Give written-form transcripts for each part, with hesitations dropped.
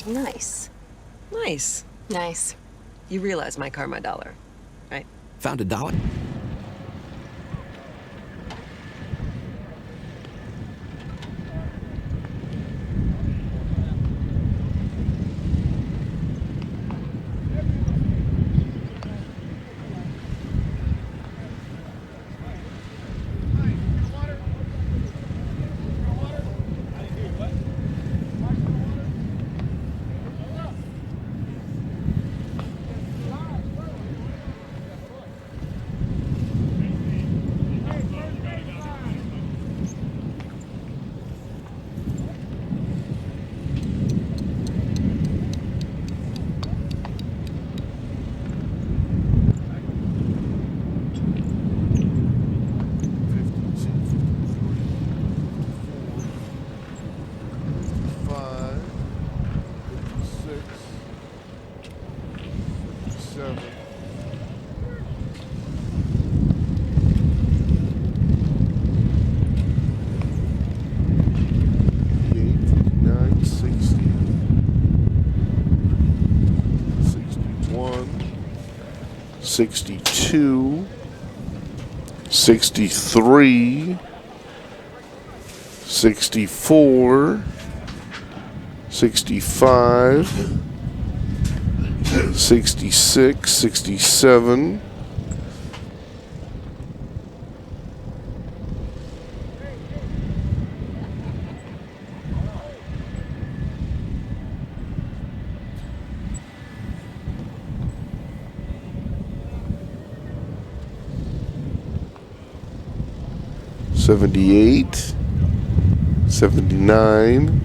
Nice. Nice. Nice. You realize my car, my dollar, right? Found $1? $62, $63, $64, $65, $66, $67, $78, $79,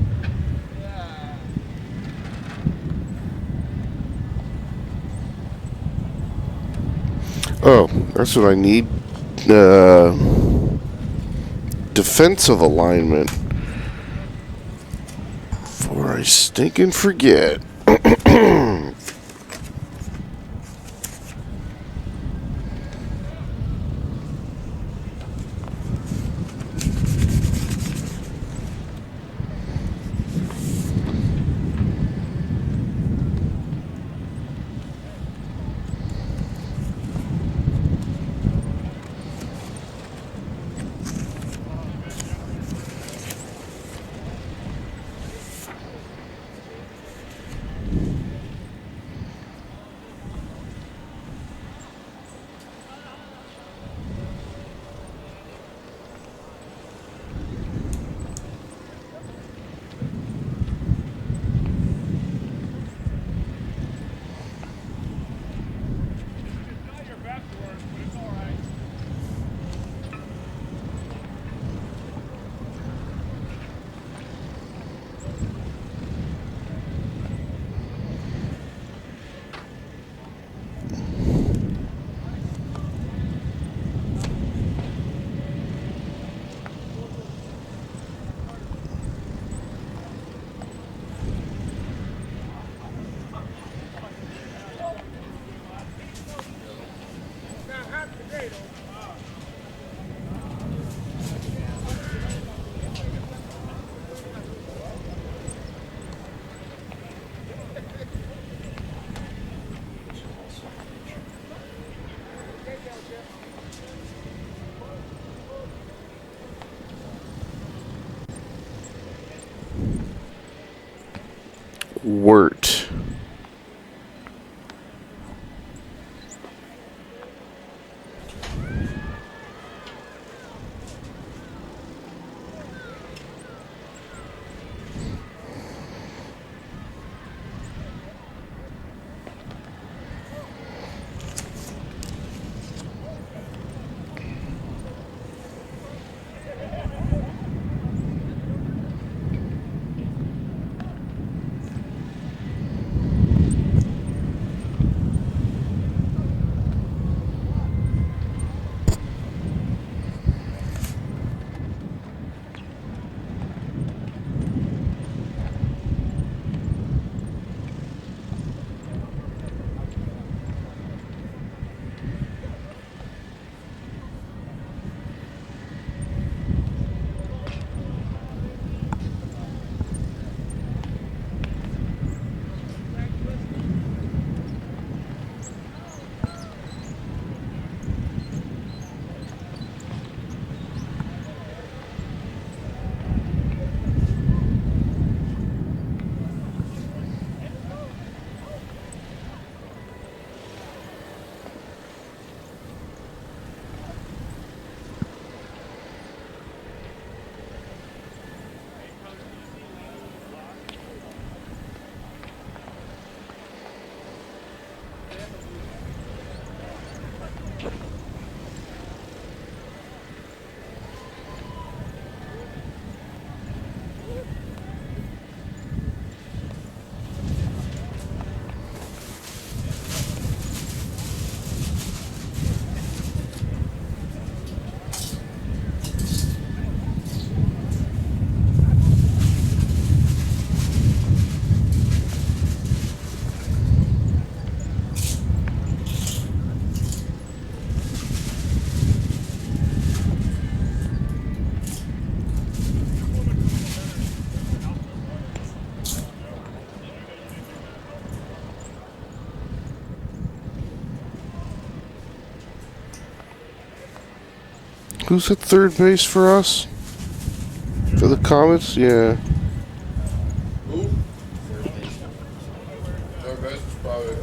oh, that's what I need. Defensive alignment. Before I stinking forget. Wort. Who's at third base for us? For the Comets? Yeah. Who? Third base is probably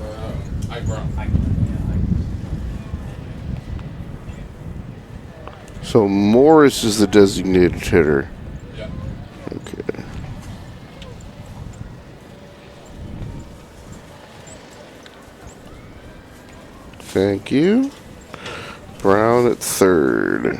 Ike Brown. So Morris is the designated hitter. Yeah. Okay. Thank you. Brown at third.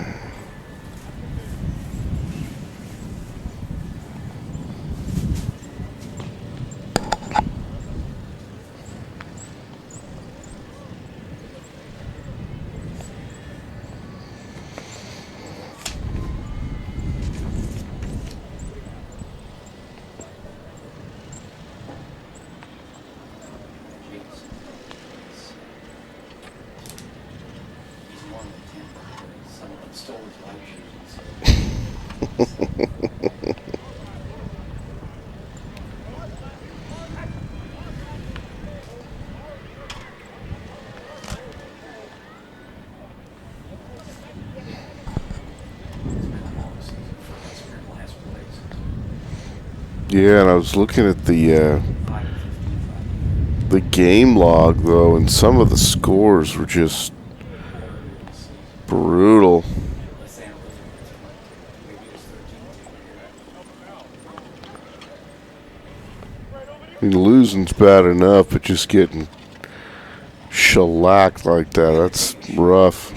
Someone stole his light shoes. Yeah, and I was looking at the game log though, and some of the scores were just brutal. I mean, losing's bad enough, but just getting shellacked like that—that's rough.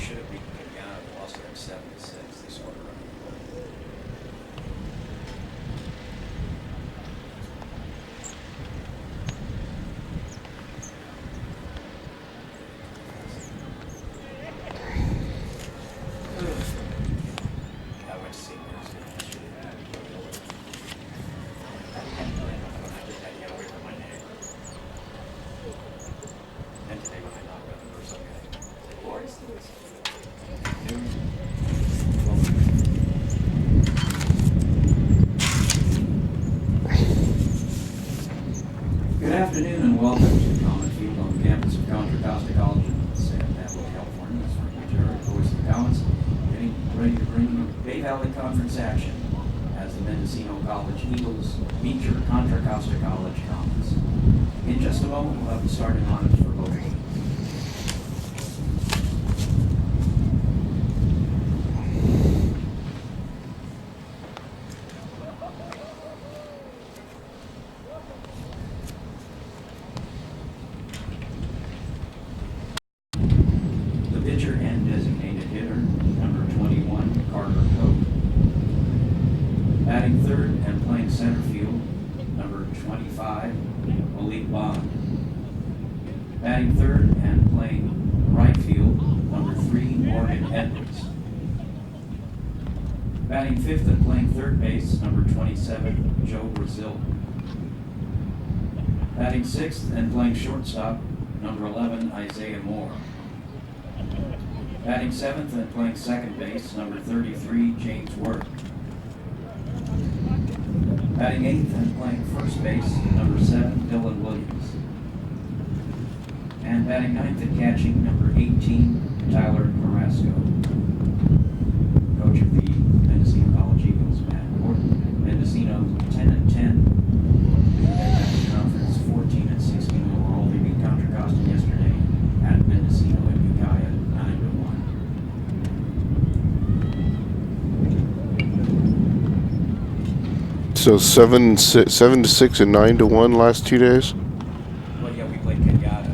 Good afternoon and welcome to Comet Field on the campus of Contra, Costa College in San Pablo, California. This is Frank Jerry, voice of the Comets, getting ready to bring you Bay Valley Conference action as the Mendocino College Eagles meet your Contra Costa College Comets. In just a moment, we'll have the starting lineups for both teams. Pitcher and designated hitter, number 21, Carter Cope. Batting third and playing center field, number 25, Malik Bond. Batting third and playing right field, number 3, Morgan Edwards. Batting fifth and playing third base, number 27, Joe Brazil. Batting sixth and playing shortstop, number 11, Isaiah Moore. Batting seventh and playing second base, number 33, James Worth. Batting eighth and playing first base, number 7, Dylan Williams. And batting ninth and catching, number 18, Tyler Carrasco. Coach of the Mendocino College Eagles, Matt Gordon. Mendocino 10-10. Conference 14-16 overall. They beat Contra Costa yesterday at Mendocino and Ukiah 9-1. So 7-6 and 9-1 last 2 days. Well, yeah, we played Kenyatta.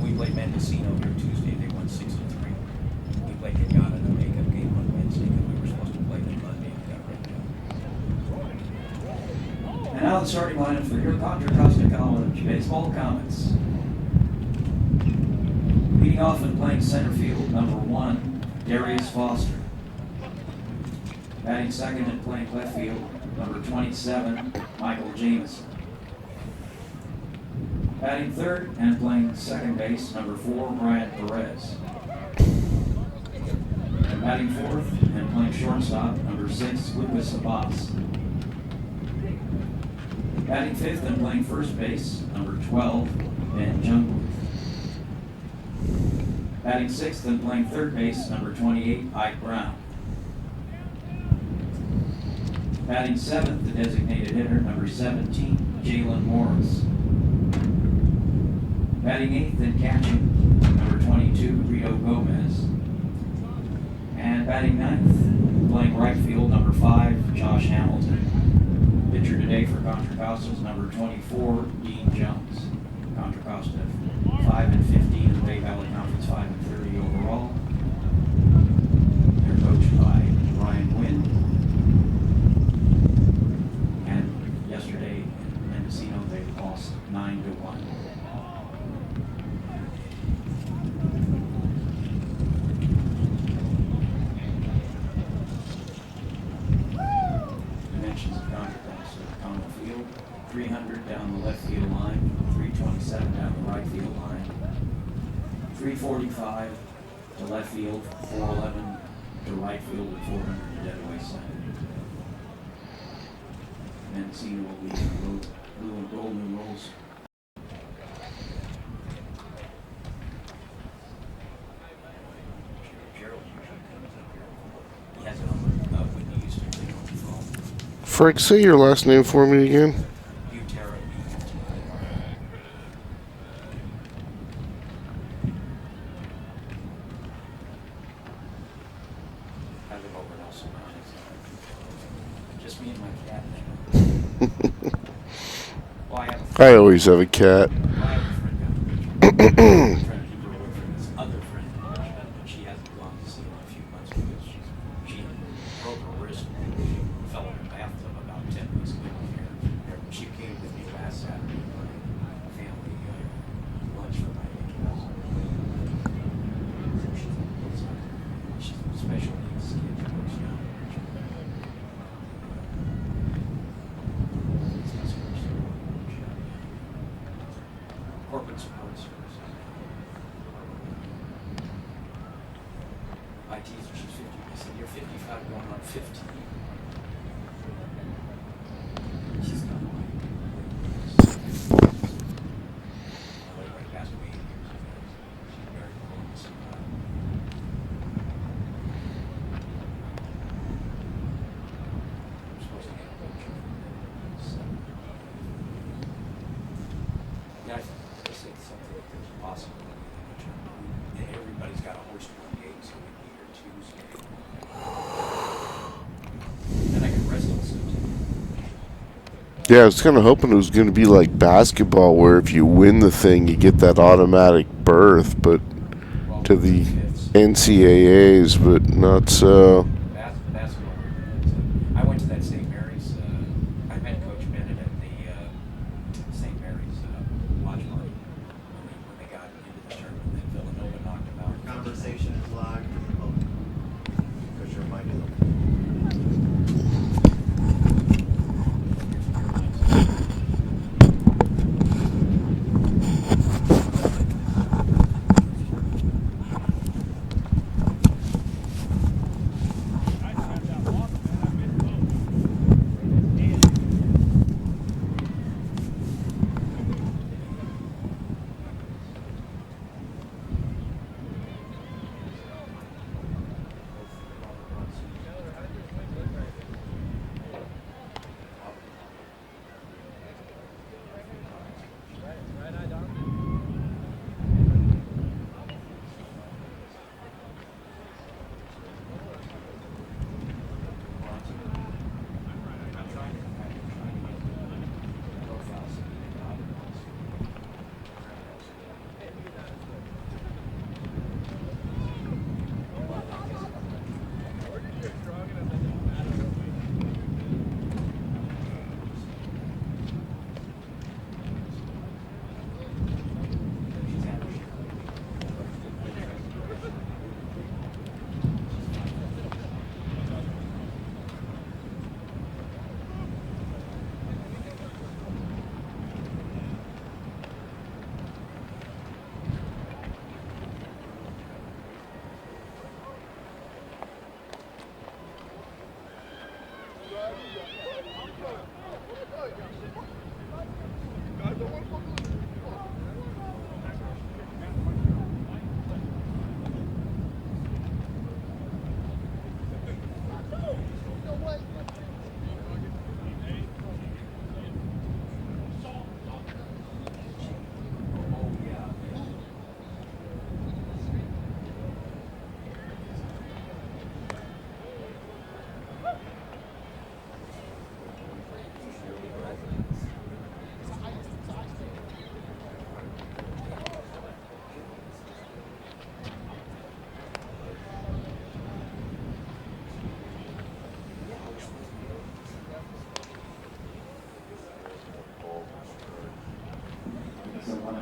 We played Mendocino here Tuesday. They won 6-3. We played Kenyatta in the makeup game on Wednesday because we were supposed to play them Monday and got ripped out. And now the starting lineup for your Contra Costa College baseball Comets. Leading off and playing center field, number 1, Darius Foster. Batting second and playing left field, number 27, Michael Jameson. Batting third and playing second base, number 4, Brian Perez. And batting fourth and playing shortstop, number 6, Lucas Abbas. Batting fifth and playing first base, number 12, Ben Jungwirth. Batting sixth and playing third base, number 28, Ike Brown. Batting seventh, the designated hitter, number 17, Jalen Morris. Batting eighth and catching, number 22, Rito Gomez. And batting ninth, playing right field, number 5, Josh Hamilton. Pitcher today for Contra Costa is number 24, Dean Jones. Contra Costa 5-15 in the Bay Valley Conference, 5-30 overall. They're coached by Ryan Wynn. And yesterday in Mendocino, they lost 9-1. Dimensions of Contra Costa on the field: 300 down the left field line, 327 down the right field line, 345 to left field, 411 to right field, and 400 to dead away center. Mendocino will be in blue and gold numerals. Gerald usually comes up here. He has it on Whitney Houston thing on the phone. Frank, say your last name for me again. I live over in Elson County. Just me and my cat now. Well, I have a friend. I always have a cat. I have a friend down there. I'm trying to keep her away from this other friend, but she hasn't gone to see him in a few months because she broke her wrist and fell in her bathtub about 10 weeks ago here. She came with me last Saturday for a family lunch for my age. She's a special needs kid. Corporate support services. I teased her, she's 50. I said, you're 55 going on 50. She's not like passed away 8 years ago. She's very close. I'm supposed to get a picture from her. So, yeah, I said something like there's a possibility that everybody's got a horse to run gate, so we'd be here Tuesday. Then I can wrestle something. Yeah, I was kind of hoping it was going to be like basketball, where if you win the thing, you get that automatic berth, but to the NCAAs, but not so. Basketball. I went to that St. Mary's. I met Coach Bennett at the St. Mary's watch party when they got into the tournament. Then Villanova knocked them out. Conversation is logged in the book because your mic is open.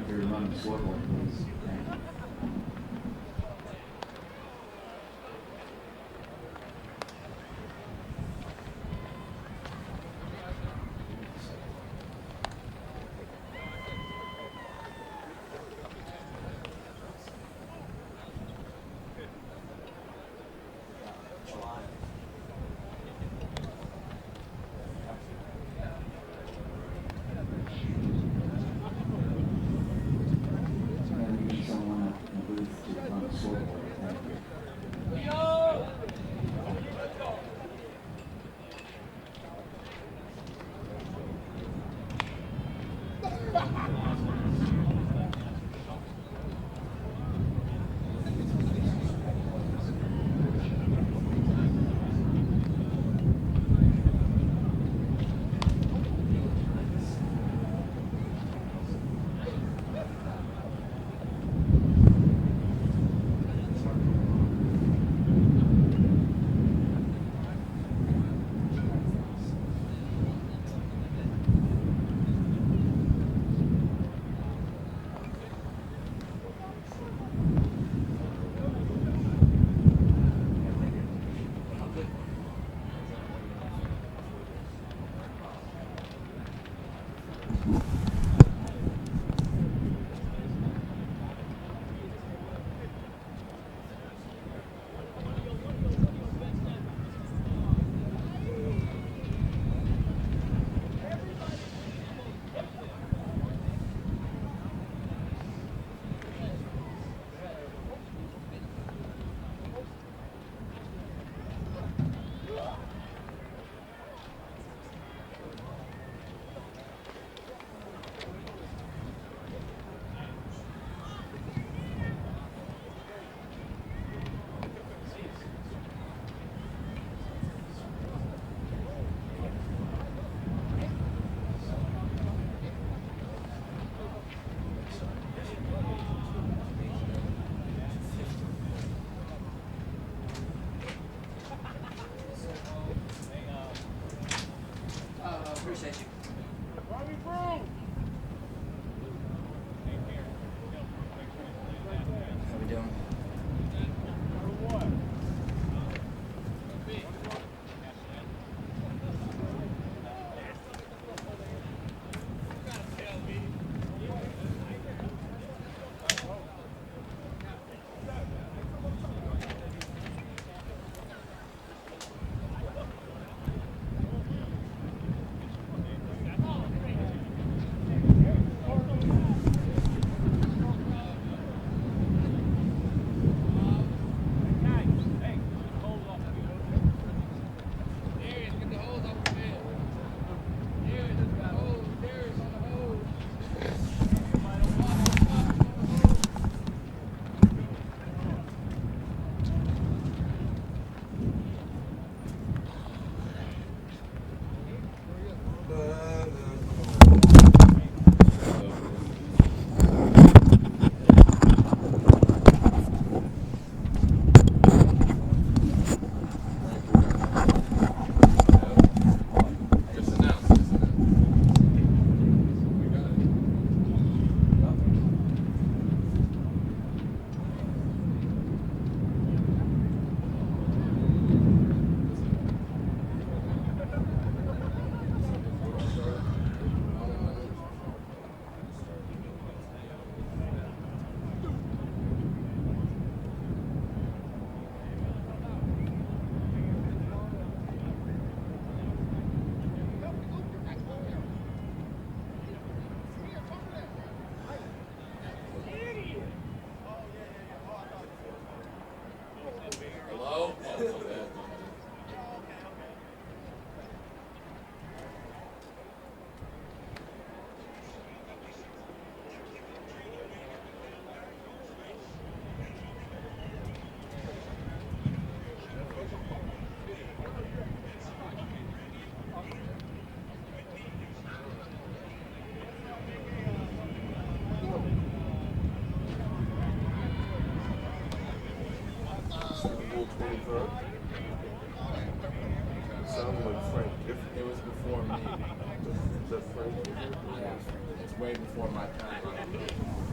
here to run the scoreboard, please. Thank you. Someone up in the booth to run the scoreboard. Thank you. Appreciate you. How we doing? Just announced, isn't it? We got it. Hello? Oh, okay. Sounds like Frank It was before me. Is that Frank? Yeah, it's way before my time.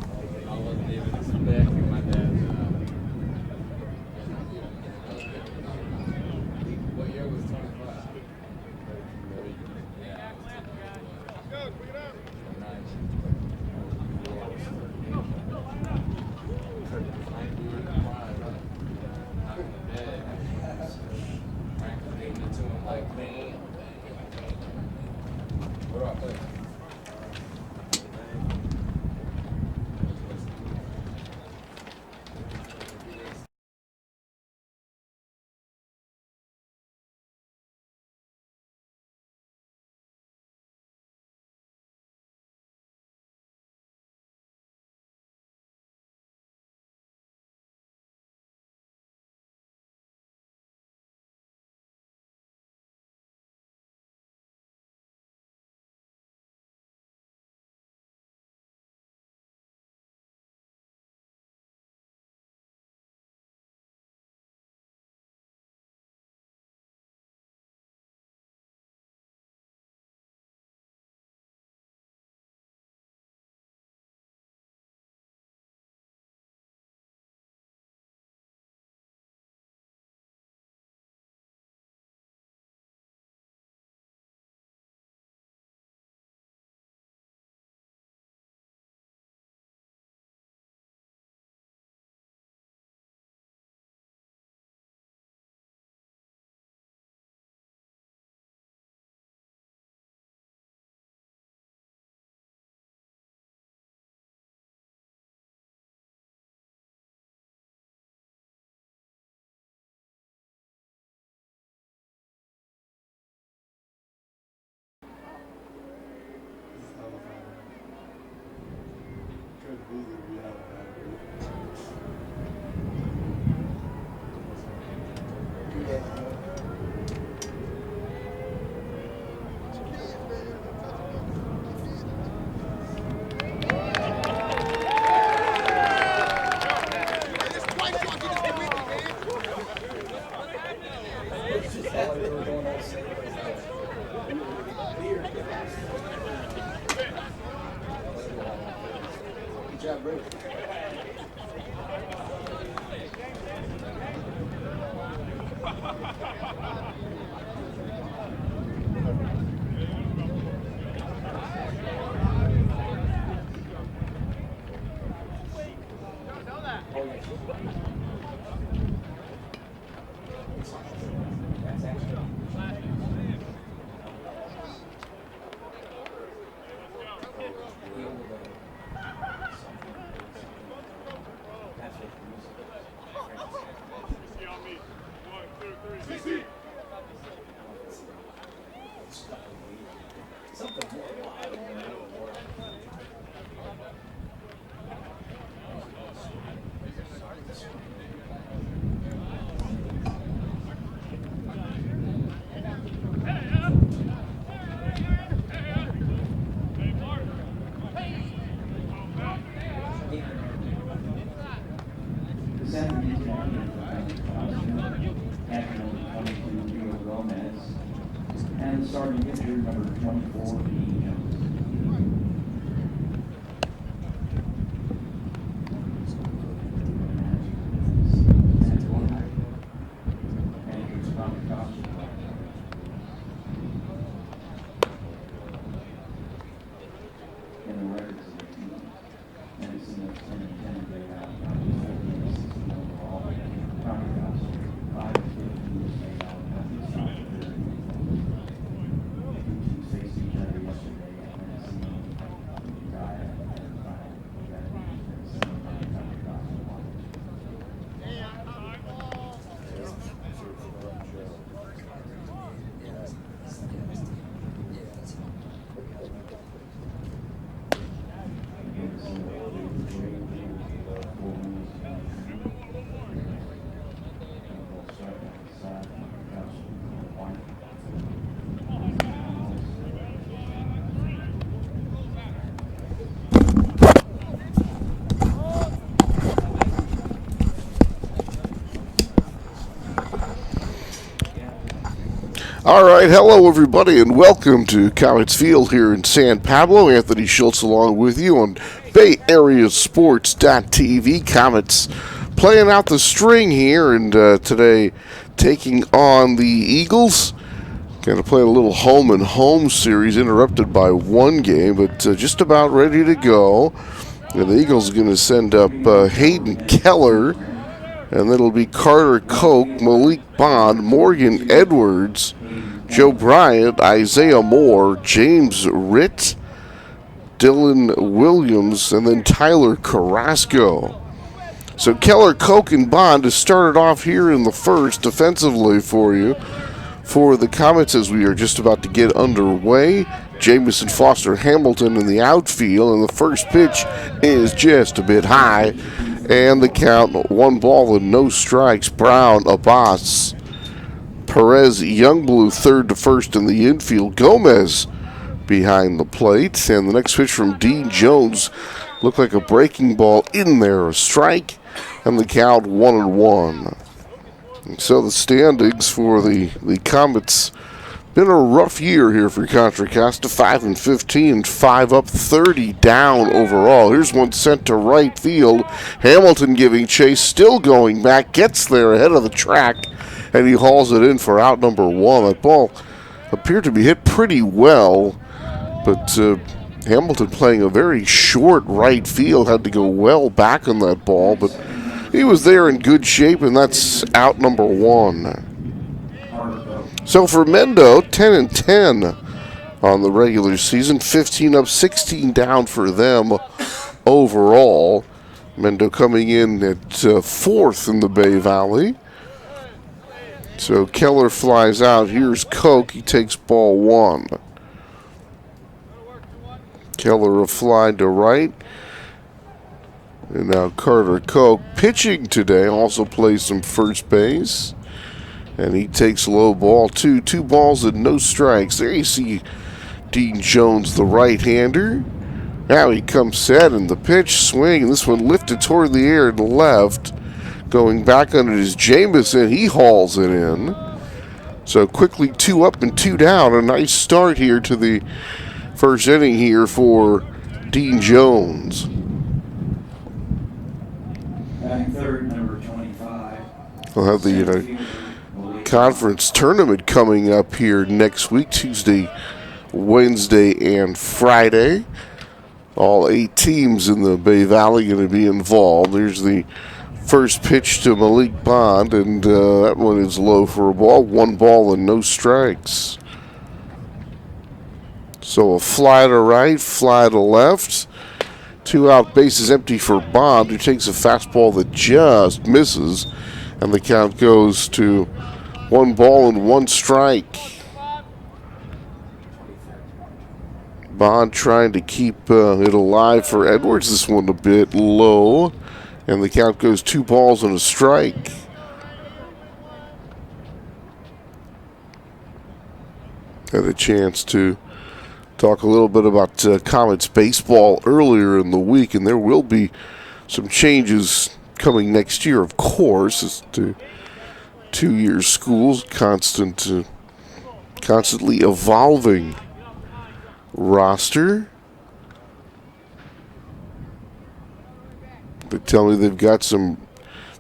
This afternoon's champion captain number 22, Comets, and starting pitcher number 24, Dean Jones. Managers Contra, Costa. And the records of the team. Mendocino 10-10 they have 14-16 overall. Contra Costa 5-15 they have faced each other yesterday at Mendocino. Died and final that Mendocino Contra Costa won. All right, hello everybody, and welcome to Comets Field here in San Pablo. Anthony Schultz along with you on Bay Area Sports.tv. Comets playing out the string here, and today taking on the Eagles. Going to play a little home and home series, interrupted by one game, but just about ready to go. And the Eagles are going to send up Hayden Keller, and it'll be Carter Koch, Malik Bond, Morgan Edwards, Joe Bryant, Isaiah Moore, James Ritt, Dylan Williams, and then Tyler Carrasco. So Keller, Koch, and Bond has started off here in the first defensively for you for the Comets as we are just about to get underway. Jamison, Foster, Hamilton in the outfield, and the first pitch is just a bit high. And the count, 1 ball and no strikes. Brown, Abbas, Perez, Youngblue, third to first in the infield. Gomez behind the plate. And the next pitch from Dean Jones looked like a breaking ball in there, a strike. And the count 1-1. And so the standings for the Comets. Been a rough year here for Contra Costa. 5-15, 5 up, 30 down overall. Here's one sent to right field. Hamilton giving chase, still going back, gets there ahead of the track, and he hauls it in for out number 1. That ball appeared to be hit pretty well, but Hamilton playing a very short right field, had to go well back on that ball, but he was there in good shape, and that's out number 1. So for Mendo, 10-10 on the regular season, 15 up, 16 down for them overall. Mendo coming in at 4th in the Bay Valley. So Keller flies out. Here's Koch. He takes ball 1. Keller a fly to right. And now Carter Koch pitching today, also plays some first base. And he takes low ball, 2 balls and no strikes. There you see Dean Jones, the right-hander. Now he comes set, and the pitch, swing, and this one lifted toward the air to left. Going back under his Jamison, he hauls it in. So quickly 2 up and 2 down. A nice start here to the first inning here for Dean Jones. Batting third, number 25. We'll have the conference tournament coming up here next week, Tuesday, Wednesday, and Friday. All 8 teams in the Bay Valley going to be involved. There's the first pitch to Malik Bond, and that one is low for a ball. 1 ball and no strikes. So a fly to right, fly to left. 2 out, bases empty for Bond, who takes a fastball that just misses, and the count goes to 1 ball and 1 strike. Bond trying to keep it alive for Edwards. This one a bit low, and the count goes 2 balls and a strike. Had a chance to talk a little bit about Comets baseball earlier in the week, and there will be some changes coming next year, of course, as to 2-year schools, constantly evolving roster. They tell me they've got some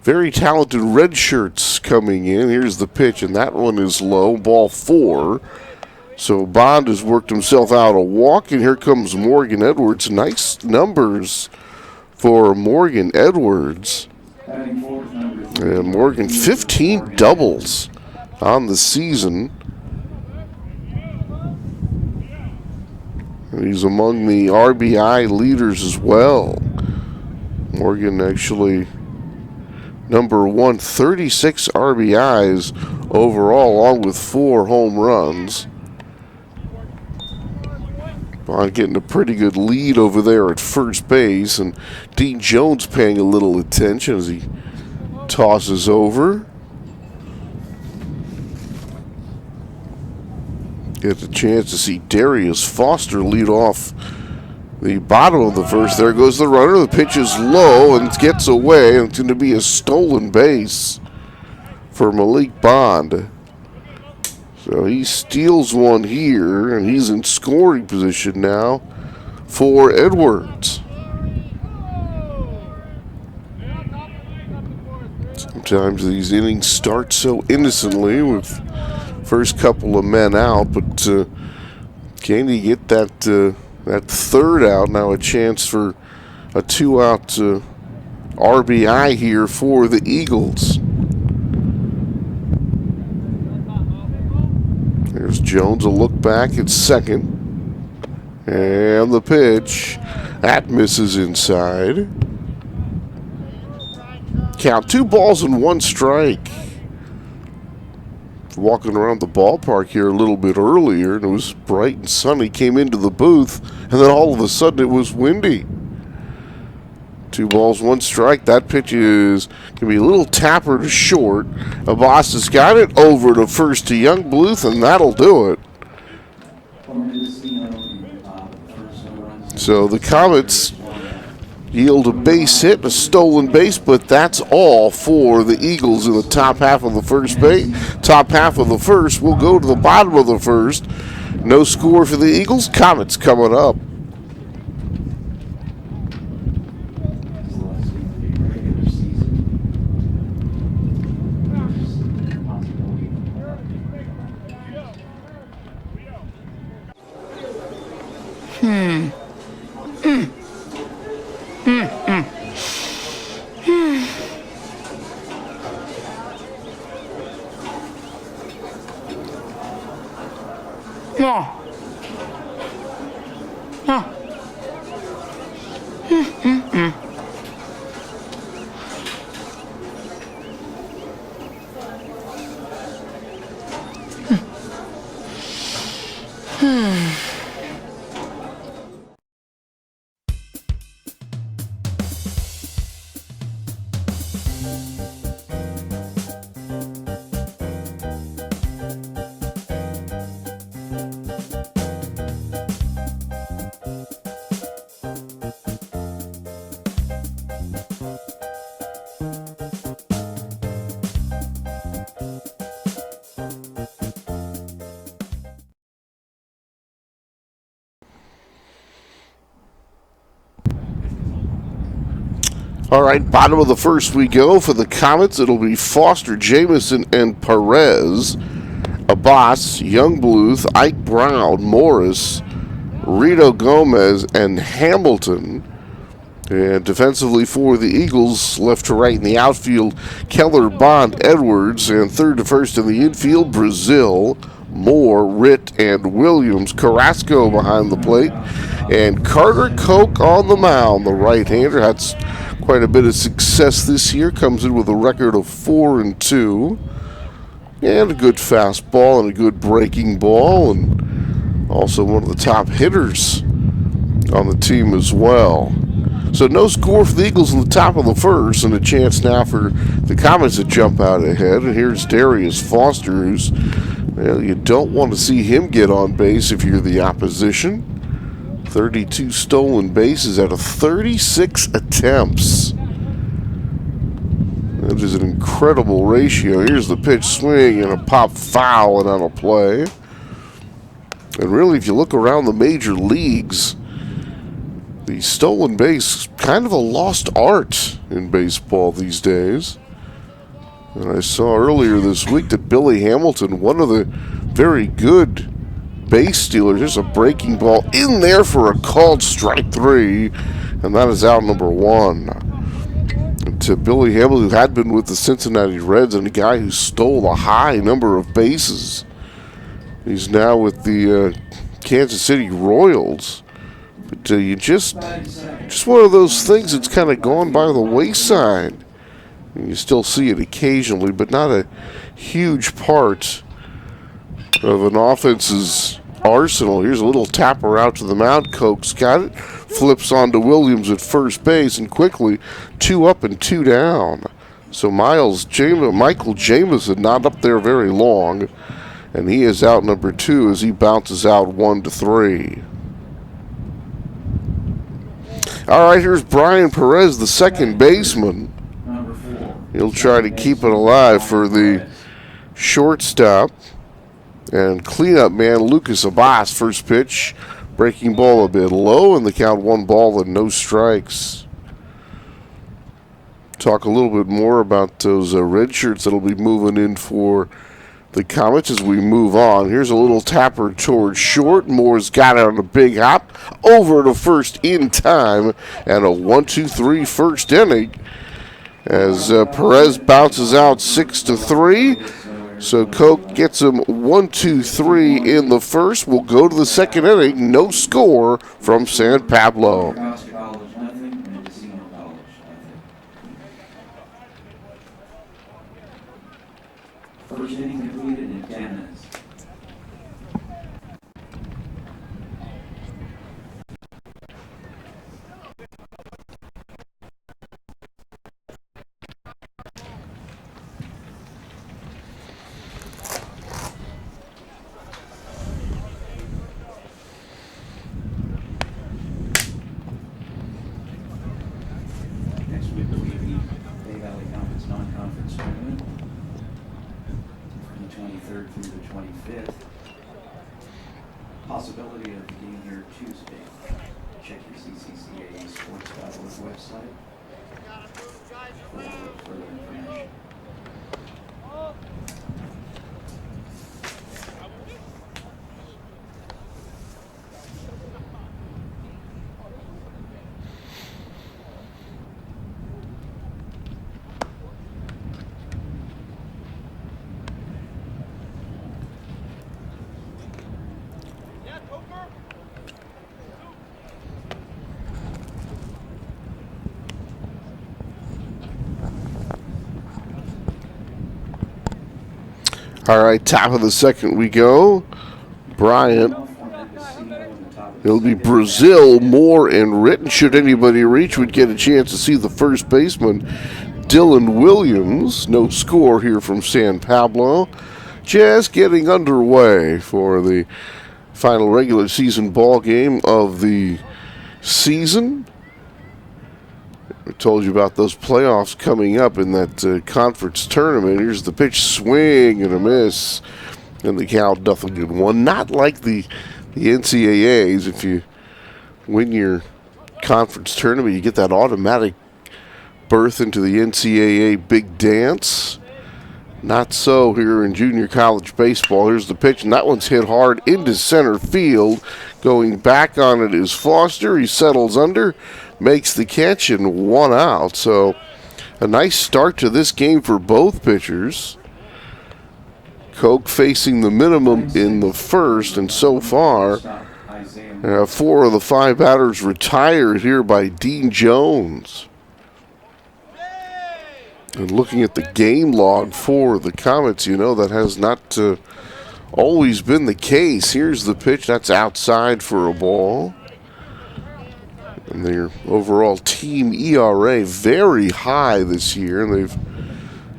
very talented red shirts coming in. Here's the pitch, and that one is low, ball 4. So Bond has worked himself out a walk, and here comes Morgan Edwards. Nice numbers for Morgan Edwards. And Morgan, 15 doubles on the season. And he's among the RBI leaders as well. Morgan actually number 1, 36 RBIs overall, along with 4 home runs. Bond getting a pretty good lead over there at first base, and Dean Jones paying a little attention as he tosses over. Get a chance to see Darius Foster lead off the bottom of the first. There goes the runner. The pitch is low and gets away, and it's going to be a stolen base for Malik Bond. So he steals one here, and he's in scoring position now for Edwards. Sometimes these innings start so innocently with first couple of men out, but can you get that third out? Now a chance for a 2-out RBI here for the Eagles. There's Jones, a look back at second. And the pitch. That misses inside. Count 2 balls and 1 strike. Walking around the ballpark here a little bit earlier, and it was bright and sunny. Came into the booth, and then all of a sudden it was windy. 2 balls, 1 strike. That pitch is going to be a little tapper to short. Abbas has got it over to first to Youngbluth, and that'll do it. So the Comets yield a base hit and a stolen base, but that's all for the Eagles in the top half of the first base. Top half of the first. We'll go to the bottom of the first. No score for the Eagles. Comets coming up. All right, bottom of the first we go for the Comets. It'll be Foster, Jamison, and Perez. Abbas, Youngbluth, Ike Brown, Morris, Rito Gomez, and Hamilton. And defensively for the Eagles, left to right in the outfield, Keller, Bond, Edwards, and third to first in the infield, Brazil, Moore, Ritt, and Williams. Carrasco behind the plate, and Carter Koch on the mound. The right-hander had quite a bit of success this year, comes in with a record of 4-2, and a good fastball and a good breaking ball, and also one of the top hitters on the team as well. So no score for the Eagles in the top of the first, and a chance now for the Comets to jump out ahead. And here's Darius Foster, who's, well, you don't want to see him get on base if you're the opposition. 32 stolen bases out of 36 attempts. That is an incredible ratio. Here's the pitch swing and a pop foul and on a play. And really, if you look around the major leagues, the stolen base, kind of a lost art in baseball these days. And I saw earlier this week that Billy Hamilton, one of the very good base stealers, there's a breaking ball in there for a called strike 3, and that is out number 1. And to Billy Hamilton, who had been with the Cincinnati Reds and a guy who stole a high number of bases. He's now with the Kansas City Royals. But you just one of those things that's kind of gone by the wayside. And you still see it occasionally, but not a huge part of an offense's arsenal. Here's a little tapper out to the mound. Koch's got it. Flips on to Williams at first base, and quickly 2 up and 2 down. So Michael Jamison not up there very long, and he is out number 2 as he bounces out 1-3. All right, here's Brian Perez, the second baseman. He'll try to keep it alive for the shortstop. And cleanup man Lucas Abbas, first pitch. Breaking ball a bit low, and the count 1 ball and no strikes. Talk a little bit more about those red shirts that'll be moving in for the Comets as we move on. Here's a little tapper towards short. Moore's got it on a big hop over to first in time, and a 1-2-3 first inning as Perez bounces out 6-3. So Koch gets him 1-2-3 in the first. We'll go to the second inning. No score from San Pablo. Costa College, nothing. Mendocino College, nothing. First inning completed in 10 minutes. Next week will be the Bay Valley Conference non-conference tournament from the 23rd through the 25th. Possibility of being here Tuesday. Check your CCCA sports.org website for further information. All right, top of the second we go. Bryant. It'll be Brazil, Moore, and Ritt. Should anybody reach, we'd get a chance to see the first baseman, Dylan Williams. No score here from San Pablo. Just getting underway for the final regular season ball game of the season. I told you about those playoffs coming up in that conference tournament. Here's the pitch, swing and a miss, and the count nothing in 1. Not like the NCAAs. If you win your conference tournament, you get that automatic berth into the NCAA big dance. Not so here in junior college baseball. Here's the pitch, and that one's hit hard into center field. Going back on it is Foster. He settles under, makes the catch, and 1 out. So a nice start to this game for both pitchers. Koch facing the minimum in the first, and so far, 4 of the 5 batters retired here by Dean Jones. And looking at the game log for the Comets, you know that has not always been the case. Here's the pitch. That's outside for a ball. And their overall team ERA very high this year. And they've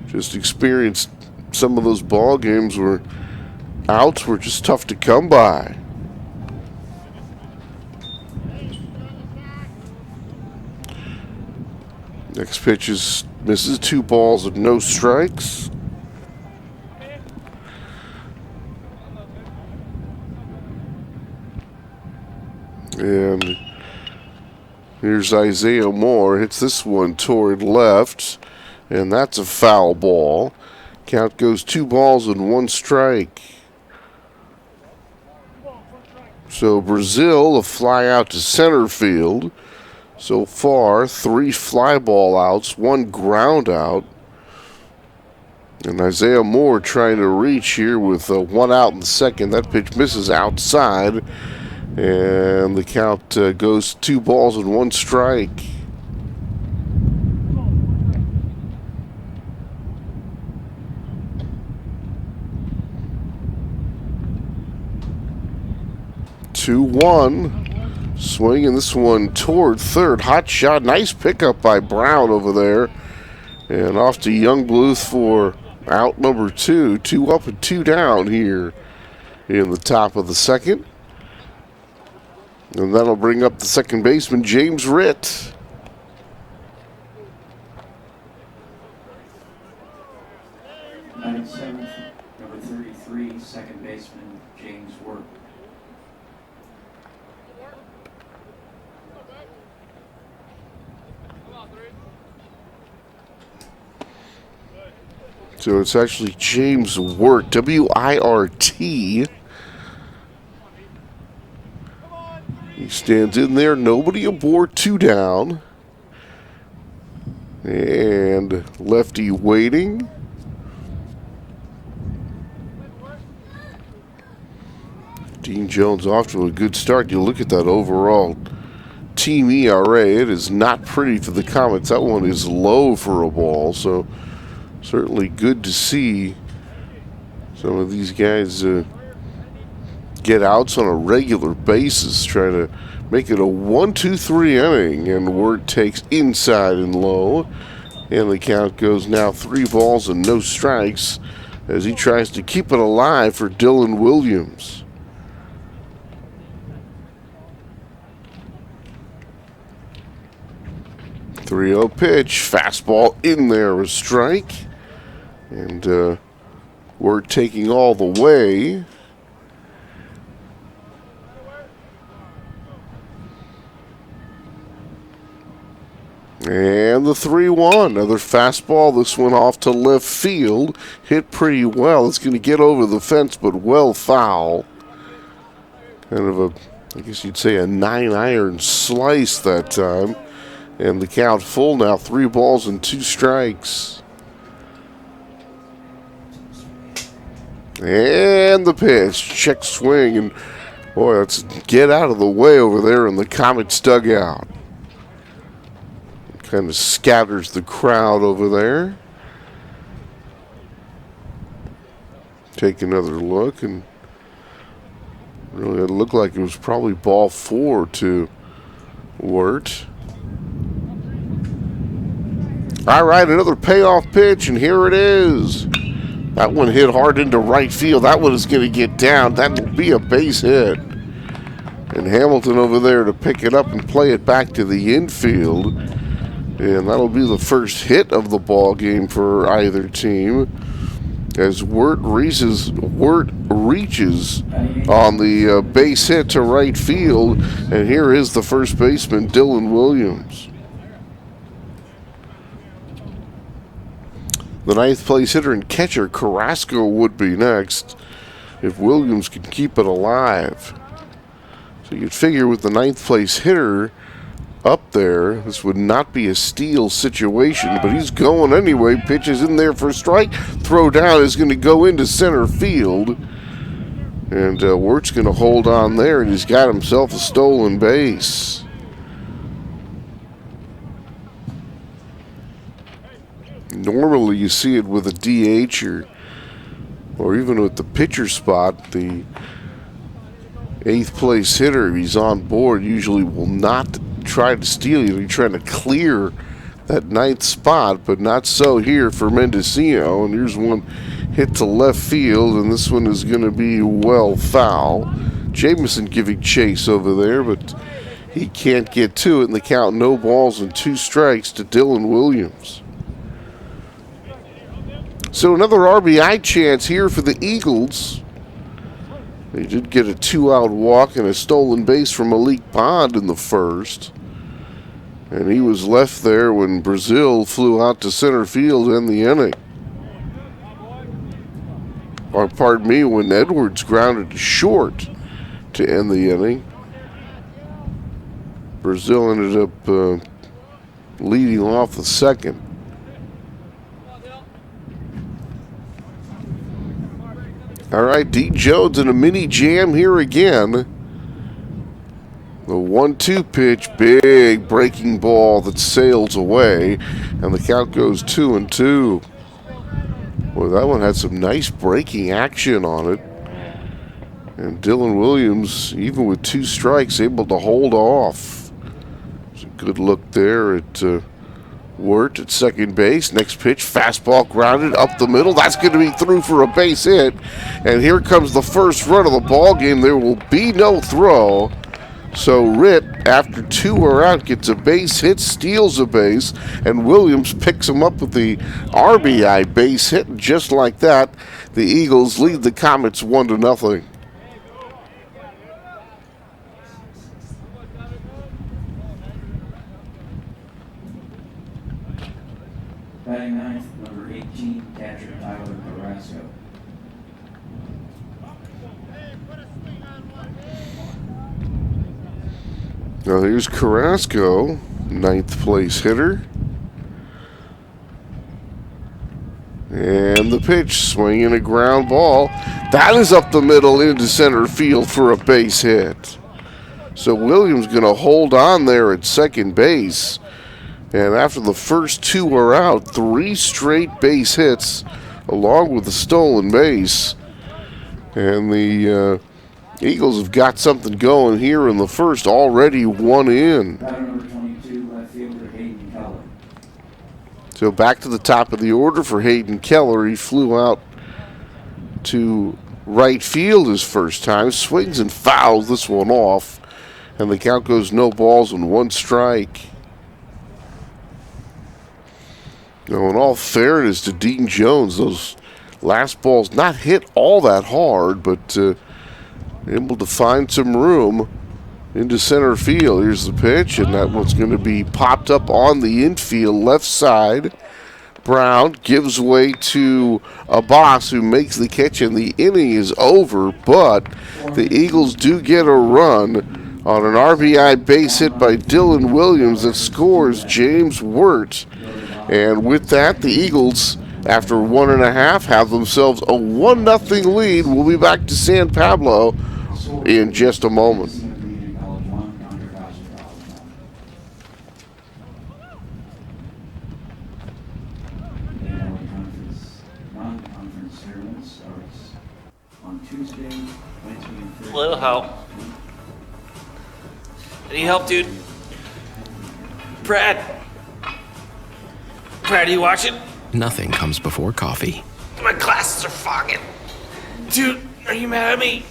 just experienced some of those ball games where outs were just tough to come by. Next pitch misses, 2 balls and no strikes. And here's Isaiah Moore, hits this one toward left, and that's a foul ball. Count goes 2 balls and 1 strike. So Brazil, a fly out to center field. So far, 3 fly ball outs, 1 ground out. And Isaiah Moore trying to reach here with 1 out in the second. That pitch misses outside. And the count goes 2 balls and 1 strike. Two, 1. Swinging this one toward third. Hot shot. Nice pickup by Brown over there. And off to Youngbluth for out number 2. 2 up and 2 down here in the top of the second. And that'll bring up the second baseman, James Ritt. Number 33, second baseman, James Wirt. So it's actually James Wirt, W-I-R-T. He stands in there, nobody aboard, 2 down. And lefty waiting. Dean Jones off to a good start. You look at that overall team ERA. It is not pretty for the Comets. That one is low for a ball, so certainly good to see some of these guys get outs on a regular basis, try to make it a 1-2-3 inning, and Wirt takes inside and low, and the count goes now 3 balls and no strikes as he tries to keep it alive for Dylan Williams. .30 pitch, fastball in there, a strike, and we're taking all the way. And the 3-1, another fastball. This one off to left field, hit pretty well. It's going to get over the fence, but well foul. Kind of a, I guess you'd say, a 9-iron slice that time. And the count full now, 3 balls and 2 strikes. And the pitch, check swing, and boy, let's get out of the way over there in the Comets dugout. Kind of scatters the crowd over there. Take another look, and really it looked like it was probably ball 4 to Wirt. All right, another payoff pitch, and here it is. That one hit hard into right field. That one is going to get down. That'll be a base hit. And Hamilton over there to pick it up and play it back to the infield. And that'll be the first hit of the ball game for either team. As Wirt reaches on the base hit to right field. And here is the first baseman, Dylan Williams. The 9th place hitter and catcher, Carrasco, would be next if Williams can keep it alive. So you'd figure with the 9th place hitter up there, this would not be a steal situation, but he's going anyway. Pitches in there for a strike. Throw down is going to go into center field. And Wirt's going to hold on there, and he's got himself a stolen base. Normally you see it with a DH or even with the pitcher spot, the 8th place hitter, he's on board, usually will not try to steal you. He's trying to clear that 9th spot, but not so here for Mendocino. And here's one hit to left field, and this one is going to be well foul. Jamison giving chase over there, but he can't get to it, and the count no balls and 2 strikes to Dylan Williams. So another RBI chance here for the Eagles. They did get a 2-out walk and a stolen base from Malik Bond in the first. And he was left there when Brazil flew out to center field in the inning. Or pardon me, when Edwards grounded to short to end the inning. Brazil ended up leading off the second. All right, D. Jones in a mini jam here again. The 1-2 pitch, big breaking ball that sails away, and the count goes 2-2. Well, that one had some nice breaking action on it. And Dylan Williams, even with 2 strikes, able to hold off. It's a good look there at Wirt at second base. Next pitch, fastball grounded up the middle. That's going to be through for a base hit. And here comes the first run of the ball game. There will be no throw. So Ritt, after 2 are out, gets a base hit, steals a base, and Williams picks him up with the RBI base hit. And just like that, the Eagles lead the Comets 1-0. Batting 9th, number 18, catcher Tyler Carrasco. Now here's Carrasco, 9th place hitter. And the pitch, swinging a ground ball. That is up the middle into center field for a base hit. So Williams going to hold on there at second base. And after the first 2 are out, 3 straight base hits along with the stolen base. And the Eagles have got something going here in the first, already 1 in. Batter number 22, left fielder Hayden Keller. So back to the top of the order for Hayden Keller. He flew out to right field his first time, swings and fouls this one off. And the count goes no balls and 1 strike. Now, in all fairness to Dean Jones, those last balls not hit all that hard, but able to find some room into center field. Here's the pitch, and that one's going to be popped up on the infield left side. Brown gives way to Abbas, who makes the catch, and the inning is over, but the Eagles do get a run on an RBI base hit by Dylan Williams that scores James Wirt. And with that, the Eagles, after 1.5, have themselves a 1-0 lead. We'll be back to San Pablo in just a moment. Little help. Any help, dude? Brad, are you watching? Nothing comes before coffee. My glasses are fogging. Dude, are you mad at me?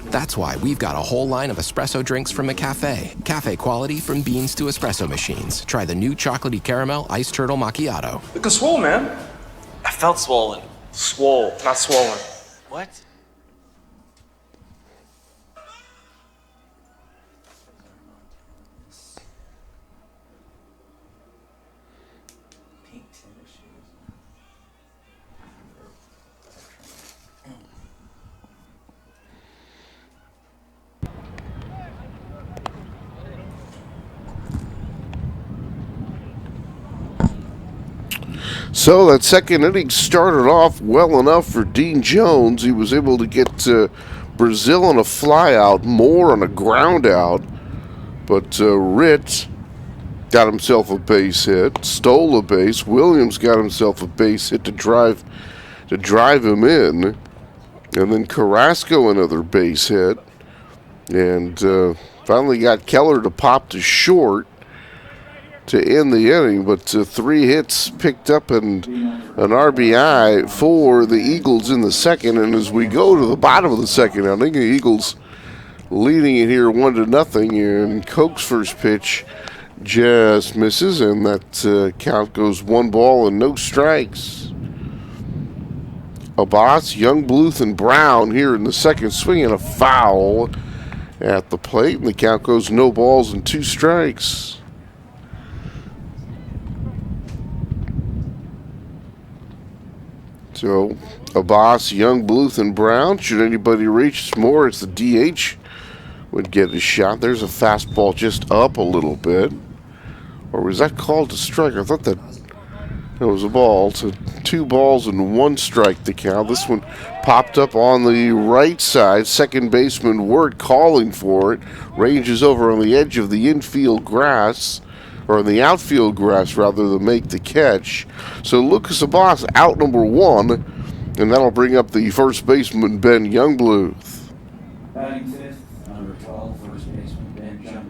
That's why we've got a whole line of espresso drinks from McCafe. Cafe quality from beans to espresso machines. Try the new chocolatey caramel iced turtle macchiato. Looking swole, man. I felt swollen. Swole, not swollen. What? So that second inning started off well enough for Dean Jones. He was able to get Brazil on a fly out, Moore on a ground out. But Ritt got himself a base hit, stole a base. Williams got himself a base hit to drive him in. And then Carrasco another base hit. And finally got Keller to pop to short to end the inning, but 3 hits picked up and an RBI for the Eagles in the second. And as we go to the bottom of the second inning, the Eagles leading it here 1-0, and Koch's first pitch just misses, and that count goes 1 ball and no strikes. Abbas, Youngbluth, and Brown here in the second, swinging a foul at the plate, and the count goes no balls and 2 strikes. So, Abbas, Youngbluth, and Brown. Should anybody reach more, it's the DH would get a shot. There's a fastball just up a little bit. Or was that called a strike? I thought that was a ball. So 2 balls and 1 strike to count. This one popped up on the right side. Second baseman Wirt calling for it. Ranges over on the edge of the infield grass, or on the outfield grass rather, to make the catch. So Lucas Abbas out number 1, and that'll bring up the first baseman Ben Youngbluth. Batting fifth, number 12, first baseman Ben Youngbluth.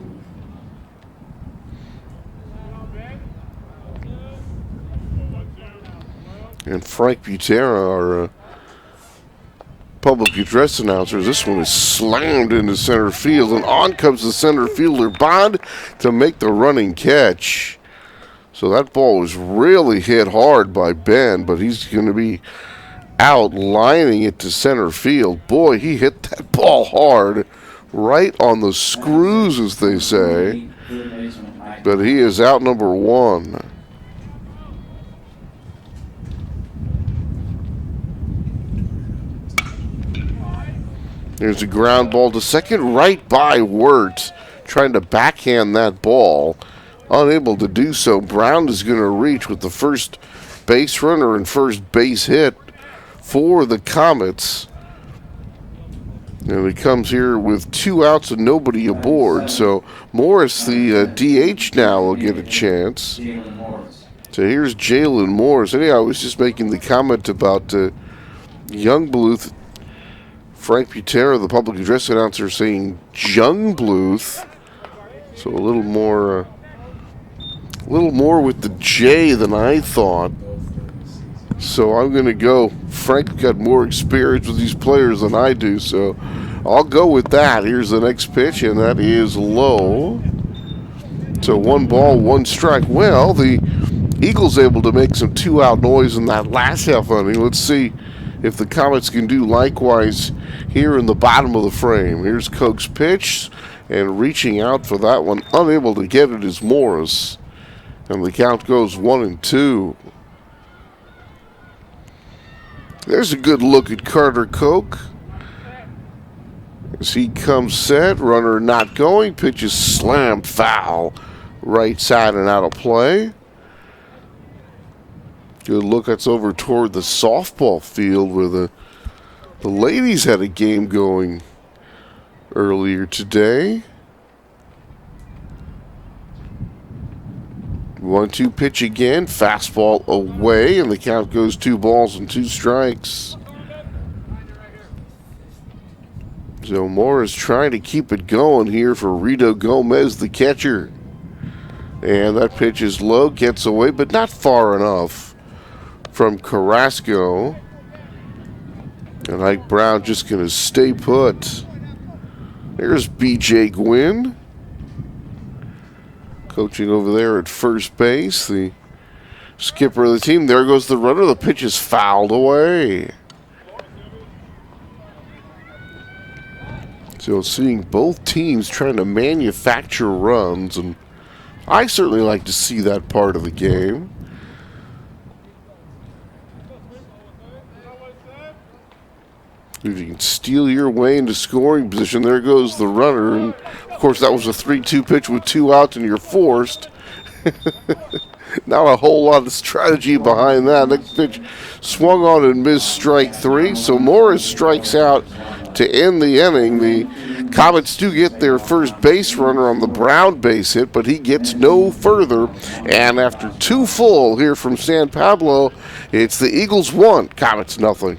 And Frank Butera, our public address announcer, this one is slammed into center field, and on comes the center fielder Bond to make the running catch. So that ball was really hit hard by Ben, but he's going to be out lining it to center field. Boy, he hit that ball hard, right on the screws, as they say. But he is out number 1. There's a ground ball to second, right by Wirt, trying to backhand that ball. Unable to do so. Brown is going to reach with the first base runner and first base hit for the Comets. And he comes here with 2 outs and nobody aboard. So Morris, the DH now, will get a chance. So here's Jalen Morris. Anyhow, I was just making the comment about Youngbluth. Frank Butera, the public address announcer, saying Youngbluth. So a little more with the J than I thought. So I'm going to go. Frank's got more experience with these players than I do, so I'll go with that. Here's the next pitch, and that is low. So 1 ball, 1 strike. Well, the Eagles able to make some 2-out noise in that last half inning. Let's see if the Comets can do likewise here in the bottom of the frame. Here's Koch's pitch, and reaching out for that one, unable to get it, is Morris. And the count goes 1-2. There's a good look at Carter Koch. As he comes set, runner not going, pitch is slammed foul, right side and out of play. Good look, that's over toward the softball field where the ladies had a game going earlier today. 1-2 pitch again, fastball away, and the count goes 2 balls and 2 strikes. So Moore is trying to keep it going here for Rito Gomez, the catcher. And that pitch is low, gets away, but not far enough from Carrasco. And Ike Brown just going to stay put. There's B.J. Gwynn, coaching over there at first base, the skipper of the team. There goes the runner. The pitch is fouled away. So seeing both teams trying to manufacture runs, and I certainly like to see that part of the game. If you can steal your way into scoring position, there goes the runner. And of course, that was a 3-2 pitch with 2 outs, and you're forced. Not a whole lot of strategy behind that. Next pitch swung on and missed strike three. So Morris strikes out to end the inning. The Comets do get their first base runner on the Brown base hit, but he gets no further. And after two full here from San Pablo, it's the Eagles 1, Comets nothing.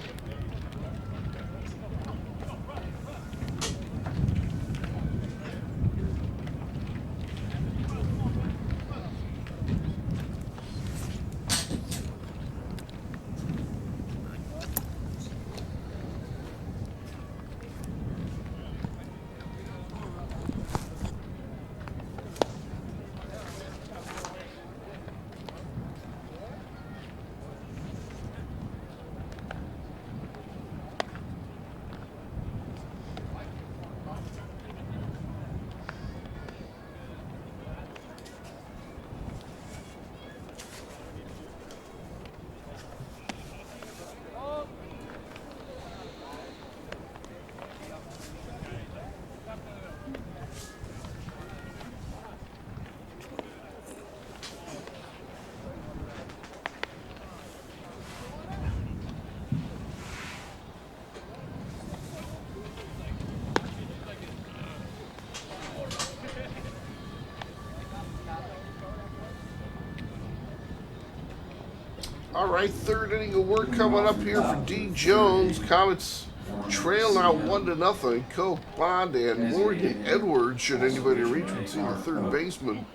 All right, third inning of work coming up here for D. Jones. Comets trail now 1-0. Coke, Bond, and Morgan Edwards, should anybody reach, would see the third baseman,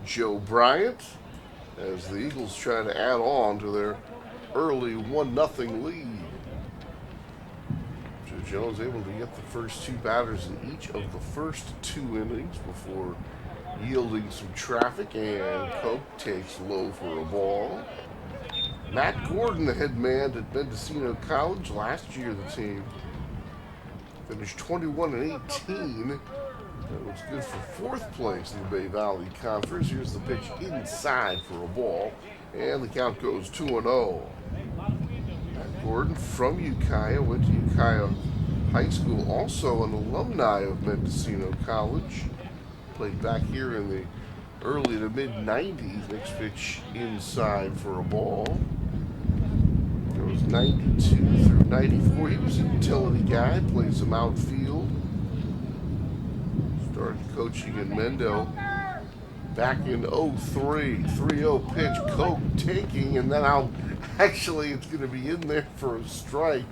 Joe Bryant, as the Eagles try to add on to their early 1-0 lead. Joe Jones able to get the first two batters in each of the first two innings before yielding some traffic, and Coke takes low for a ball. Matt Gordon, the head man at Mendocino College. Last year, the team finished 21-18. That was good for fourth place in the Bay Valley Conference. Here's the pitch inside for a ball, and the count goes 2-0. Matt Gordon from Ukiah, went to Ukiah High School, also an alumni of Mendocino College. Played back here in the early to mid-90s. Next pitch inside for a ball. Goes 92 through 94. He was a utility guy, played some outfield. Started coaching in Mendo back in 03. 3-0 pitch, Coke taking, and then actually it's going to be in there for a strike.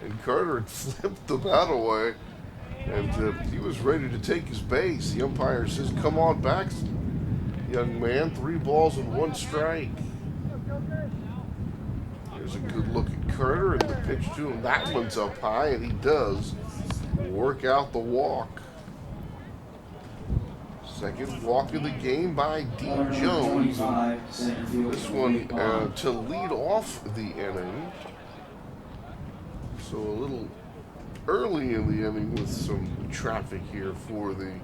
And Carter had flipped the bat away, and he was ready to take his base. The umpire says, "Come on back, young man, 3 balls and 1 strike." There's a good look at Carter, and the pitch to him. That one's up high, and he does work out the walk. Second walk of the game by Dean Jones. This one to lead off the inning. So a little early in the inning with some traffic here for the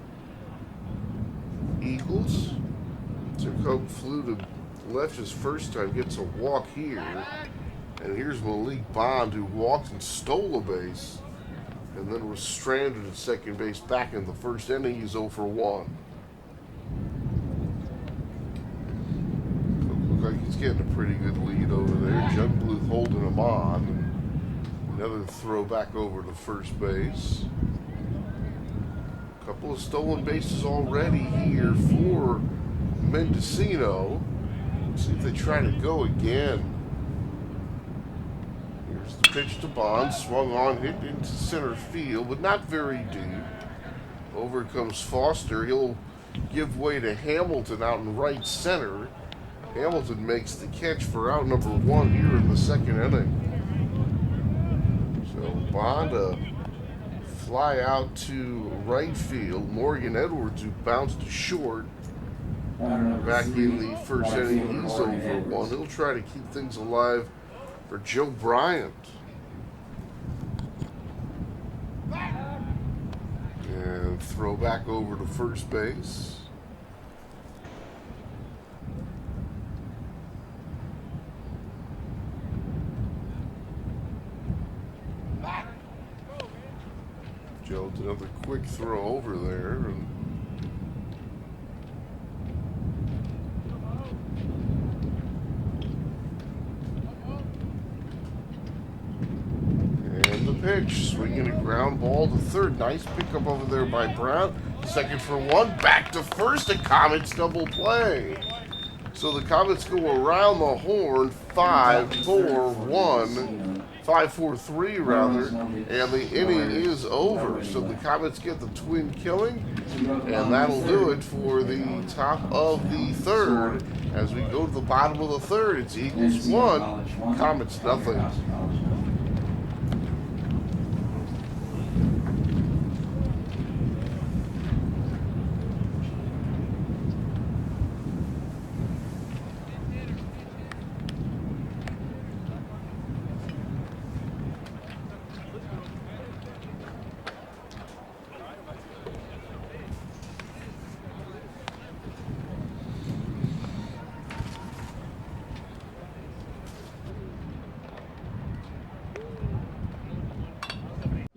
Eagles. So Coke flew to left his first time, gets a walk here. And here's Malik Bond, who walked and stole a base and then was stranded at second base back in the first inning. He's 0 for 1. Coke looks like he's getting a pretty good lead over there. Jungbluth holding him on. And another throw back over to first base. A couple of stolen bases already here for Mendocino. Let's see if they try to go again. Here's the pitch to Bond, swung on, hit into center field, but not very deep. Over comes Foster. He'll give way to Hamilton out in right center. Hamilton makes the catch for out number 1 here in the second inning. So Bond fly out to right field. Morgan Edwards, who bounced to short, back in the first inning, he's 0 for 1. He'll try to keep things alive for Joe Bryant. And throw back over to first base. Jones another quick throw over there, and pitch. Swinging a ground ball to third. Nice pickup over there by Brown. Second for one. Back to first. A Comets double play. So the Comets go around the horn 5-4-1. 5-4-3 rather, and the inning is over. So the Comets get the twin killing, and that'll do it for the top of the third. As we go to the bottom of the third, it's Eagles 1, Comets nothing.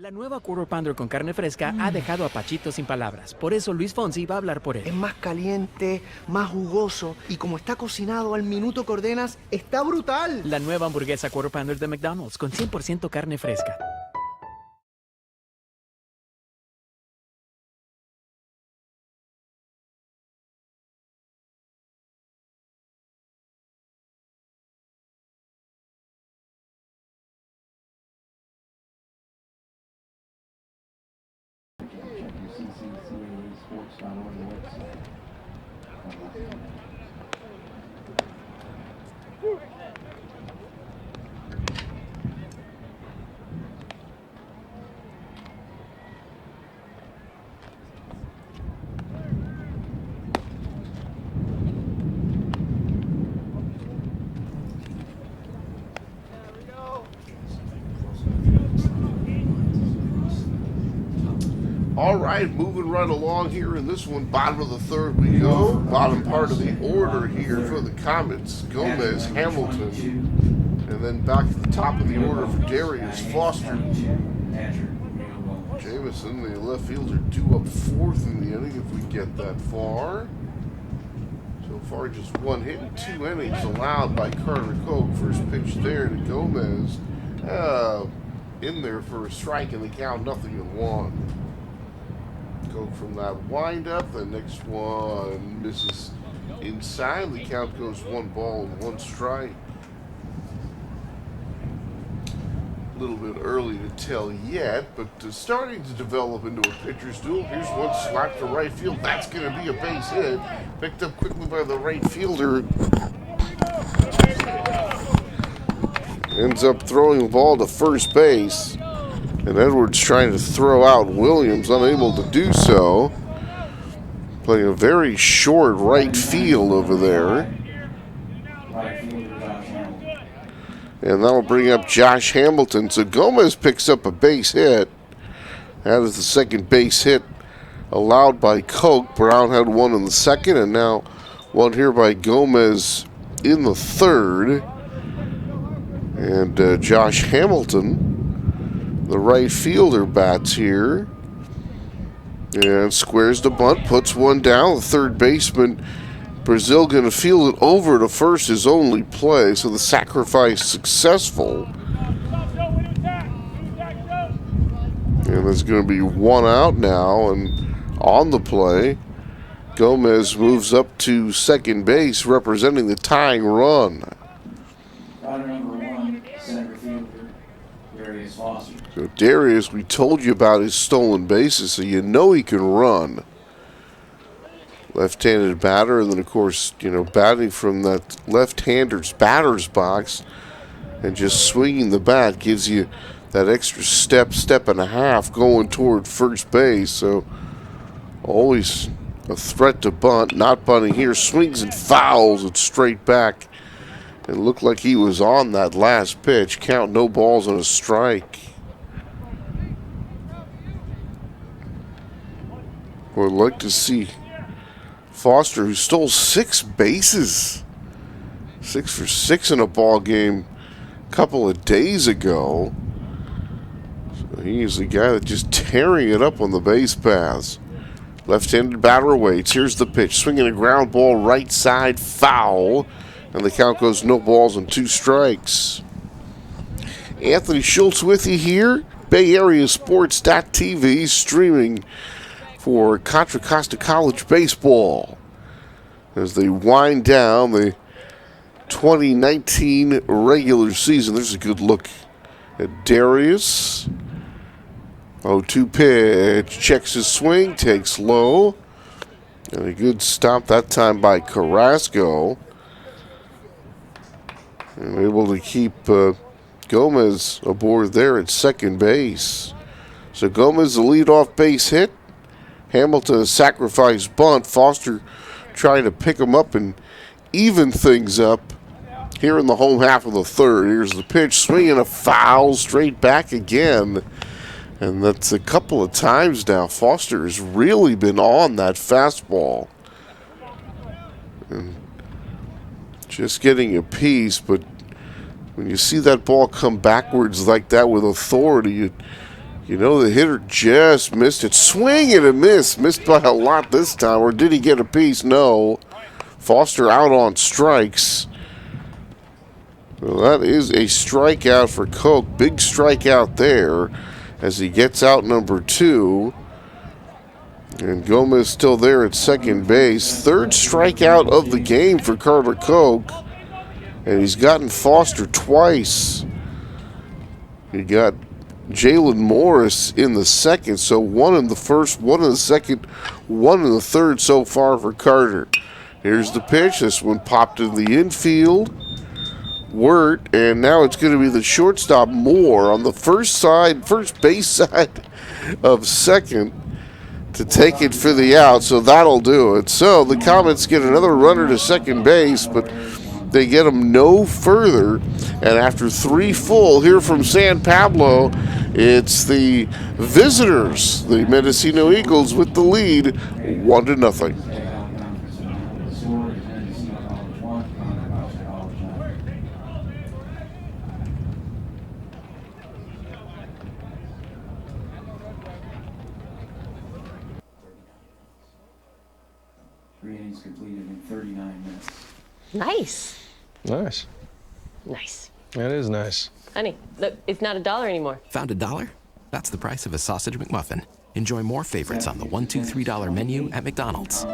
La nueva Quarter Pounder con carne fresca ha dejado a Pachito sin palabras. Por eso Luis Fonsi va a hablar por Es él. más caliente, más jugoso y como está cocinado al minuto que ordenas, está brutal. La nueva hamburguesa Quarter Pounder de McDonald's con 100% carne fresca. All right, moving right along here in this one, bottom of the third we go. Bottom part of the order here for the Comets, Gomez, Hamilton, and then back to the top of the order for Darius Foster. Jamison, the left fielder, due up fourth in the inning if we get that far. So far, just one hit and 2 innings allowed by Carter Koch. First pitch there to Gomez. In there for a strike, and the count 0-1. Koch from that windup. The next one misses inside. The count goes 1 ball and 1 strike. A little bit early to tell yet, but starting to develop into a pitcher's duel. Here's one slapped to right field. That's going to be a base hit. Picked up quickly by the right fielder. Ends up throwing the ball to first base. And Edwards trying to throw out Williams, unable to do so. Playing a very short right field over there. And that'll bring up Josh Hamilton. So Gomez picks up a base hit. That is the second base hit allowed by Koch. Brown had one in the second, and now one here by Gomez in the third. And Josh Hamilton, the right fielder, bats here. And squares the bunt, puts one down. The third baseman, Brazil, going to field it over to first, his only play. So the sacrifice successful. And there's going to be one out now. And on the play, Gomez moves up to second base, representing the tying run. Batter number 1, center fielder, Darius Foster. So Darius, we told you about his stolen bases, so you know he can run. Left-handed batter, and then of course, you know, batting from that left-hander's batter's box and just swinging the bat gives you that extra step and a half going toward first base. So always a threat to bunt. Not bunting here. Swings and fouls it straight back. It looked like he was on that last pitch. Count, no balls and a strike. Well, I'd like to see Foster, who stole 6 bases. 6 for 6 in a ball game a couple of days ago. So he's the guy that's just tearing it up on the base paths. Left-handed batter waits. Here's the pitch. Swinging a ground ball right side, foul. And the count goes no balls and 2 strikes. Anthony Schultz with you here BayAreaSports.tv, streaming for Contra Costa College baseball as they wind down the 2019 regular season. There's a good look at Darius. 0-2 pitch, checks his swing, takes low. And a good stop that time by Carrasco. And able to keep Gomez aboard there at second base. So Gomez, the leadoff base hit. Hamilton, a sacrifice bunt. Foster trying to pick him up and even things up here in the home half of the third. Here's the pitch, swinging a foul straight back again. And that's a couple of times now. Foster has really been on that fastball. And just getting a piece, but when you see that ball come backwards like that with authority, you know the hitter just missed it. Swing and a miss. Missed by a lot this time. Or did he get a piece? No. Foster out on strikes. Well, that is a strikeout for Koch. Big strikeout there as he gets out number 2. And Gomez still there at second base. Third strikeout of the game for Carter Koch. And he's gotten Foster twice. He got Jalen Morris in the second. So one in the first, one in the second, one in the third so far for Carter. Here's the pitch. This one popped in the infield. Wirt, and now it's going to be the shortstop Moore on the first base side of second to take it for the out, so that'll do it. So the Comets get another runner to second base, but they get him no further, and after 3 full here from San Pablo, it's the visitors, the Mendocino Eagles, with the lead 1-0. Completed in 39 minutes. Nice. Nice. Nice. That is nice. Honey, look, it's not $1 anymore. Found $1? That's the price of a sausage McMuffin. Enjoy more favorites on the $1, $2, $3 menu at McDonald's.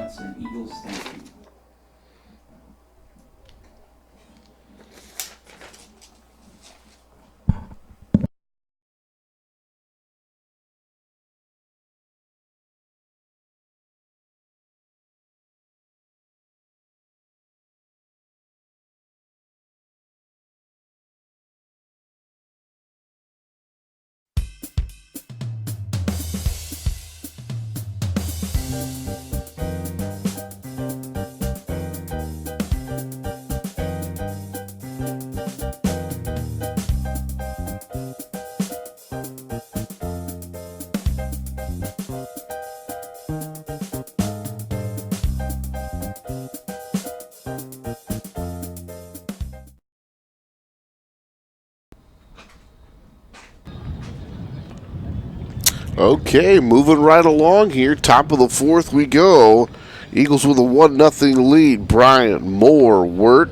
Okay, moving right along here. Top of the fourth we go. Eagles with a 1-0 lead. Bryant, Moore, Wirt,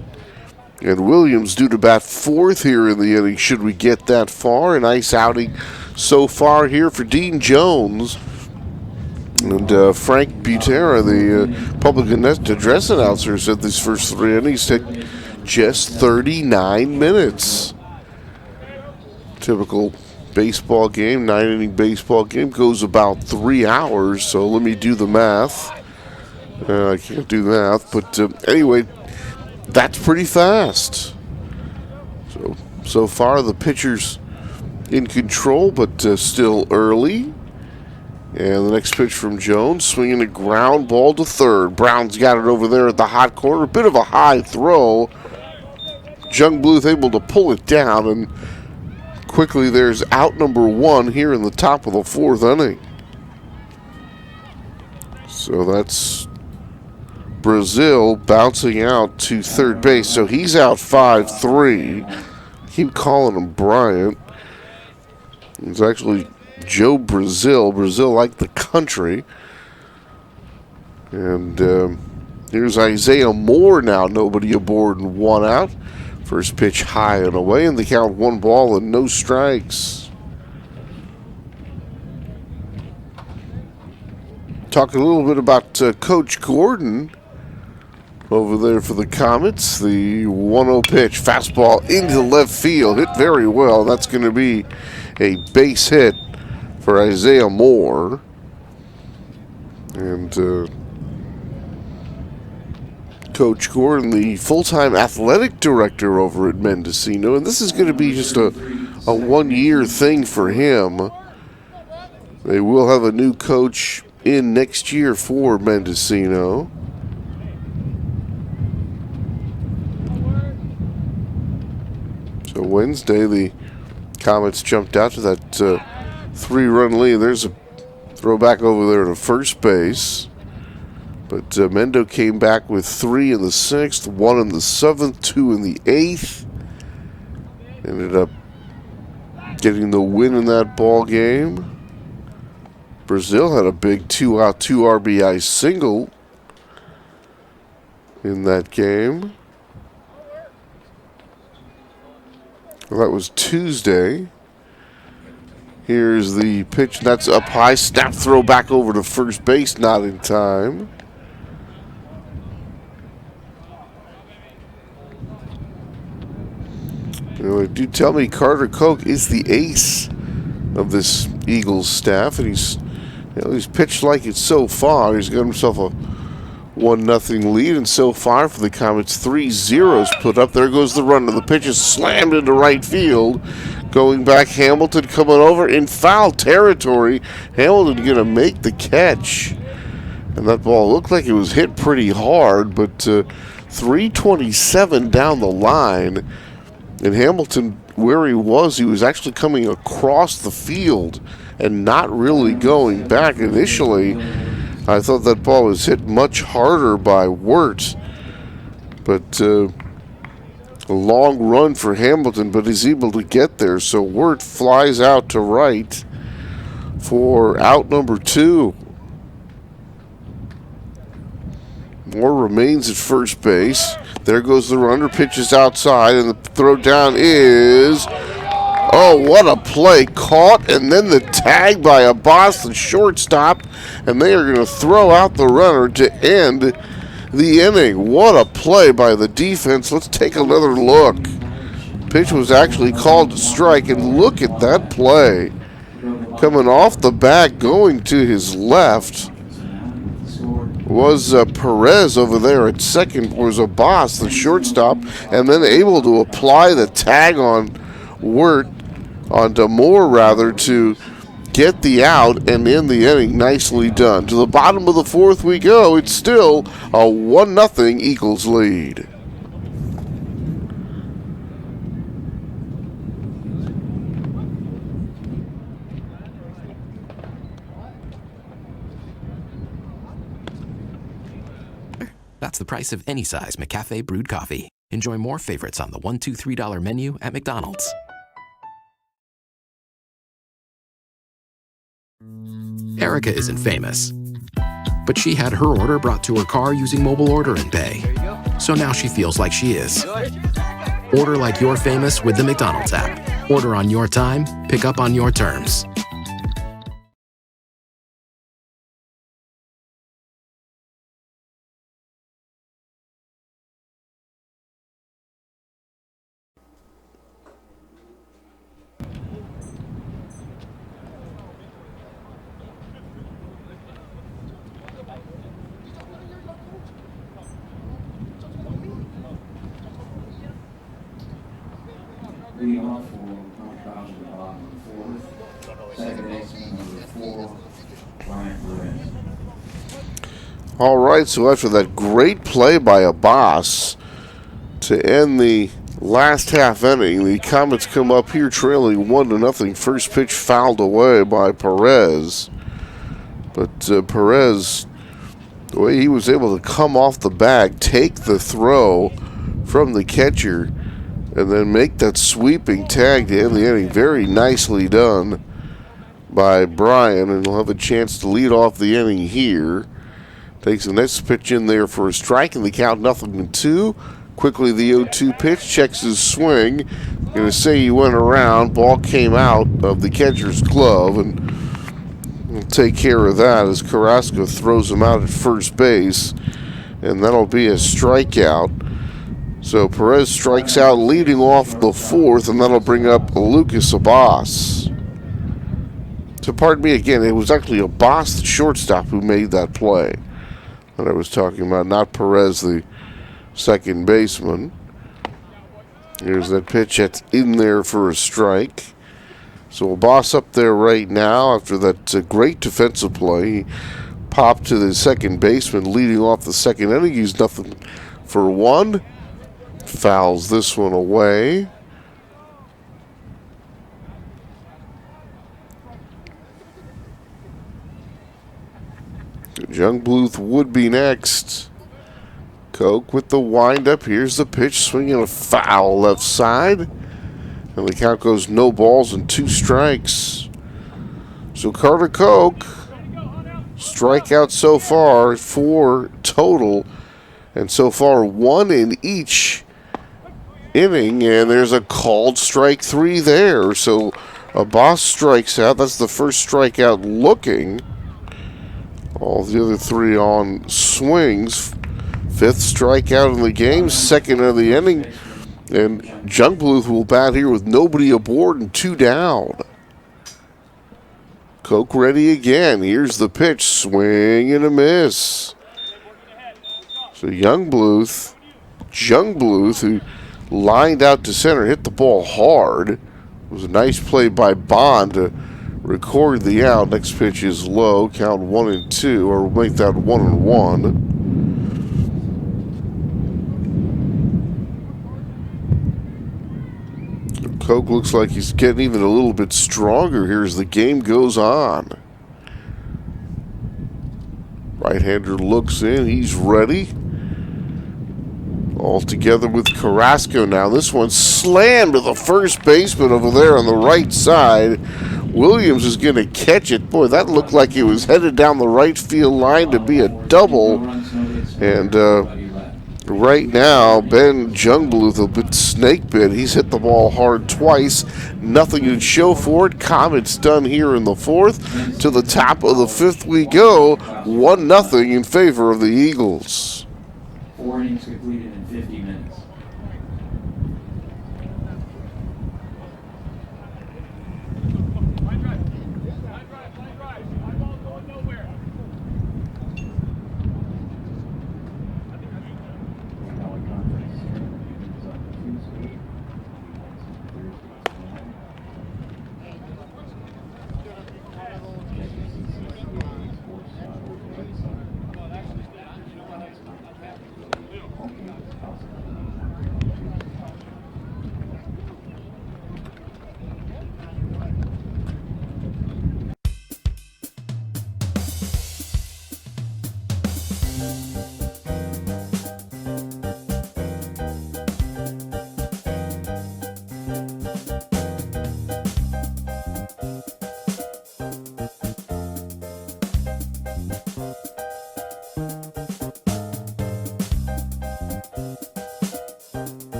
and Williams due to bat fourth here in the inning. Should we get that far? A nice outing so far here for Dean Jones. And Frank Butera, the public address announcer, said these first 3 innings take just 39 minutes. Typical baseball game, 9-inning baseball game, goes about 3 hours. So let me do the math. I can't do math, but anyway, that's pretty fast. So far the pitcher's in control, but still early. And the next pitch from Jones, swinging a ground ball to third. Brown's got it over there at the hot corner. A bit of a high throw. Jungbluth able to pull it down, and quickly there's out number 1 here in the top of the 4th inning. So that's Brazil bouncing out to third base. So he's out 5-3. Keep calling him Bryant. It's actually Joe Brazil. Brazil like the country. And here's Isaiah Moore now. Nobody aboard and 1 out. First pitch high and away, and the count 1 ball and no strikes. talk a little bit about Coach Gordon over there for the Comets. The 1-0 pitch, fastball into left field, hit very well. That's going to be a base hit for Isaiah Moore. And Coach Gordon, the full-time athletic director over at Mendocino, and this is going to be just a one-year thing for him. They will have a new coach in next year for Mendocino. So Wednesday, the Comets jumped out to that 3-run lead. There's a throwback over there to first base. But Mendo came back with 3 in the 6th, 1 in the 7th, 2 in the 8th. Ended up getting the win in that ball game. Brazil had a big 2-out, 2 RBI single in that game. Well, that was Tuesday. Here's the pitch. That's up high. Snap throw back over to first base. Not in time. You know, do tell me Carter Koch is the ace of this Eagles staff, and he's pitched like it so far. He's got himself a 1-0 lead, and so far for the Comets, 3 zeros put up. There goes the runner. The pitch is slammed into right field. Going back, Hamilton coming over in foul territory. Hamilton going to make the catch. And that ball looked like it was hit pretty hard, but 327 down the line. And Hamilton, where he was actually coming across the field and not really going back. Initially, I thought that ball was hit much harder by Wirt. But a long run for Hamilton, but he's able to get there. So Wirt flies out to right for out number 2. Moore remains at first base. There goes the runner, pitches outside, and the throw down is... Oh, what a play. Caught, and then the tag by Abbas, the shortstop, and they are going to throw out the runner to end the inning. What a play by the defense. Let's take another look. Pitch was actually called to strike, and look at that play. Coming off the bat, going to his left was Perez over there at second, was Abbas, the shortstop, and then able to apply the tag on Wirt, onto Moore rather, to get the out and end the inning. Nicely done. To the bottom of the 4th we go. It's still a 1-0 Eagles lead. That's the price of any size McCafe brewed coffee. Enjoy more favorites on the $1, $2, $3 menu at McDonald's. Erica isn't famous, but she had her order brought to her car using mobile order and pay. So now she feels like she is. Order like you're famous with the McDonald's app. Order on your time, pick up on your terms. Leading off for Contra, the bottom of the 4th. Second baseman, number 4, Bryant Lorenz. All right, so after that great play by Abbas to end the last half inning, the Comets come up here trailing 1-0. First pitch fouled away by Perez. But Perez, the way he was able to come off the bag, take the throw from the catcher, and then make that sweeping tag to end the inning. Very nicely done by Brian, and he'll have a chance to lead off the inning here. Takes the next pitch in there for a strike, and the count 0-2. Quickly the 0-2 pitch, checks his swing. Going to say he went around. Ball came out of the catcher's glove, and take care of that as Carrasco throws him out at first base, and that'll be a strikeout. So Perez strikes out leading off the fourth, and that'll bring up Lucas Abbas. So pardon me again, it was actually Abbas, the shortstop, who made that play that I was talking about, not Perez, the second baseman. Here's that pitch that's in there for a strike. So Abbas up there right now after that great defensive play. He popped to the second baseman leading off the second inning. He's nothing for one. Fouls this one away. Jungbluth would be next. Koch with the windup. Here's the pitch, swinging a foul left side. And the count goes no balls and 2 strikes. So Carter Koch, strikeout so far, 4 total. And so far 1 in each inning. And there's a called strike 3 there. So Abbas strikes out. That's the first strikeout looking. All the other 3 on swings. 5th strikeout in the game, 2nd of the inning. And Jungbluth will bat here with nobody aboard and 2 down. Koch ready again. Here's the pitch. Swing and a miss. So Jungbluth, who lined out to center, hit the ball hard. It was a nice play by Bond to record the out. Next pitch is low. Count 1-2, or we'll make that 1-1. Koch looks like he's getting even a little bit stronger here as the game goes on. Right-hander looks in. He's ready. All together with Carrasco now. This one slammed to the first baseman over there on the right side. Williams is going to catch it. Boy, that looked like it was headed down the right field line to be a double. And right now, Ben Jungbluth, a bit snake bit. He's hit the ball hard twice. Nothing to show for it. Comets done here in the 4th. To the top of the 5th we go. 1-0 in favor of the Eagles. 4 innings completed in 50 minutes.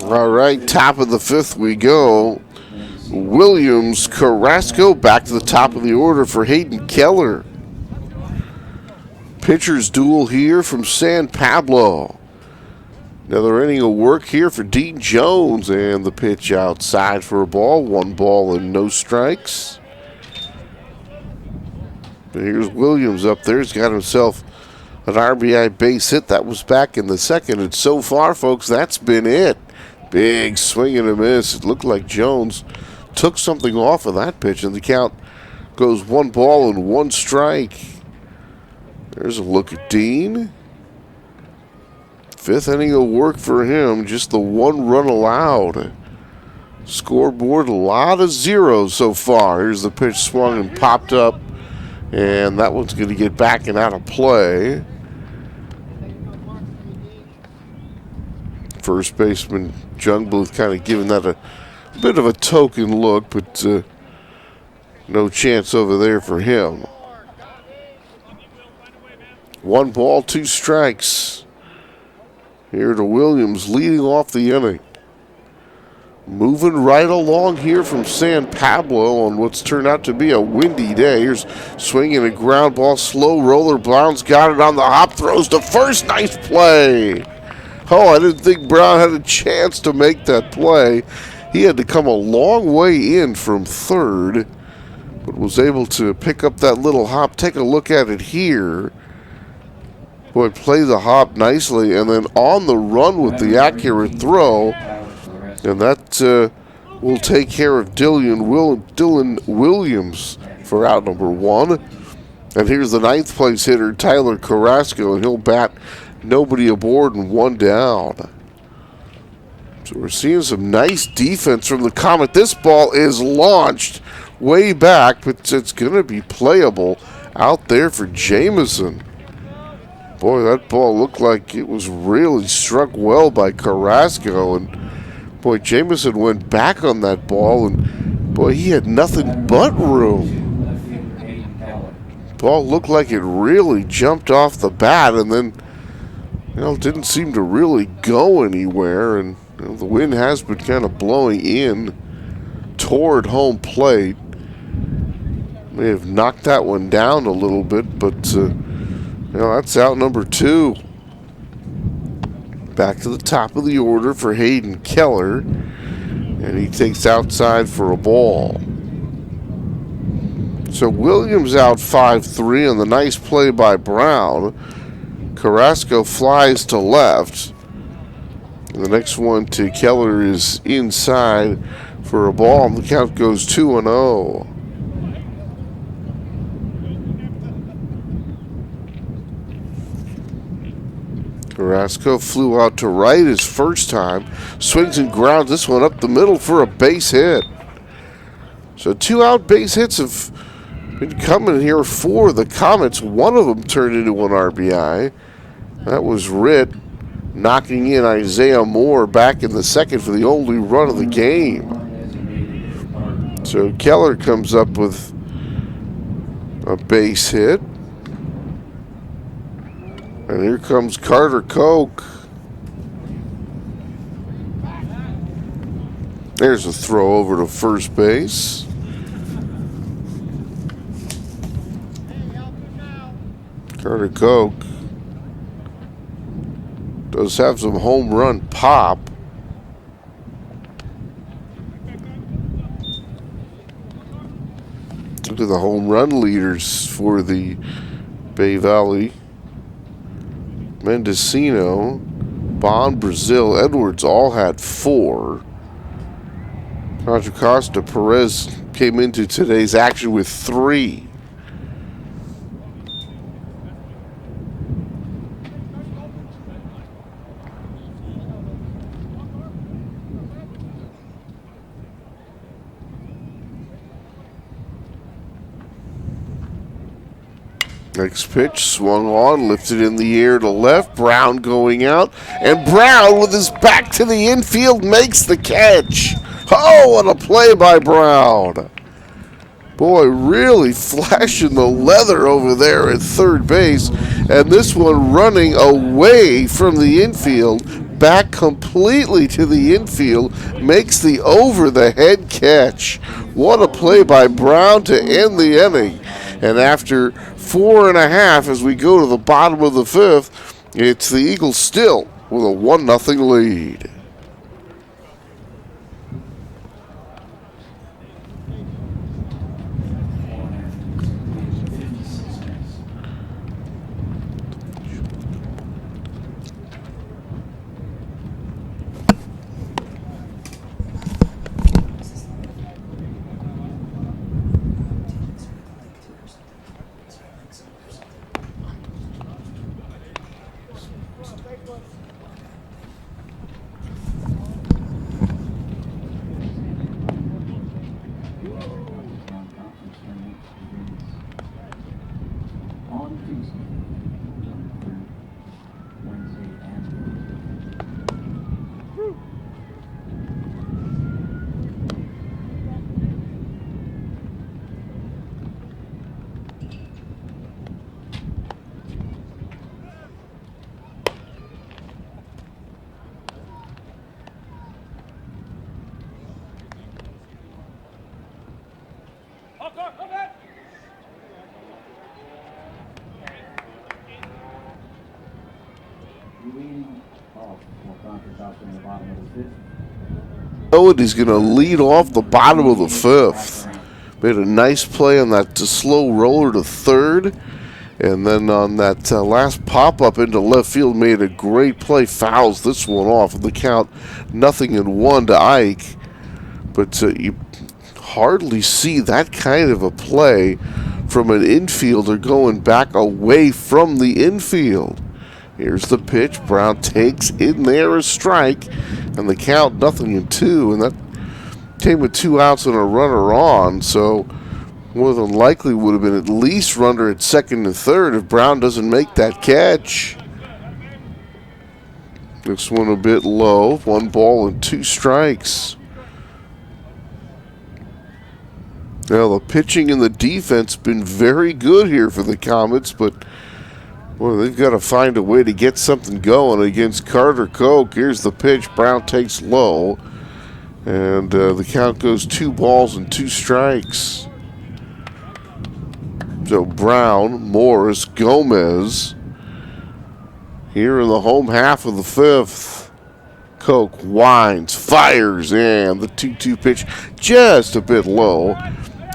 All right, top of the 5th we go. Williams, Carrasco back to the top of the order for Hayden Keller. Pitcher's duel here from San Pablo. Another inning of work here for Dean Jones, and the pitch outside for a ball. 1 ball and no strikes. But here's Williams up there. He's got himself an RBI base hit. That was back in the 2nd, and so far, folks, that's been it. Big swing and a miss. It looked like Jones took something off of that pitch, and the count goes 1 ball and 1 strike. There's a look at Dean. 5th inning of work for him. Just the 1 run allowed. Scoreboard, a lot of zeros so far. Here's the pitch swung and popped up, and that one's going to get back and out of play. First baseman Jungbluth kind of giving that a bit of a token look, but no chance over there for him. 1 ball, 2 strikes. Here to Williams leading off the inning. Moving right along here from San Pablo on what's turned out to be a windy day. Here's swinging a ground ball, slow roller. Brown's got it on the hop, throws to first. Nice play. Oh, I didn't think Brown had a chance to make that play. He had to come a long way in from third, but was able to pick up that little hop. Take a look at it here. Boy, play the hop nicely, and then on the run with the accurate throw. And that will take care of Dylan Williams for out number 1. And here's the 9th place hitter, Tyler Carrasco, and he'll bat nobody aboard and 1 down. So we're seeing some nice defense from the Comet. This ball is launched way back, but it's going to be playable out there for Jamison. Boy, that ball looked like it was really struck well by Carrasco, and boy, Jamison went back on that ball, and boy, he had nothing but room. Ball looked like it really jumped off the bat, and then, didn't seem to really go anywhere, and the wind has been kind of blowing in toward home plate. May have knocked that one down a little bit, but that's out number 2. Back to the top of the order for Hayden Keller, and he takes outside for a ball. So Williams out 5-3 on the nice play by Brown. Carrasco flies to left. And the next one to Keller is inside for a ball, and the count goes 2-0. Carrasco flew out to right his first time. Swings and grounds this one up the middle for a base hit. So 2 out base hits have been coming here for the Comets. One of them turned into an RBI. That was Ritt knocking in Isaiah Moore back in the second for the only run of the game. So Keller comes up with a base hit. And here comes Carter Koch. There's a throw over to first base. Carter Koch does have some home run pop. Look at the home run leaders for the Bay Valley. Mendocino, Bond, Brazil, Edwards all had 4. Contra, Costa, Perez came into today's action with 3. Next pitch, swung on, lifted in the air to left. Brown going out, and Brown with his back to the infield makes the catch. Oh, what a play by Brown. Boy, really flashing the leather over there at third base, and this one running away from the infield, back completely to the infield, makes the over-the-head catch. What a play by Brown to end the inning. And after 4.5 as we go to the bottom of the 5th, it's the Eagles still with a 1-0 lead. And he's going to lead off the bottom of the fifth. Made a nice play on that slow roller to third. And then on that last pop-up into left field, made a great play. Fouls this one off. The count 0-1 to Ike. But you hardly see that kind of a play from an infielder going back away from the infield. Here's the pitch. Brown takes in there a strike. And the count 0-2. And that came with 2 outs and a runner on. So more than likely would have been at least runner at second and third if Brown doesn't make that catch. This one a bit low. 1 ball and 2 strikes. Now the pitching and the defense been very good here for the Comets, but well, they've got to find a way to get something going against Carter Koch. Here's the pitch. Brown takes low, and the count goes 2 balls and 2 strikes. So Brown, Morris, Gomez here in the home half of the fifth. Koch winds, fires, and the 2-2 pitch just a bit low.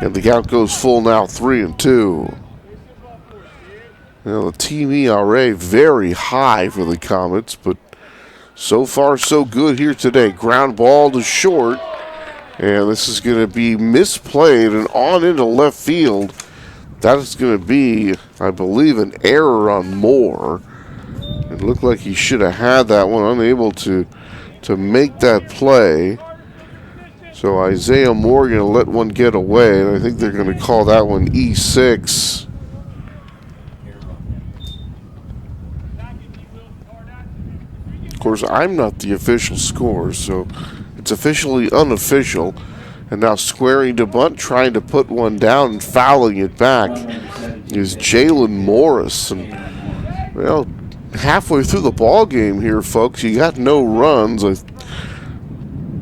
And the count goes full now, 3-2. Now the team ERA very high for the Comets, but so far so good here today. Ground ball to short, and this is going to be misplayed and on into left field. That is going to be, I believe, an error on Moore. It looked like he should have had that one, unable to make that play. So Isaiah Moore going to let one get away, and I think they're going to call that one E6. Of course, I'm not the official score, so it's officially unofficial. And now squaring to bunt, trying to put one down and fouling it back is Jalen Morris. And, well, halfway through the ball game here, folks, you got no runs.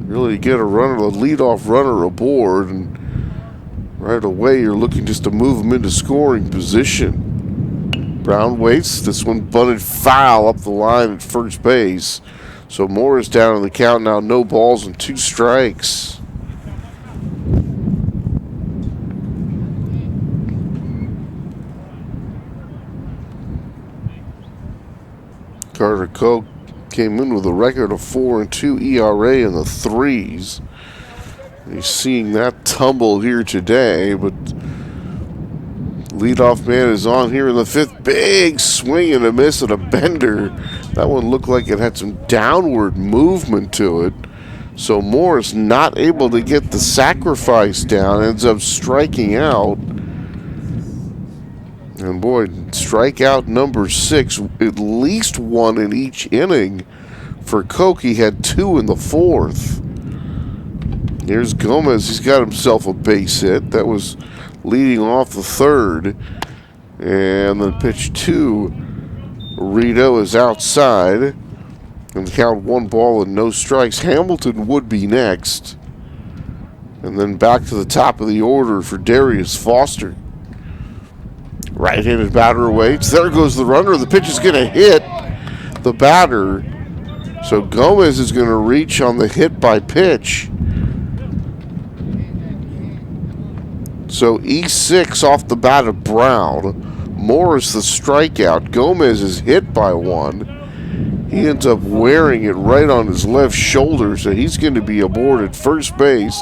Really get a runner, the leadoff runner aboard, and right away you're looking just to move him into scoring position. Brown waits. This one bunted foul up the line at first base. So Morris down on the count now, no balls and 2 strikes. Carter Koch came in with a record of 4-2 ERA in the 3s. He's seeing that tumble here today, but leadoff man is on here in the 5th. Big swing and a miss and a bender. That one looked like it had some downward movement to it. So Morris not able to get the sacrifice down, ends up striking out. And boy, strikeout number 6, at least 1 in each inning. For Koch, he had 2 in the 4th. Here's Gomez. He's got himself a base hit. That was leading off the 3rd. And then pitch 2. Rito is outside. And the count 1 ball and no strikes. Hamilton would be next. And then back to the top of the order for Darius Foster. Right-handed batter waits. There goes the runner. The pitch is going to hit the batter. So Gomez is going to reach on the hit by pitch. So E6 off the bat of Brown. Morris the strikeout. Gomez is hit by 1. He ends up wearing it right on his left shoulder, so he's going to be aboard at first base.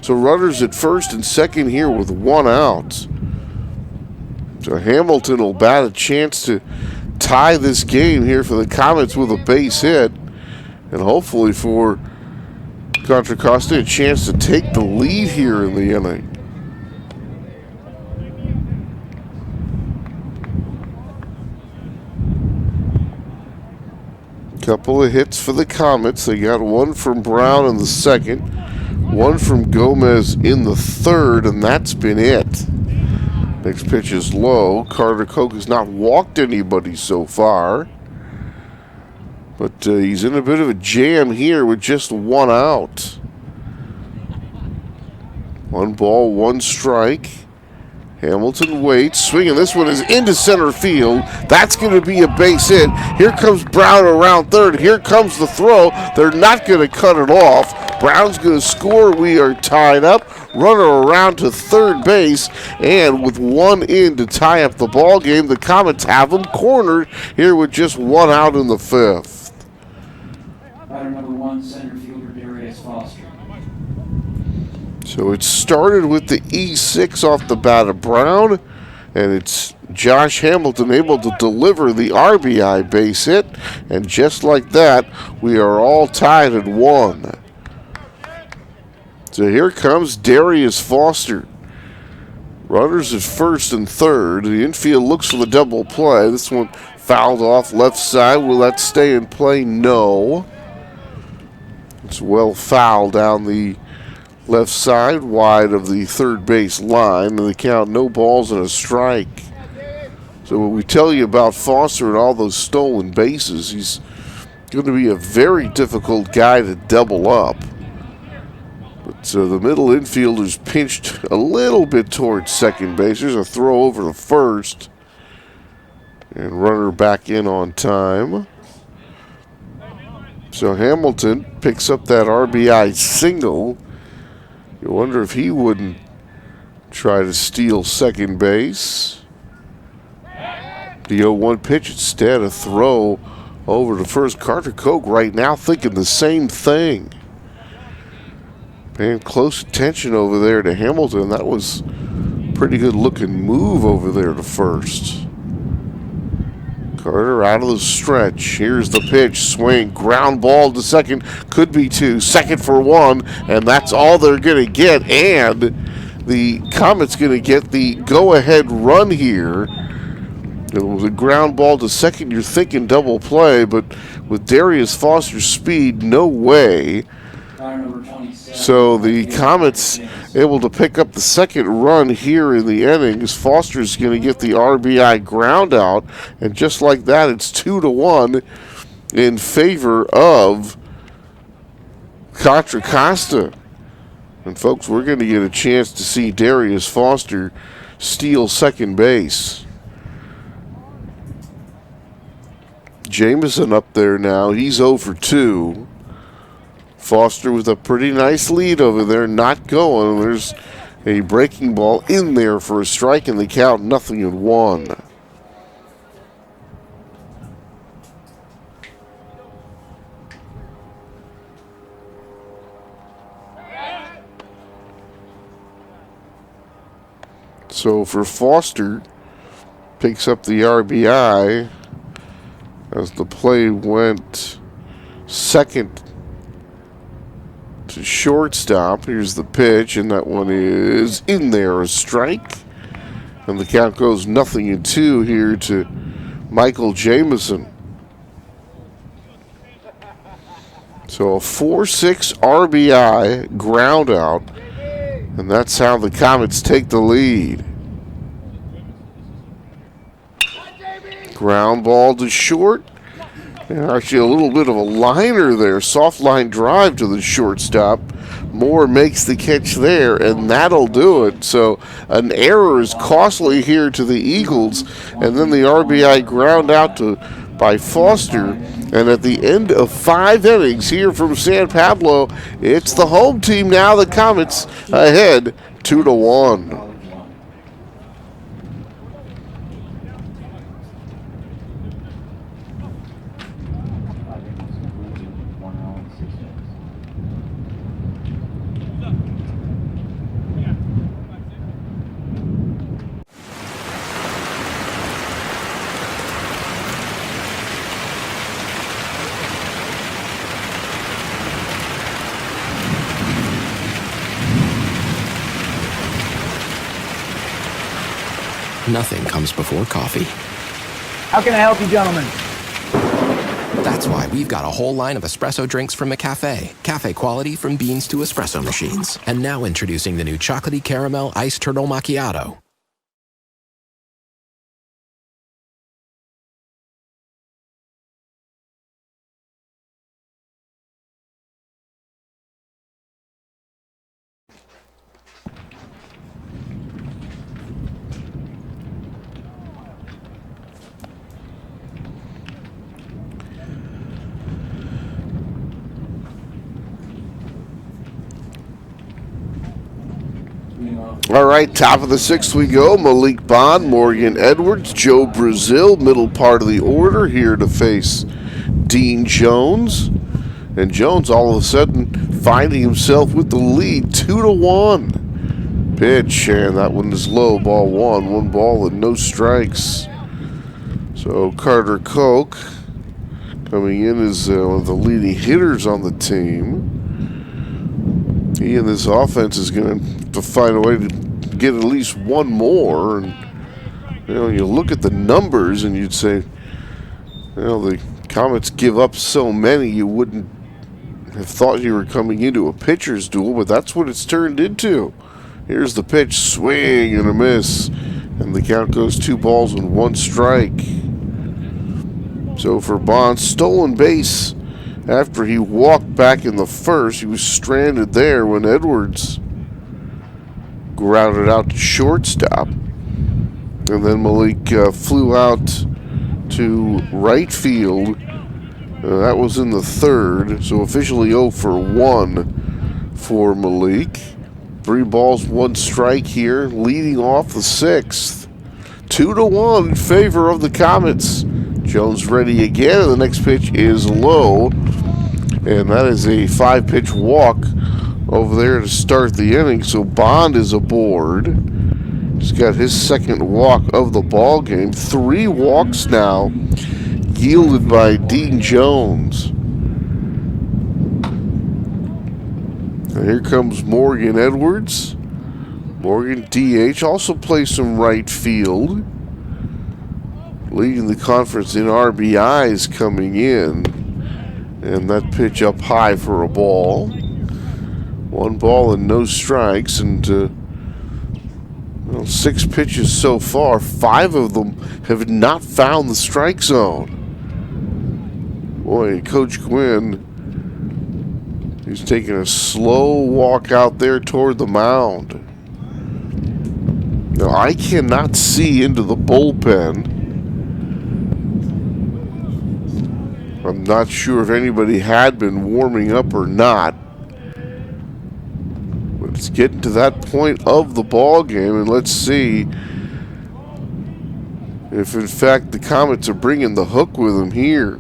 So runners at first and second here with 1 out. So Hamilton will bat a chance to tie this game here for the Comets with a base hit. And hopefully for Contra Costa a chance to take the lead here in the inning. Couple of hits for the Comets. They got 1 from Brown in the 2nd, 1 from Gomez in the 3rd, and that's been it. Next pitch is low. Carter Koch has not walked anybody so far. But he's in a bit of a jam here with just 1 out. 1 ball, 1 strike. Hamilton waits, swinging. This one is into center field. That's going to be a base hit. Here comes Brown around third. Here comes the throw. They're not going to cut it off. Brown's going to score. We are tied up. Runner around to third base, and with one in to tie up the ball game, the Comets have them cornered here with just one out in the fifth. Batter number 1, center fielder Darius Foster. So it started with the E6 off the bat of Brown, and it's Josh Hamilton able to deliver the RBI base hit, and just like that, we are all tied at 1. So here comes Darius Foster. Runners at first and third. The infield looks for the double play. This one fouled off left side. Will that stay in play? No. It's well fouled down the left side, wide of the third base line, and the count no balls and a strike. So what we tell you about Foster and all those stolen bases, he's going to be a very difficult guy to double up. But the middle infielder's pinched a little bit towards second base. There's a throw over to first, and runner back in on time. So Hamilton picks up that RBI single. You wonder if he wouldn't try to steal second base. The 0-1 pitch instead, a throw over to first. Carter Koch right now thinking the same thing. Paying close attention over there to Hamilton. That was a pretty good looking move over there to first. Carter out of the stretch. Here's the pitch. Swing. Ground ball to second. Could be two. Second for one. And that's all they're going to get. And the Comets going to get the go-ahead run here. It was a ground ball to second. You're thinking double play. But with Darius Foster's speed, no way. So the Comets able to pick up the second run here in the innings. Foster's going to get the RBI ground out, and just like that, it's 2-1 in favor of Contra Costa. And folks, we're going to get a chance to see Darius Foster steal second base. Jameson up there now. He's 0 for 2. Foster with a pretty nice lead over there, not going. There's a breaking ball in there for a strike, and the count 0-1. So for Foster, picks up the RBI as the play went second to shortstop. Here's the pitch, and that one is in there, a strike. And the count goes 0-2 here to Michael Jameson. So a 4-6 RBI ground out, and that's how the Comets take the lead. Ground ball to short. And actually a little bit of a liner there. Soft line drive to the shortstop. Moore makes the catch there, and that'll do it. So an error is costly here to the Eagles. And then the RBI ground out by Foster. And at the end of 5 innings here from San Pablo, it's the home team now. The Comets ahead 2-1. Nothing comes before coffee. How can I help you, gentlemen? That's why we've got a whole line of espresso drinks from McCafe. Cafe quality from beans to espresso machines. And now introducing the new chocolatey caramel iced turtle macchiato. All right, top of the sixth we go. Malik Bond, Morgan Edwards, Joe Brazil, middle part of the order here to face Dean Jones. And Jones all of a sudden finding himself with the lead, 2-1. Pitch, and that one is low, ball one. One ball and no strikes. So Carter Koch coming in as one of the leading hitters on the team. He and this offense is going to have to find a way to get at least one more. And you look at the numbers and you'd say, the Comets give up so many you wouldn't have thought you were coming into a pitcher's duel, but that's what it's turned into. Here's the pitch, swing and a miss, and the count goes 2 balls and 1 strike. So for Bond, stolen base after he walked back in the first. He was stranded there when Edwards grounded out to shortstop. And then Malik flew out to right field. That was in the third. So officially 0 for 1 for Malik. 3 balls, 1 strike here, leading off the sixth. 2-1 in favor of the Comets. Jones ready again, and the next pitch is low. And that is a 5-pitch walk over there to start the inning. So Bond is aboard. He's got his second walk of the ball game. 3 walks now, yielded by Dean Jones. And here comes Morgan Edwards. Morgan DH also plays some right field. Leading the conference in RBIs coming in. And that pitch up high for a ball. 1 ball and no strikes. And 6 pitches so far. 5 of them have not found the strike zone. Boy, Coach Quinn, he's taking a slow walk out there toward the mound. Now, I cannot see into the bullpen. I'm not sure if anybody had been warming up or not. But it's getting to that point of the ball game, and let's see if in fact the Comets are bringing the hook with them here.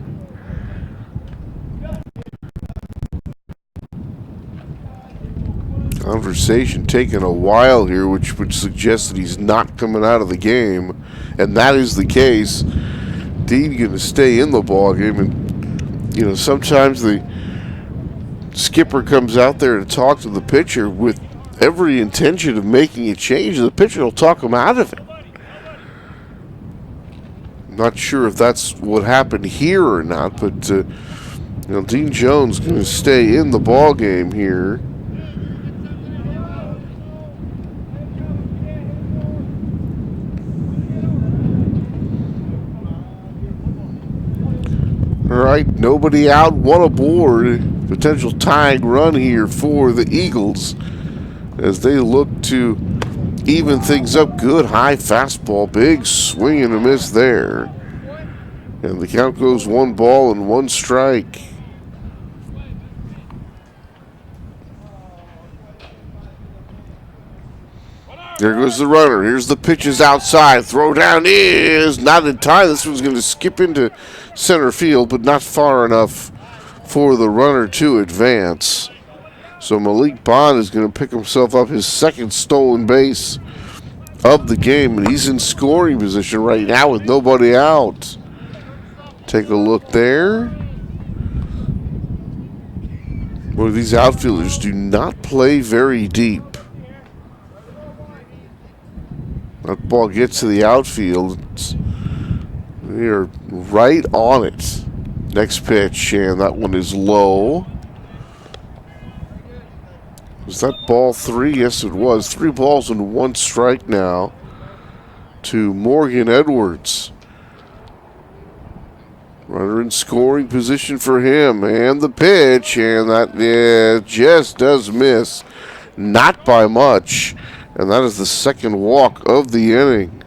Conversation taking a while here, which would suggest that he's not coming out of the game, and that is the case. Dean going to stay in the ball game, and sometimes the skipper comes out there to talk to the pitcher with every intention of making a change. The pitcher will talk him out of it. I'm not sure if that's what happened here or not, but Dean Jones going to stay in the ball game here. All right, nobody out, 1 aboard. Potential tying run here for the Eagles as they look to even things up. Good high fastball, big swing and a miss there. And the count goes 1 ball and 1 strike. There goes the runner. Here's the pitches outside. Throw down is not in time. This one's going to skip into center field, but not far enough for the runner to advance. So Malik Bond is going to pick himself up his second stolen base of the game, and he's in scoring position right now with nobody out. Take a look there. Boy, these outfielders do not play very deep. That ball gets to the outfield. They are right on it. Next pitch, and that one is low. Was that ball 3? Yes, it was. 3 balls and 1 strike now to Morgan Edwards. Runner in scoring position for him. And the pitch, and that just does miss. Not by much. And that is the second walk of the inning.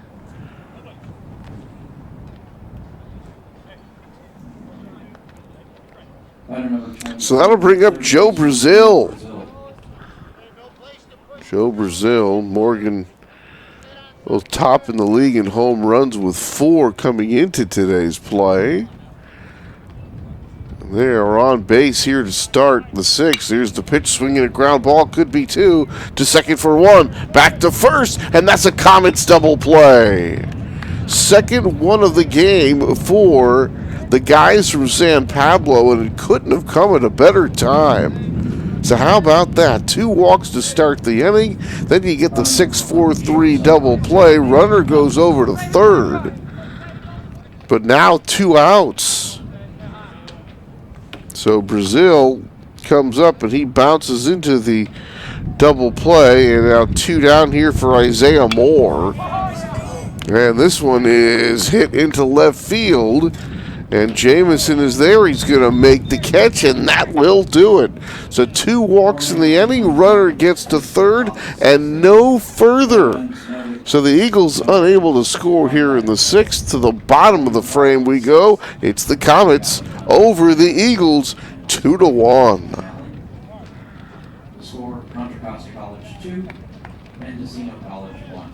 So that'll bring up Joe Brazil. Joe Brazil, Morgan, well, top in the league in home runs with 4 coming into today's play. They are on base here to start the 6th. Here's the pitch, swinging a ground ball. Could be 2. To second for 1. Back to first. And that's a Comets double play. Second one of the game for the guys from San Pablo. And it couldn't have come at a better time. So how about that? 2 walks to start the inning. Then you get the 6-4-3 double play. Runner goes over to third. But now 2 outs. So Brazil comes up and he bounces into the double play. And now 2 down here for Isaiah Moore. And this one is hit into left field. And Jamison is there. He's going to make the catch, and that will do it. So 2 walks in the inning. Runner gets to third, and no further. So the Eagles unable to score here in the 6th. To the bottom of the frame we go. It's the Comets over the Eagles, 2-1. The score: Contra Costa College 2, Mendocino College 1.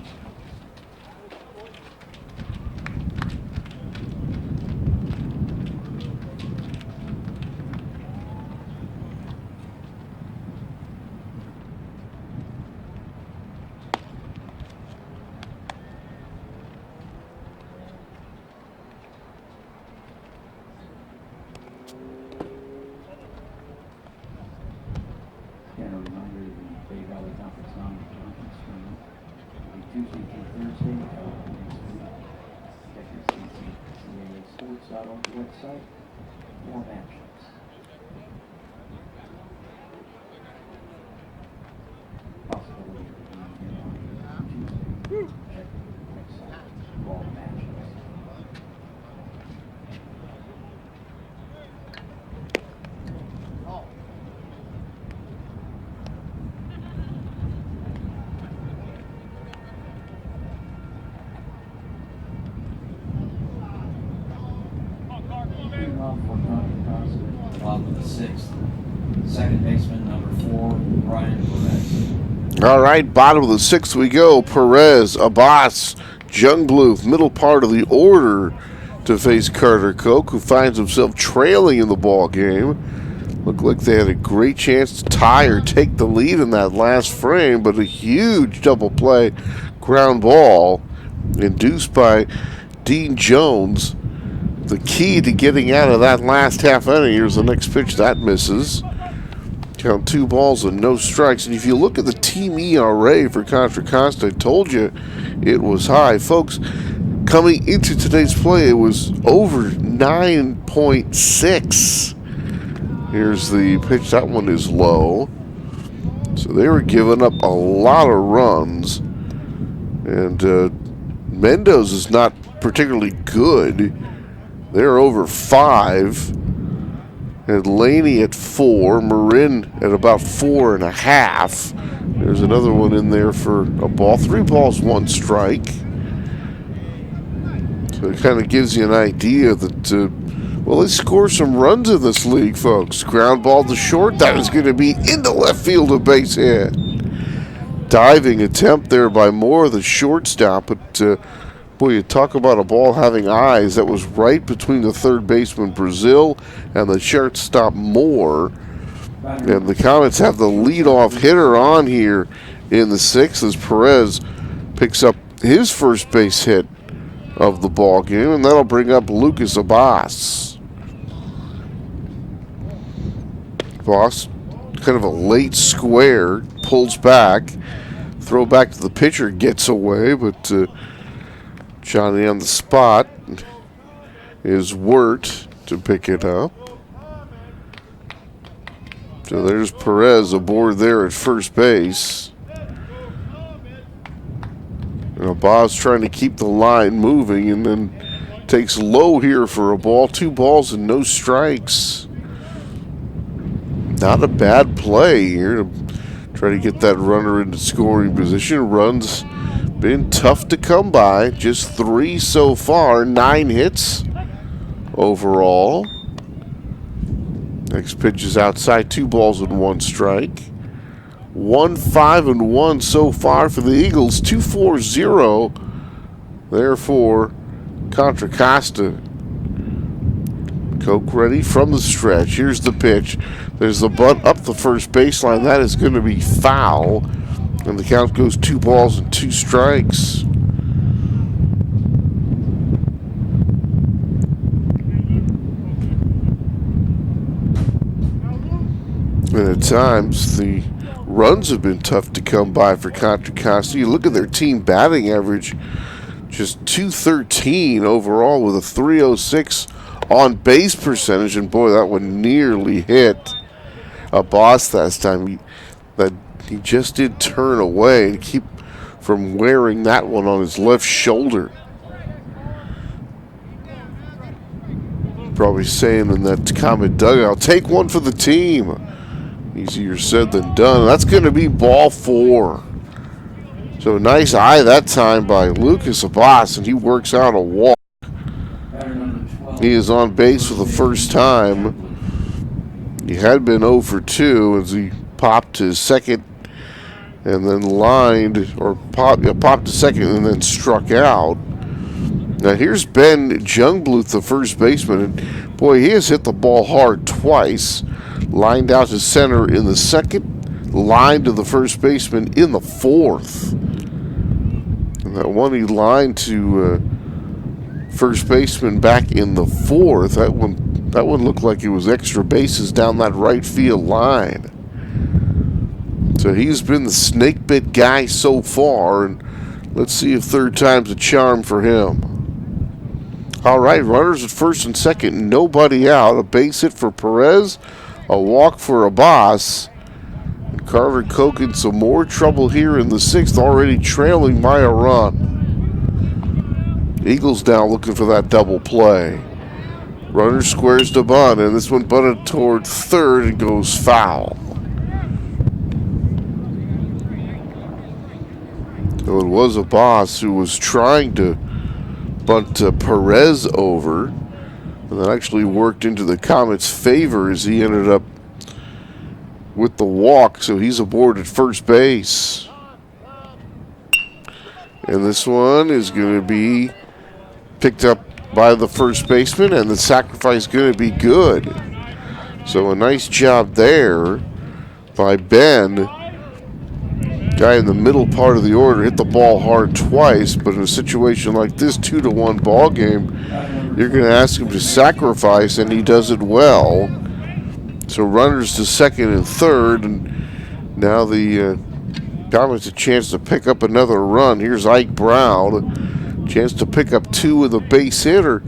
And a reminder, the Bay Valley Conference non-conference tournament will be Tuesday through Thursday next week. Check your CAAsports.org website for matchups. Possibility of being here on Tuesday. Check the website for all matchups. Bottom of the 6th. Second baseman, number 4, Brian Perez. All right, bottom of the 6th we go. Perez, Abbas, Jungblue, middle part of the order to face Carter Koch, who finds himself trailing in the ball game. Looked like they had a great chance to tie or take the lead in that last frame, but a huge double play ground ball induced by Dean Jones. The key to getting out of that last half inning. Here's the next pitch. That misses. Count 2 balls and no strikes. And if you look at the team ERA for Contra Costa, I told you it was high. Folks, coming into today's play, it was over 9.6. Here's the pitch. That one is low. So they were giving up a lot of runs. And Mendoza is not particularly good. They're over 5. And Laney at 4. Marin at about 4.5. There's another one in there for a ball. 3 balls, 1 strike. So it kind of gives you an idea that, well, they score some runs in this league, folks. Ground ball to short. That is going to be into left field, a base hit. Diving attempt there by Moore, the shortstop. But, boy, you talk about a ball having eyes. That was right between the third baseman, Brazil, and the shortstop, Moore. And the Comets have the leadoff hitter on here in the 6th as Perez picks up his first base hit of the ball game, and that'll bring up Lucas Abbas. Abbas, kind of a late square, pulls back. Throw back to the pitcher, gets away, but Johnny on the spot is Wirt to pick it up. So there's Perez aboard there at first base. And Abbas trying to keep the line moving and then takes low here for a ball. 2 balls and no strikes. Not a bad play here to try to get that runner into scoring position. Runs been tough to come by. Just 3 so far. 9 hits overall. Next pitch is outside. 2 balls and 1 strike. 1-5-1 so far for the Eagles. 2-4-0 there for Contra Costa. Coke ready from the stretch. Here's the pitch. There's the bunt up the first baseline. That is going to be foul. And the count goes 2 balls and 2 strikes. And at times, the runs have been tough to come by for Contra Costa. You look at their team batting average, just .213 overall with a .306 on base percentage. And boy, that one nearly hit a boss last time. He just did turn away and keep from wearing that one on his left shoulder. Probably saying in that Comet dugout, take one for the team. Easier said than done. That's going to be ball 4. So nice eye that time by Lucas Abbas, and he works out a walk. He is on base for the first time. He had been 0 for 2 as he popped to second and then popped to second and then struck out. Now here's Ben Jungbluth, the first baseman, and boy, he has hit the ball hard twice. Lined out to center in the second, lined to the first baseman in the fourth. And that one he lined to first baseman back in the fourth. That one looked like it was extra bases down that right field line. So he's been the snake bit guy so far, and let's see if third time's a charm for him. All right, runners at first and second, nobody out. A base hit for Perez, a walk for Abbas. And Carter Koch in some more trouble here in the 6th, already trailing by a run. Eagles now looking for that double play. Runner squares to bunt, and this one bunted toward third and goes foul. So it was Abbas who was trying to bunt Perez over, and that actually worked into the Comets' favor as he ended up with the walk, so he's aboard at first base. And this one is going to be picked up by the first baseman, and the sacrifice is going to be good. So a nice job there by Ben. Guy in the middle part of the order hit the ball hard twice, but in a situation like this, 2-1 ball game, you're going to ask him to sacrifice, and he does it well. So runners to second and third, and now the Comets a chance to pick up another run. Here's Ike Brown, chance to pick up 2 with a base hit, or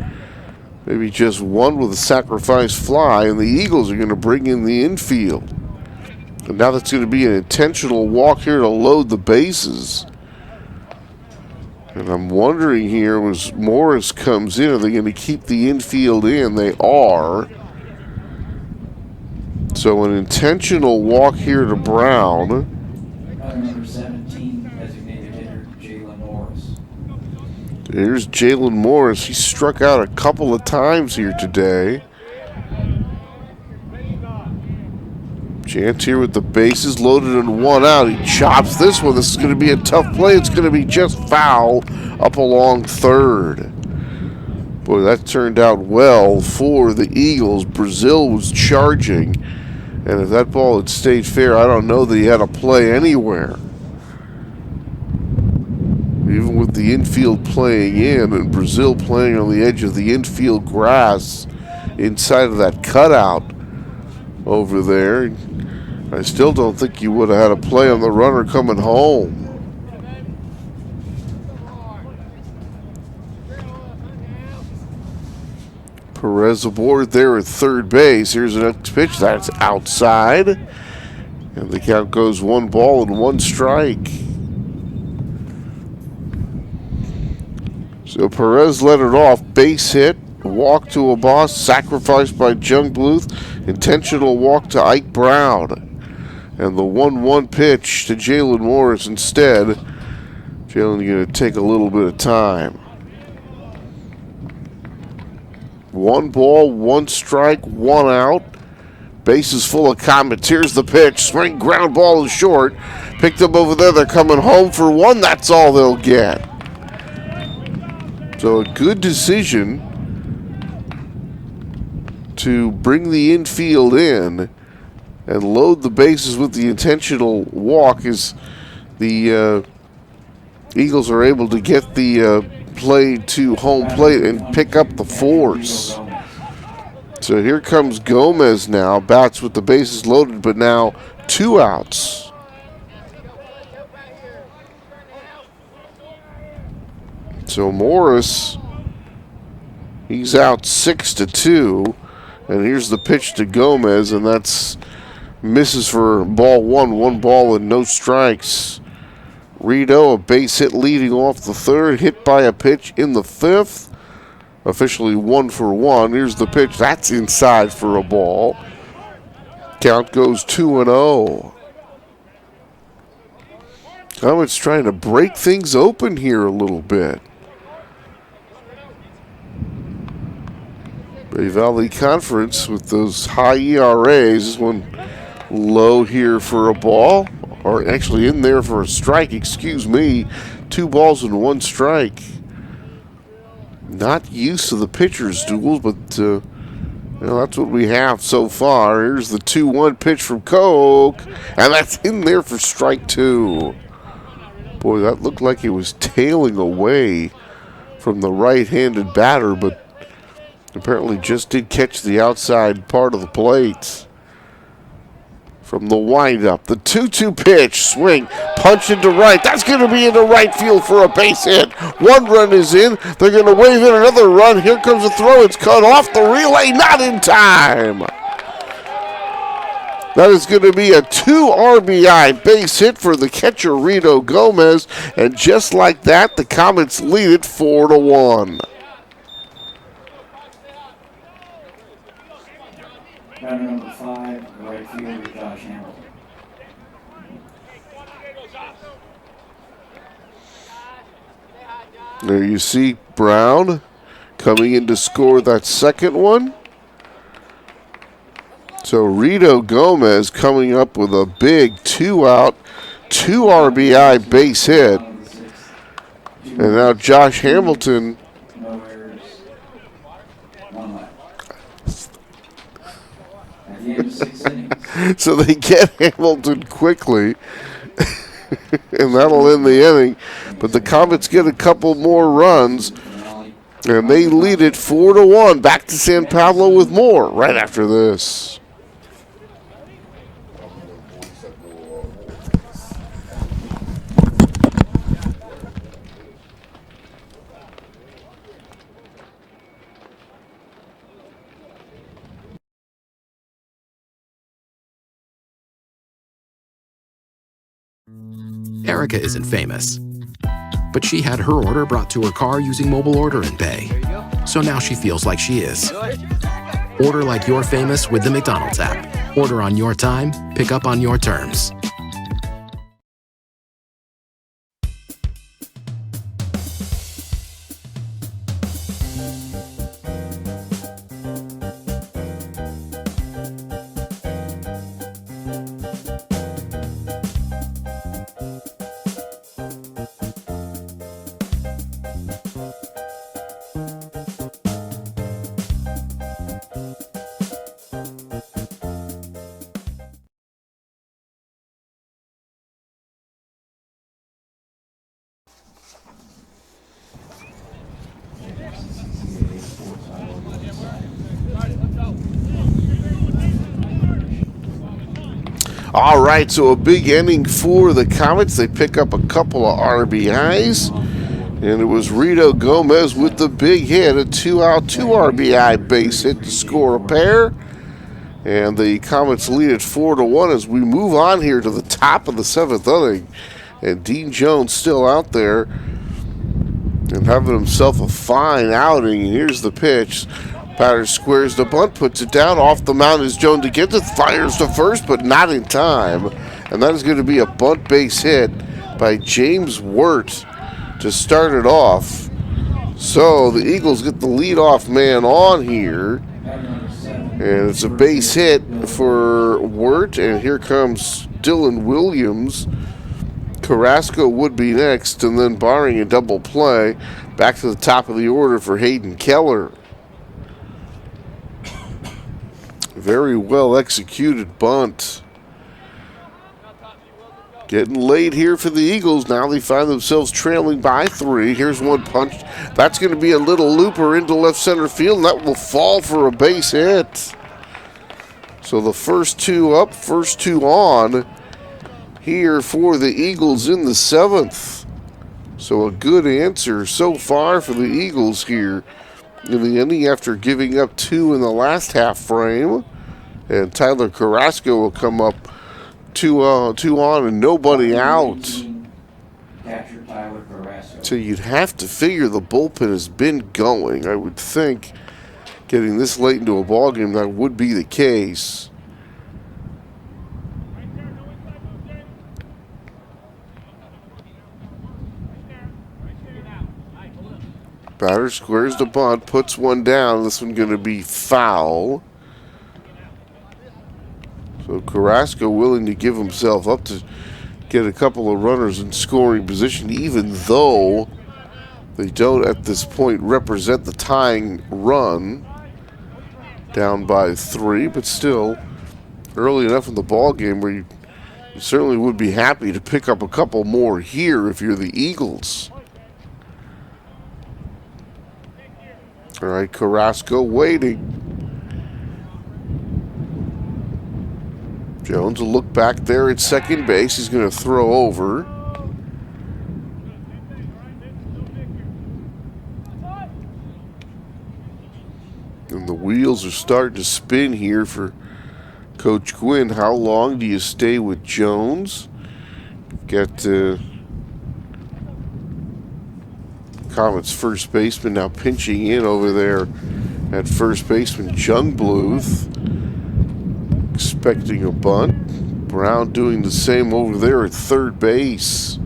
maybe just 1 with a sacrifice fly, and the Eagles are going to bring in the infield. And now that's going to be an intentional walk here to load the bases. And I'm wondering here, as Morris comes in, are they going to keep the infield in? They are. So an intentional walk here to Brown. Number 17, designated hitter, Jalen Morris. Here's Jalen Morris. He struck out a couple of times here today. Chance here with the bases loaded and 1 out. He chops this one. This is going to be a tough play. It's going to be just foul up along third. Boy, that turned out well for the Eagles. Brazil was charging, and if that ball had stayed fair, I don't know that he had a play anywhere. Even with the infield playing in and Brazil playing on the edge of the infield grass inside of that cutout over there, I still don't think you would have had a play on the runner coming home. Perez aboard there at third base. Here's the next pitch. That's outside. And the count goes 1 ball and 1 strike. So Perez let it off. Base hit. Walk to Abbas. Sacrificed by Jungbluth. Intentional walk to Ike Brown. And the 1-1 pitch to Jalen Morris instead. Jalen going to take a little bit of time. 1 ball, 1 strike, 1 out. Bases full of Comets. Here's the pitch. Swing, ground ball is short. Picked up over there. They're coming home for one. That's all they'll get. So a good decision to bring the infield in and load the bases with the intentional walk as the Eagles are able to get the play to home plate and pick up the force. So here comes Gomez now, bats with the bases loaded, but now 2 outs. So Morris, he's out 6-2, and here's the pitch to Gomez, and that's misses for ball 1 ball and no strikes. Rito, a base hit leading off the 3rd, hit by a pitch in the 5th. Officially 1 for 1. Here's the pitch. That's inside for a ball. Count goes 2-0. Comets trying to break things open here a little bit. Bay Valley Conference with those high ERAs. This one low here for a ball. Or actually in there for a strike, excuse me. 2 balls and 1 strike. Not used to the pitcher's duels, but that's what we have so far. Here's the 2-1 pitch from Koch, and that's in there for strike 2. Boy, that looked like it was tailing away from the right-handed batter, but apparently just did catch the outside part of the plate. From the windup, the 2-2 pitch, swing, punch into right. That's going to be into right field for a base hit. 1 run is in. They're going to wave in another run. Here comes the throw. It's cut off the relay, not in time. That is going to be a 2 RBI base hit for the catcher, Rito Gomez. And just like that, the Comets lead it 4-1. Batter number 5, right fielder Josh Hamilton. There you see Brown coming in to score that second one. So Rito Gomez coming up with a big 2-out, 2 RBI base hit. And now Josh Hamilton. No errors. 1 left. At the end of 6 innings. So they get Hamilton quickly. And that'll end the inning. But the Comets get a couple more runs. And they lead it 4-1. Back to San Pablo with more right after this. Erica isn't famous, but she had her order brought to her car using mobile order and pay. So now she feels like she is. Order like you're famous with the McDonald's app. Order on your time, pick up on your terms. All right, so a big inning for the Comets. They pick up a couple of RBIs. And it was Rito Gomez with the big hit, a 2-out, 2 RBI base hit to score a pair. And the Comets lead it 4-1 as we move on here to the top of the 7th inning. And Dean Jones still out there and having himself a fine outing. And here's the pitch. Batter squares the bunt, puts it down. Off the mound is Jones to get it, fires to first, but not in time. And that is going to be a bunt base hit by James Wirt to start it off. So the Eagles get the leadoff man on here. And it's a base hit for Wirt, and here comes Dylan Williams. Carrasco would be next, and then barring a double play, back to the top of the order for Hayden Keller. Very well executed bunt. Getting late here for the Eagles. Now they find themselves trailing by 3. Here's one punch. That's going to be a little looper into left center field, and that will fall for a base hit. So the first two up, first two on here for the Eagles in the 7th. So a good answer so far for the Eagles here in the inning after giving up 2 in the last half frame. And Tyler Carrasco will come up two on and nobody out. Catcher Tyler Carrasco. So you'd have to figure the bullpen has been going. I would think getting this late into a ballgame, that would be the case. Batter squares the bunt, puts one down. This one's going to be foul. So Carrasco willing to give himself up to get a couple of runners in scoring position, even though they don't at this point represent the tying run. Down by 3, but still early enough in the ball game where you certainly would be happy to pick up a couple more here if you're the Eagles. All right, Carrasco waiting. Jones will look back there at second base. He's going to throw over. And the wheels are starting to spin here for Coach Gwynn. How long do you stay with Jones? Got Comets first baseman now pinching in over there at first baseman Jungbluth. Expecting a bunt. Brown doing the same over there at third base.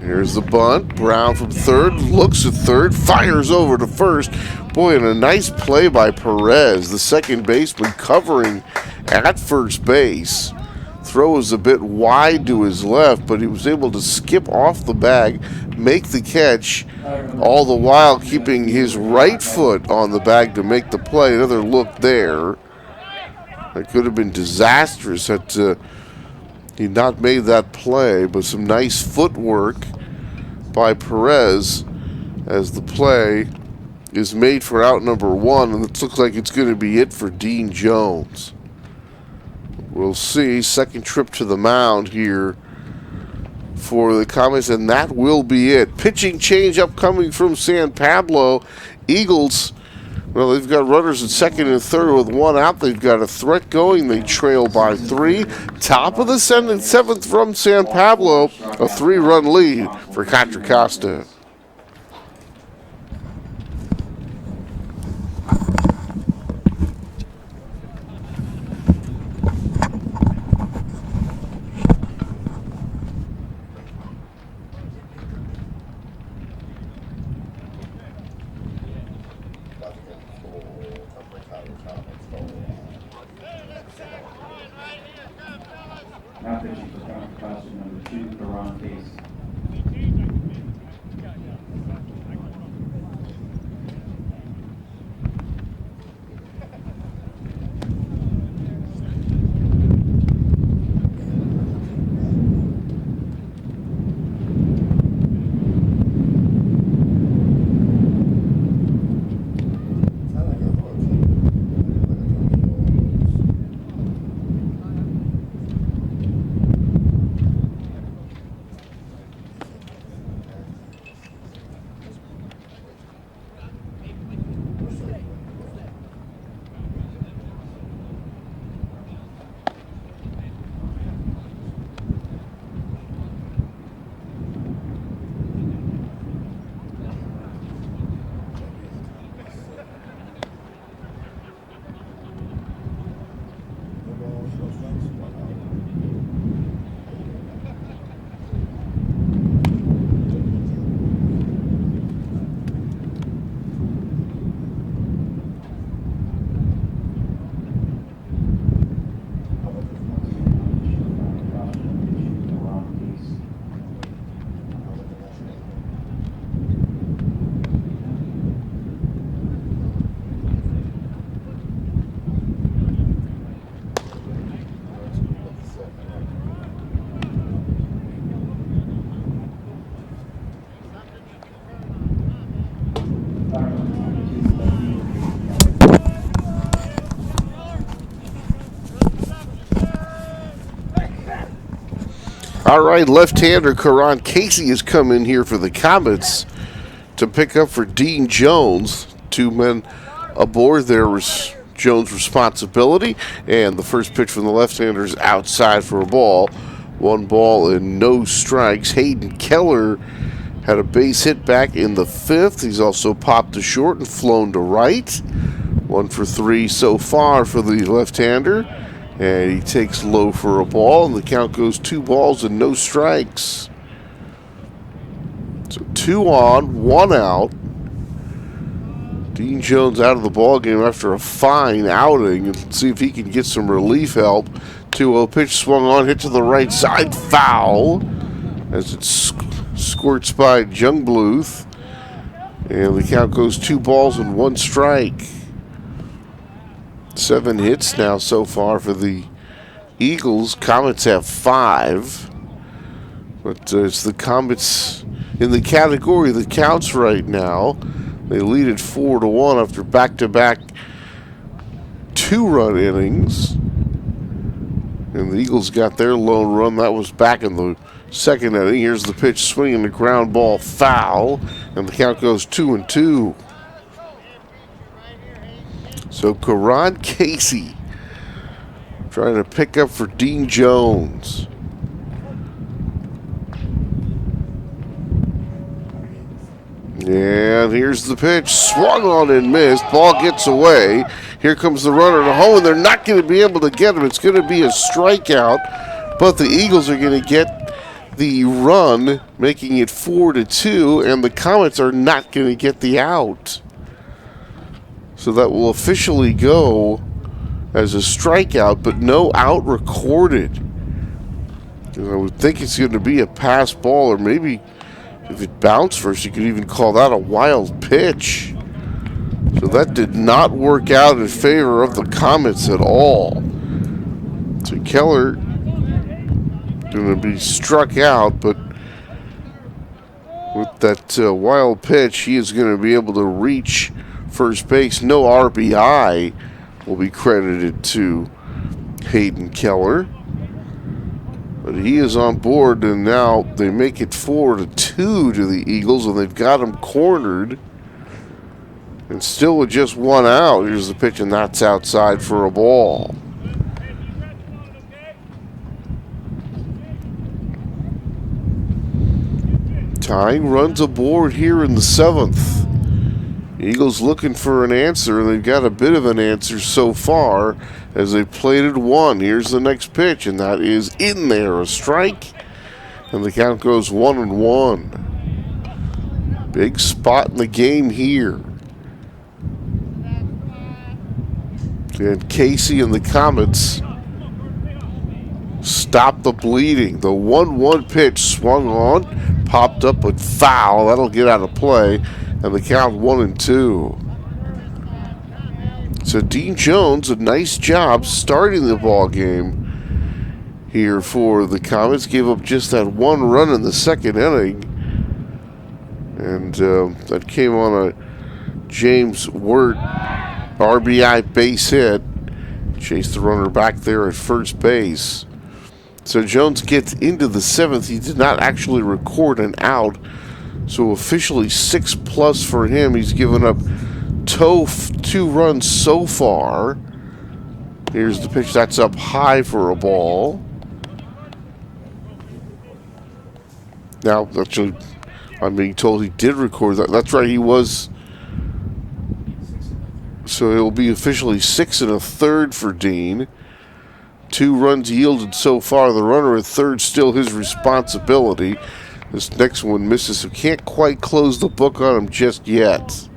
Here's the bunt. Brown from third, looks at third, fires over to first. Boy, and a nice play by Perez, the second baseman, covering at first base. Throw was a bit wide to his left, but he was able to skip off the bag, make the catch, all the while keeping his right foot on the bag to make the play. Another look there. That could have been disastrous had he not made that play, but some nice footwork by Perez as the play is made for out number 1, and it looks like it's going to be it for Dean Jones. We'll see. Second trip to the mound here for the Comets, and that will be it. Pitching change upcoming from San Pablo. Eagles, well, they've got runners at second and third with 1 out. They've got a threat going. They trail by 3. Top of the 7th from San Pablo, a 3-run lead for Contra Costa. Now pitching for Contra Costa, number 2, Karan Case. All right, left-hander Karan Casey has come in here for the Comets to pick up for Dean Jones. 2 men aboard. There was Jones' responsibility, and the first pitch from the left-hander is outside for a ball. 1 ball and no strikes. Hayden Keller had a base hit back in the 5th. He's also popped to short and flown to right. 1 for 3 so far for the left-hander. And he takes low for a ball, and the count goes 2 balls and no strikes. So 2 on, 1 out. Dean Jones out of the ball game after a fine outing. And see if he can get some relief help. 2-0 pitch swung on, hit to the right side, foul. As it squirts by Jungbluth. And the count goes 2 balls and 1 strike. 7 hits now so far for the Eagles. Comets have 5. But it's the Comets in the category that counts right now. They lead it 4-1 after back-to-back 2-run innings. And the Eagles got their lone run. That was back in the 2nd inning. Here's the pitch, swinging the ground ball, foul. And the count goes 2-2. So Karan Casey trying to pick up for Dean Jones. And here's the pitch, swung on and missed. Ball gets away. Here comes the runner to home, and they're not going to be able to get him. It's going to be a strikeout, but the Eagles are going to get the run, making it 4-2, and the Comets are not going to get the out. So that will officially go as a strikeout, but no out recorded. And I would think it's going to be a pass ball, or maybe if it bounced first, you could even call that a wild pitch. So that did not work out in favor of the Comets at all. So Keller going to be struck out, but with that wild pitch, he is going to be able to reach first base. No RBI will be credited to Hayden Keller. But he is on board, and now they make it 4-2 to the Eagles, and they've got him cornered. And still with just 1 out, here's the pitch, and that's outside for a ball. Tying runs aboard here in the 7th. Eagles looking for an answer, and they've got a bit of an answer so far as they plated 1. Here's the next pitch, and that is in there, a strike, and the count goes 1-1. Big spot in the game here. And Casey and the Comets stop the bleeding. The 1-1 pitch swung on, popped up with foul. That'll get out of play, and the count 1-2. So Dean Jones, a nice job starting the ball game here for the Comets. Gave up just that 1 run in the 2nd inning, and that came on a James Wirt RBI base hit. Chased the runner back there at first base. So Jones gets into the 7th. He did not actually record an out. So officially 6+ for him. He's given up 2 runs so far. Here's the pitch. That's up high for a ball. Now, actually, I'm being told he did record that. That's right, he was. So it will be officially 6 1/3 for Dean. 2 runs yielded so far. The runner at third still his responsibility. This next one misses, so can't quite close the book on him just yet.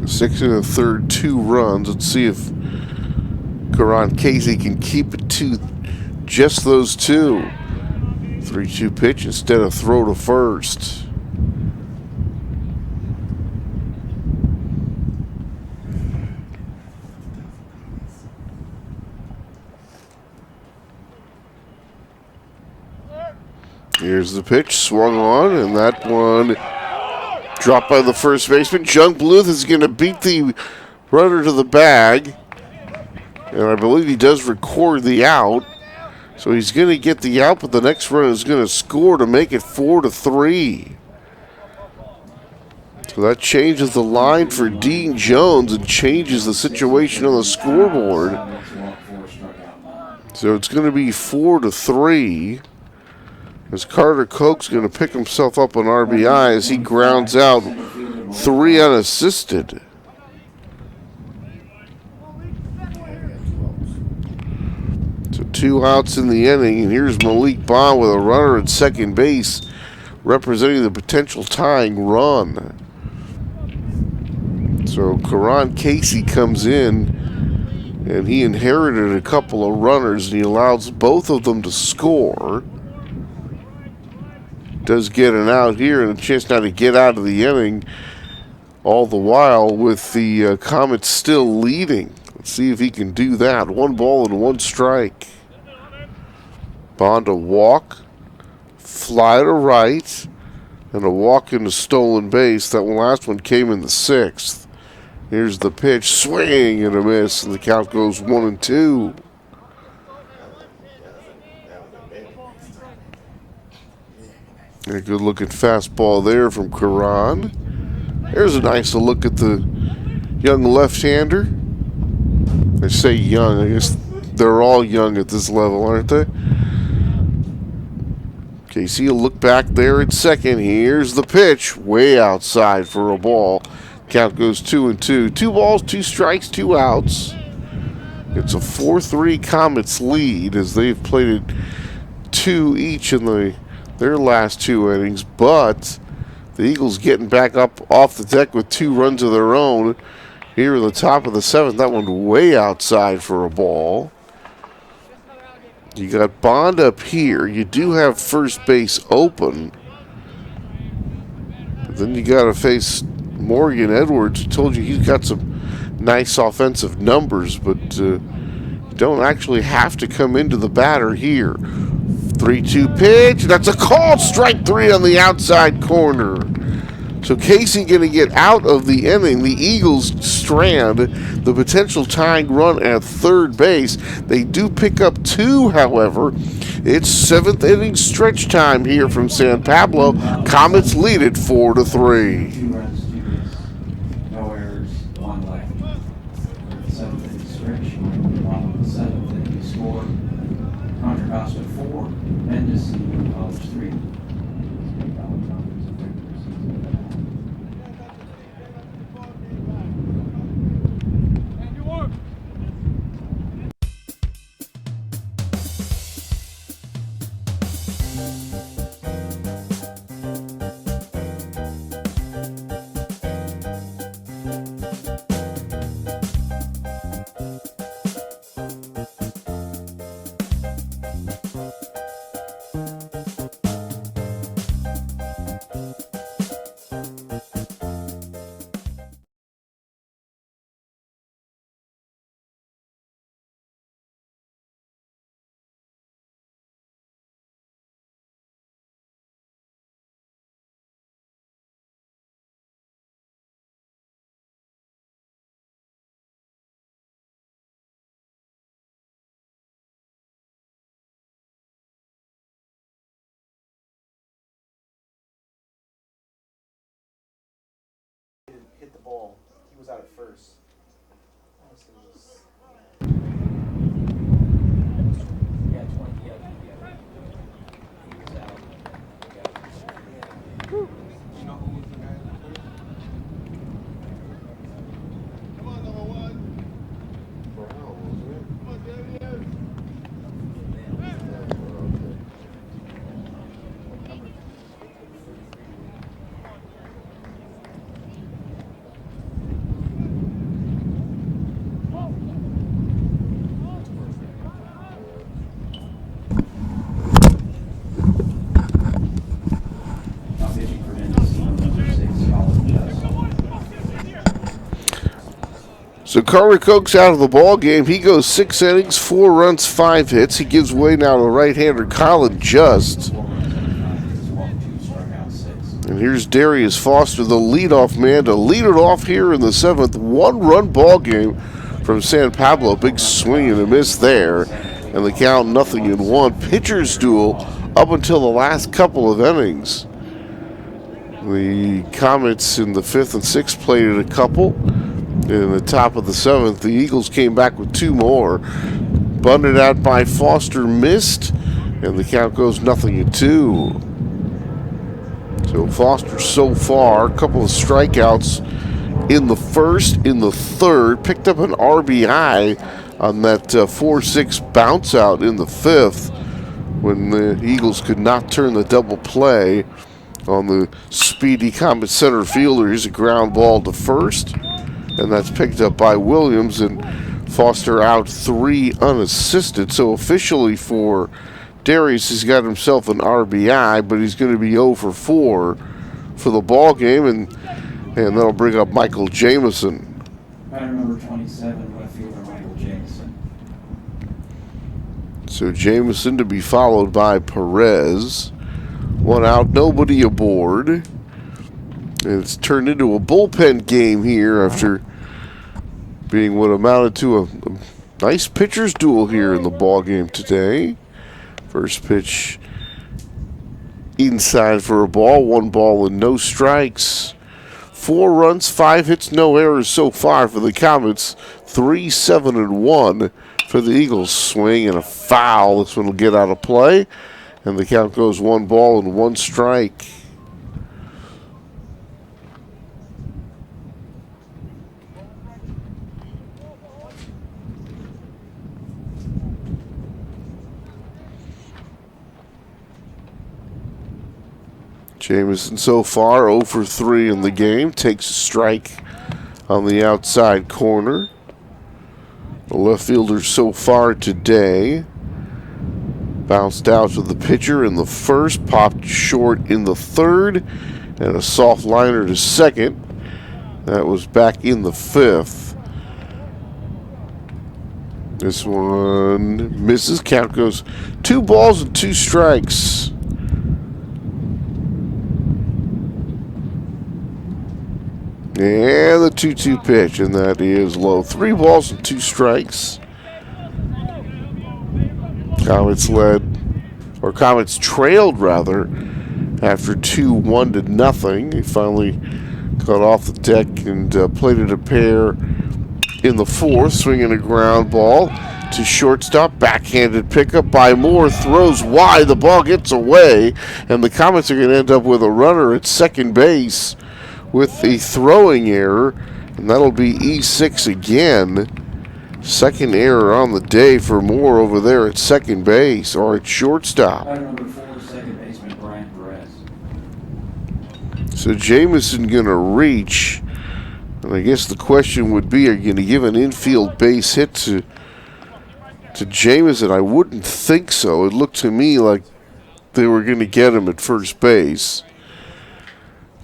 Six and a third, 2 runs. Let's see if Karan Casey can keep it to just those 2. 3-2 pitch instead of throw to first. Here's the pitch, swung on, and that one dropped by the first baseman. Jungbluth is going to beat the runner to the bag. And I believe he does record the out. So he's going to get the out, but the next runner is going to score to make it 4-3. So that changes the line for Dean Jones and changes the situation on the scoreboard. So it's going to be 4-3. As Carter Koch's going to pick himself up on RBI as he grounds out 3 unassisted. So 2 outs in the inning, and here's Malik Bond with a runner at second base, representing the potential tying run. So Karan Casey comes in, and he inherited a couple of runners, and he allows both of them to score. Does get an out here, and a chance now to get out of the inning, all the while with the Comets still leading. Let's see if he can do that. 1 ball and 1 strike. Bond a walk, fly to right, and a walk into stolen base. That last one came in the 6th. Here's the pitch, swing and a miss, and the count goes 1-2. A good looking fastball there from Karan. There's a nice look at the young left-hander. I say young, I guess they're all young at this level, aren't they? Casey will look back there at second. Here's the pitch, way outside for a ball. Count goes 2-2. 2 balls, 2 strikes, 2 outs. It's a 4-3 Comets lead as they've played it 2 each in their last 2 innings, but the Eagles getting back up off the deck with 2 runs of their own here in the top of the 7th. That one way outside for a ball. You got Bond up here. You do have first base open. But then you got to face Morgan Edwards. I told you he's got some nice offensive numbers, but you don't actually have to come into the batter here. 3-2 pitch. That's a called strike 3 on the outside corner. So Casey going to get out of the inning. The Eagles strand the potential tying run at third base. They do pick up 2, however. It's 7th inning stretch time here from San Pablo. Comets lead it 4-3. 2 runs, 2 hits, no errors, 1 left. 7th inning stretch. Bottom of the 7th inning score. Contra Costa 4, Mendocino College 3. Hit the ball. He was out at first. Yeah, 20. Yeah. He was out. You know who was the guy that put it? Come on, number 1. Brown, wasn't it? Come on, there he is. So Carter Koch's out of the ball game. He goes 6 innings, 4 runs, 5 hits. He gives way now to right-hander Colin Just. And here's Darius Foster, the leadoff man, to lead it off here in the 7th. 1-run ball game from San Pablo. Big swing and a miss there. And the count 0-1. Pitcher's duel up until the last couple of innings. The Comets in the 5th and 6th played it a couple. In the top of the 7th, the Eagles came back with 2 more. Bunted out by Foster, missed, and the count goes 0-2. So Foster so far, a couple of strikeouts in the 1st, in the 3rd, picked up an RBI on that 4-6 bounce out in the 5th when the Eagles could not turn the double play on the speedy Comet center fielder. Here's a ground ball to first, and that's picked up by Williams, and Foster out 3 unassisted. So officially for Darius, he's got himself an RBI, but he's going to be 0 for 4 for the ball game, and that'll bring up Michael Jamison. Batter number 27, left fielder Michael Jamison. So Jamison to be followed by Perez. 1 out, nobody aboard. And it's turned into a bullpen game here after being what amounted to a nice pitcher's duel here in the ball game today. First pitch inside for a ball, 1 ball and no strikes. 4 runs, 5 hits, no errors so far for the Comets. 3-7-1 for the Eagles. Swing and a foul. This one will get out of play. And the count goes 1 ball and 1 strike. Jamison so far 0 for 3 in the game. Takes a strike on the outside corner. The left fielder so far today bounced out to the pitcher in the 1st, popped short in the 3rd, and a soft liner to 2nd. That was back in the 5th. This one misses. Count goes 2 balls and 2 strikes. And the 2-2 pitch, and that is low. 3 balls and 2 strikes. Comets trailed rather after 2-1-0. He finally got off the deck and plated a pair in the 4th, swinging a ground ball to shortstop. Backhanded pickup by Moore, throws wide. The ball gets away, and the Comets are going to end up with a runner at second base with a throwing error, and that'll be E6 again. Second error on the day for Moore over there at second base, or at shortstop. Number 4, second baseman Brian Perez. So Jamison going to reach, and I guess the question would be, are you going to give an infield base hit to Jamison? I wouldn't think so. It looked to me like they were going to get him at first base,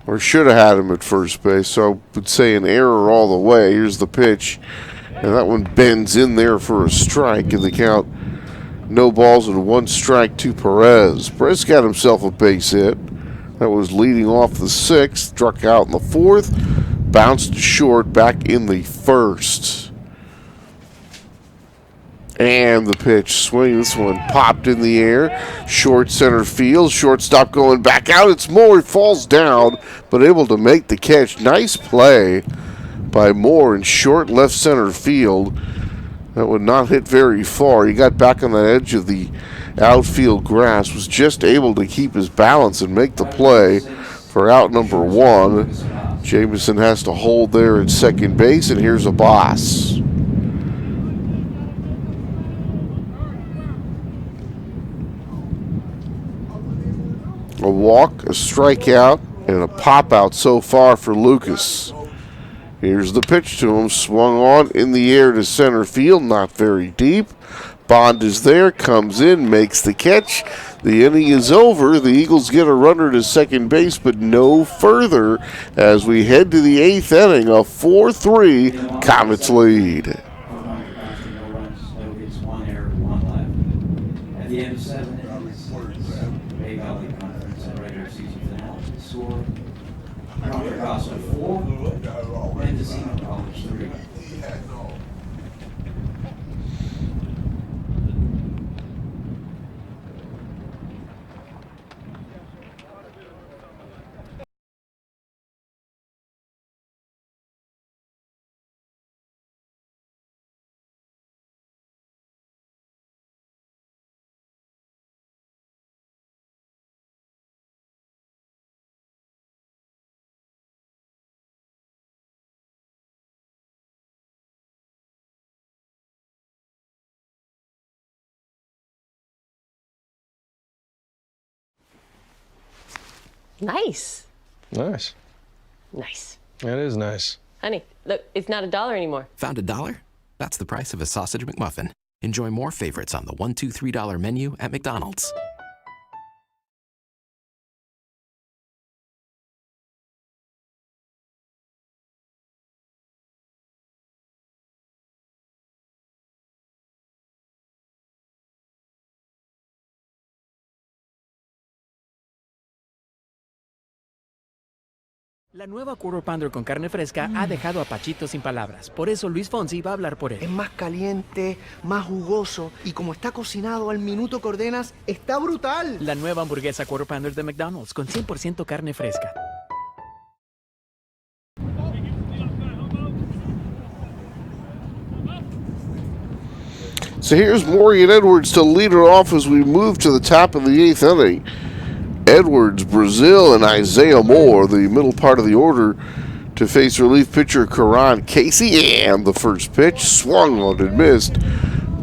or should have had him at first base. So I would say an error all the way. Here's the pitch. And that one bends in there for a strike, and the count, no balls and 1 strike to Perez. Perez got himself a base hit. That was leading off the 6th, struck out in the 4th, bounced short back in the 1st. And the pitch swing. This one popped in the air. Short center field. Shortstop going back out. It's Moore. He falls down, but able to make the catch. Nice play by Moore in short left center field. That would not hit very far. He got back on the edge of the outfield grass, was just able to keep his balance and make the play for out number 1. Jamison has to hold there at second base, and here's a boss. A walk, a strikeout, and a pop out so far for Lucas. Here's the pitch to him, swung on in the air to center field, not very deep. Bond is there, comes in, makes the catch. The inning is over. The Eagles get a runner to second base, but no further as we head to the 8th inning. A 4-3 Comets lead. At the end of 7 innings, Bay Valley Conference and regular season finale. Score: Contra, Costa 4, Mendocino 3. Nice. Nice. Nice. That is nice. Honey, look, it's not $1 anymore. Found $1? That's the price of a sausage McMuffin. Enjoy more favorites on the $1, $2, $3 menu at McDonald's. La nueva Quarter Pounder con carne fresca ha dejado a Pachito sin palabras. Por eso Luis Fonsi va a hablar por Es él. más caliente, más jugoso y como está cocinado al minuto que ordenas, está brutal. La nueva hamburguesa Quarter Pounder de McDonald's con 100% carne fresca. So here's Morgan Edwards to lead her off as we move to the top of the 8th inning. Edwards, Brazil, and Isaiah Moore, the middle part of the order, to face relief pitcher Karan Casey. And the first pitch swung on and missed.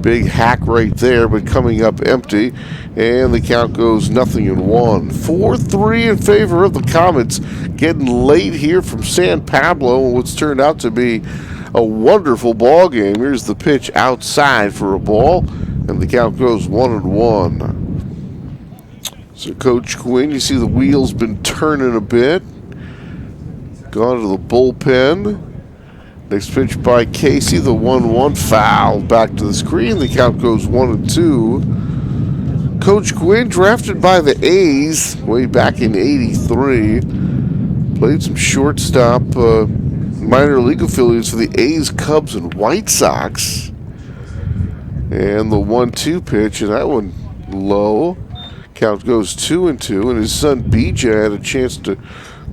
Big hack right there, but coming up empty. And the count goes 0-1. 4-3 in favor of the Comets. Getting late here from San Pablo in what's turned out to be a wonderful ball game. Here's the pitch outside for a ball, and the count goes 1-1. So Coach Quinn, you see the wheels been turning a bit. Gone to the bullpen. Next pitch by Casey, the 1-1 foul back to the screen. The count goes 1-2. Coach Quinn, drafted by the A's way back in '83, played some shortstop minor league affiliates for the A's, Cubs, and White Sox. And the 1-2 pitch, and that one low. Count goes 2-2, and his son BJ had a chance to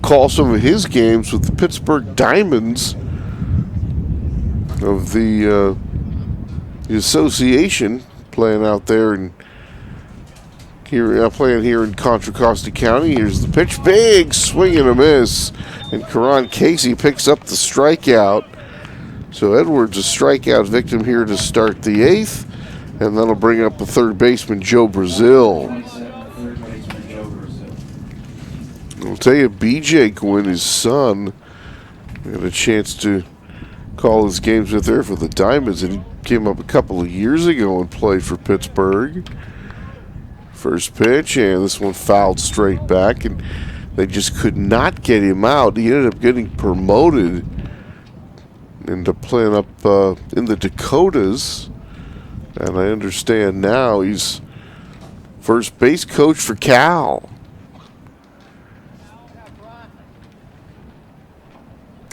call some of his games with the Pittsburgh Diamonds of the association, playing out there and playing here in Contra, Costa County. Here's the pitch, big swing and a miss, and Karan Casey picks up the strikeout. So Edwards a strikeout victim here to start the 8th, and that'll bring up the third baseman Joe Brazil. I'll tell you, BJ Quinn, his son, had a chance to call his games with there for the Diamonds, and he came up a couple of years ago and played for Pittsburgh. First pitch, and this one fouled straight back, and they just could not get him out. He ended up getting promoted into playing up in the Dakotas, and I understand now he's first base coach for Cal.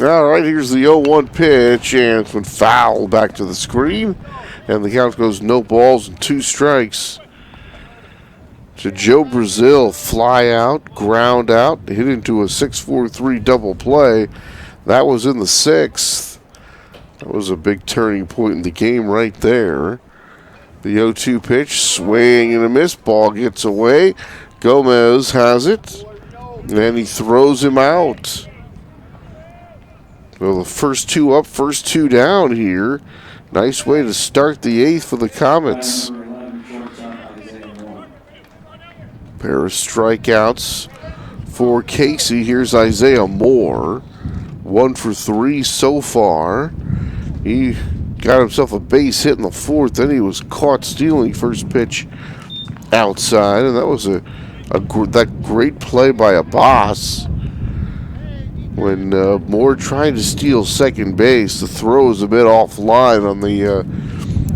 All right, here's the 0-1 pitch, and it's been fouled back to the screen, and the count goes no balls and 2 strikes. To Joe Brazil, fly out, ground out, hit into a 6-4-3 double play. That was in the 6th. That was a big turning point in the game right there. The 0-2 pitch, swing and a miss, ball gets away. Gomez has it, and he throws him out. Well, the first 2 up, first 2 down here. Nice way to start the 8th for the Comets. Pair of strikeouts for Casey. Here's Isaiah Moore. 1 for 3 so far. He got himself a base hit in the 4th. Then he was caught stealing first pitch outside, and that was that great play by a boss. When Moore tried to steal second base, the throw was a bit offline on the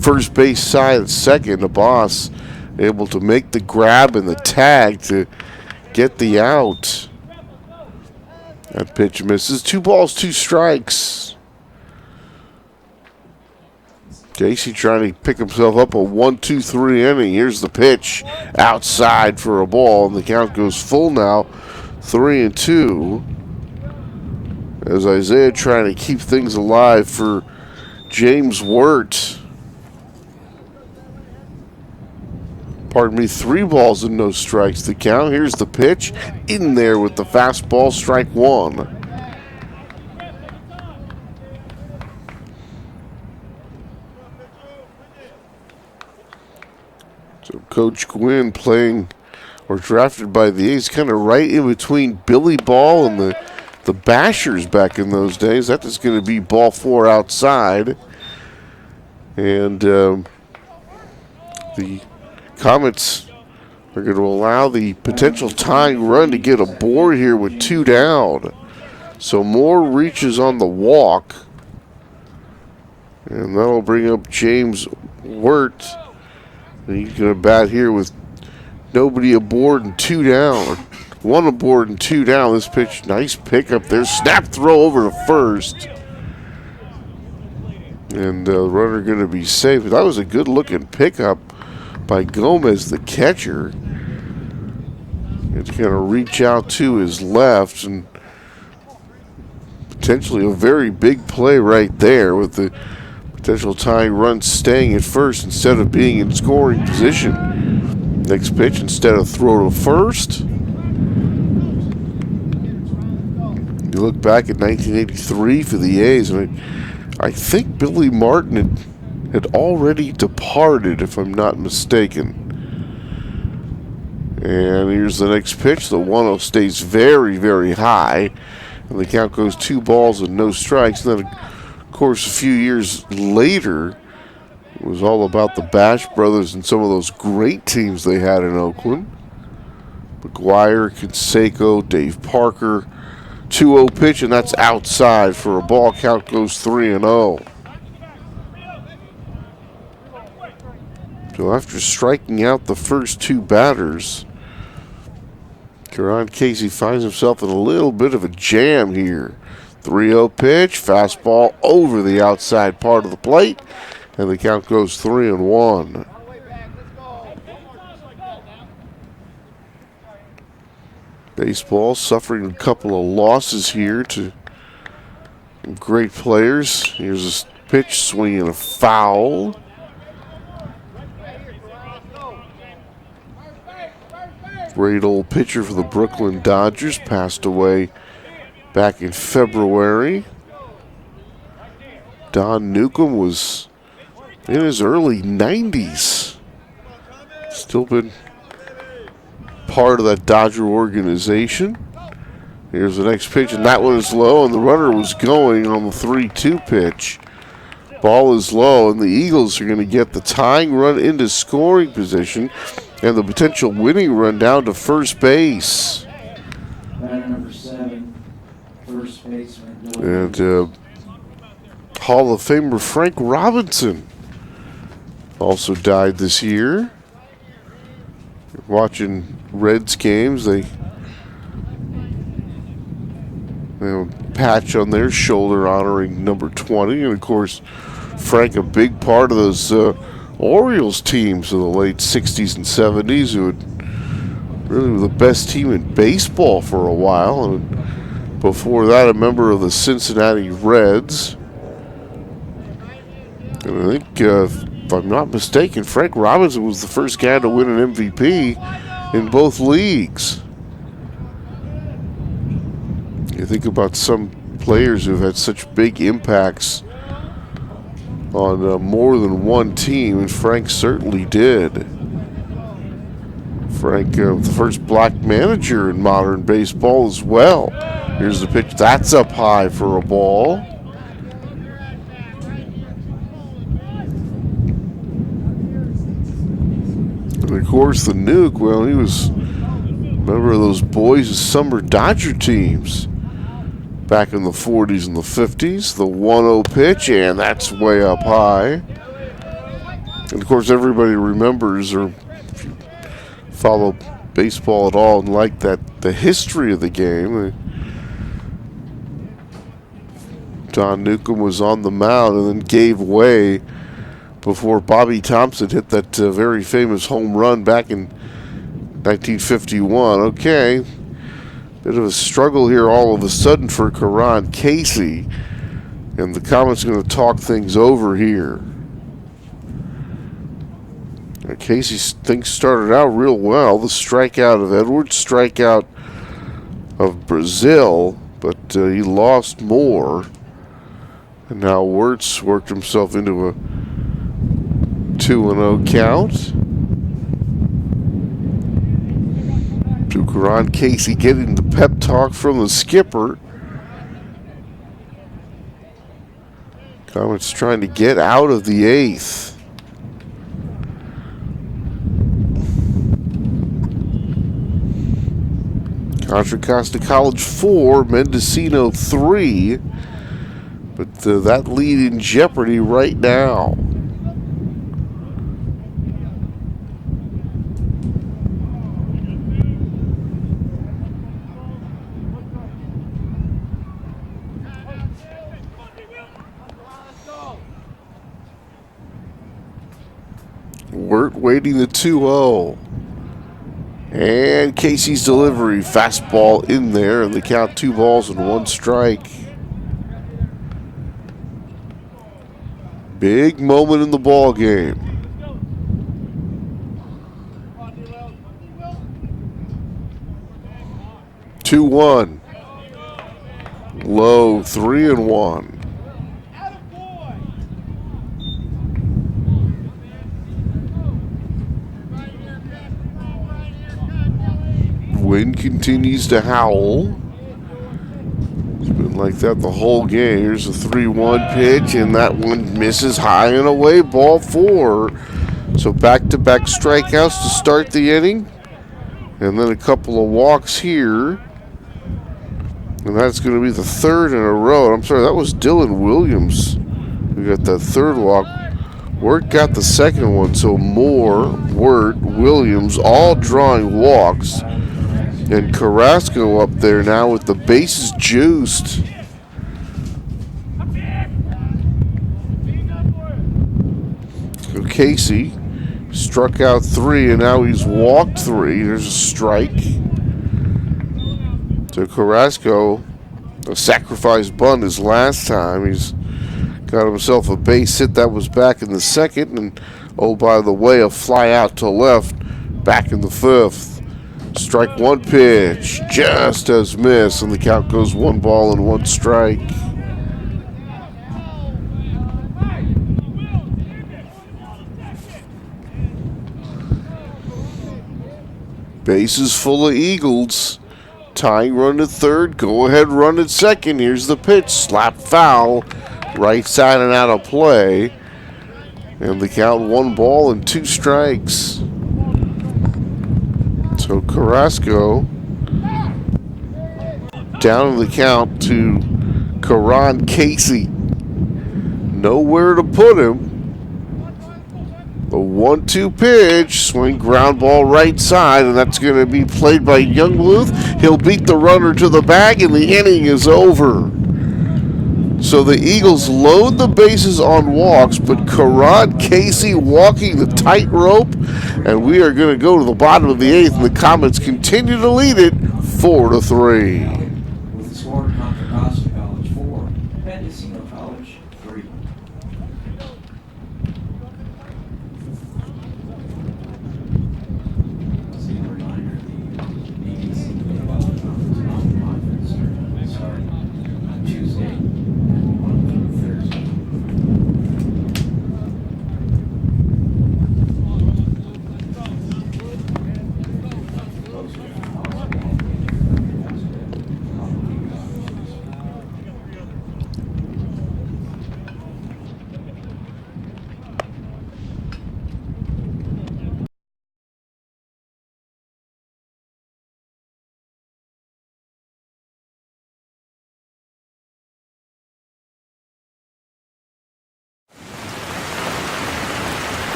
first base side at second. The boss able to make the grab and the tag to get the out. That pitch misses. 2 balls, 2 strikes. Casey trying to pick himself up a 1-2-3 inning. Here's the pitch outside for a ball, and the count goes full now, 3-2. As Isaiah trying to keep things alive for James Wirt. Pardon me, 3 balls and no strikes to count. Here's the pitch, in there with the fastball, strike 1. So Coach Quinn playing were drafted by the A's, kind of right in between Billy Ball and the Bashers back in those days. That is going to be ball 4 outside. And the Comets are going to allow the potential tying run to get aboard here with 2 down. So Moore reaches on the walk. And that'll bring up James Wirt. And he's going to bat here with nobody aboard and 2 down. 1 aboard and 2 down. This pitch, nice pickup there. Snap throw over to first. And the runner going to be safe. That was a good looking pickup by Gomez, the catcher. It's going to reach out to his left, and potentially a very big play right there with the potential tying run staying at first instead of being in scoring position. Next pitch, instead of throw to first. You look back at 1983 for the A's, and I think Billy Martin had already departed, if I'm not mistaken. And here's the next pitch. The 1-0 stays very, very high. And the count goes 2 balls and no strikes. And then, of course, a few years later, it was all about the Bash brothers and some of those great teams they had in Oakland. McGuire, Canseco, Dave Parker. 2-0 pitch, and that's outside for a ball. Count goes 3-0. So after striking out the first 2 batters, Karan Casey finds himself in a little bit of a jam here. 3-0 pitch, fastball over the outside part of the plate, and the count goes 3-1. Baseball suffering a couple of losses here to great players. Here's a pitch, swinging a foul. Great old pitcher for the Brooklyn Dodgers, passed away back in February. Don Newcomb was in his early 90s. Still been part of that Dodger organization. Here's the next pitch, and that one is low, and the runner was going on the 3-2 pitch. Ball is low, and the Eagles are going to get the tying run into scoring position and the potential winning run down to first base. Batter number 7, first baseman. And Hall of Famer Frank Robinson also died this year. Watching Reds games, they have a patch on their shoulder honoring number 20. And of course, Frank, a big part of those Orioles teams of the late 60s and 70s, who had really were the best team in baseball for a while. And before that, a member of the Cincinnati Reds. And I think, if I'm not mistaken, Frank Robinson was the first guy to win an MVP in both leagues. You think about some players who've had such big impacts on more than one team, and Frank certainly did. Frank, the first black manager in modern baseball as well. Here's the pitch. That's up high for a ball. And of course, the Nuke, well, he was a member of those boys' summer Dodger teams back in the 40s and the 50s. The 1-0 pitch, and that's way up high. And of course, everybody remembers, or if you follow baseball at all and like that, the history of the game. Don Newcomb was on the mound and then gave way before Bobby Thompson hit that very famous home run back in 1951. Okay, bit of a struggle here all of a sudden for Karan Casey, and the Comets are going to talk things over here. Casey things started out real well. The strikeout of Edwards, strikeout of Brazil, but he lost more. And now Wirtz worked himself into a 2-0 count. So Karan Casey getting the pep talk from the skipper. Comets trying to get out of the 8th. Contra Costa College 4, Mendocino 3. But that lead in jeopardy right now. Wirt waiting the 2-0. And Casey's delivery, fastball in there, and they count 2 balls and 1 strike. Big moment in the ball game. Two one. Low 3-1. Wind continues to howl. It's been like that the whole game. Here's a 3-1 pitch, and that one misses high and away, ball 4. So back-to-back strikeouts to start the inning, and then a couple of walks here. And that's going to be the 3rd in a row. I'm sorry, that was Dylan Williams who got that 3rd walk. Wirt got the 2nd one, so Moore, Wirt, Williams all drawing walks. And Carrasco up there now with the bases juiced. So Casey struck out 3, and now he's walked 3. There's a strike. So Carrasco, a sacrifice bunt his last time. He's got himself a base hit that was back in the 2nd. And, oh, by the way, a fly out to left back in the 5th. Strike 1 pitch, just as missed, and the count goes 1 ball and 1 strike. Bases full of Eagles. Tying run at 3rd, go ahead run at 2nd. Here's the pitch, slap foul, right side and out of play. And the count 1 ball and 2 strikes. So Carrasco down in the count to Karan Casey. Nowhere to put him. The 1-2 pitch, swing ground ball right side, and that's going to be played by Youngluth. He'll beat the runner to the bag, and the inning is over. So the Eagles load the bases on walks, but Karan Casey walking the tightrope, and we are going to go to the bottom of the 8th, and the Comets continue to lead it 4-3. With the score, Contra Costa College 4, Mendocino College 3. As a reminder, the ABC Conference non-conference are starting on Tuesday.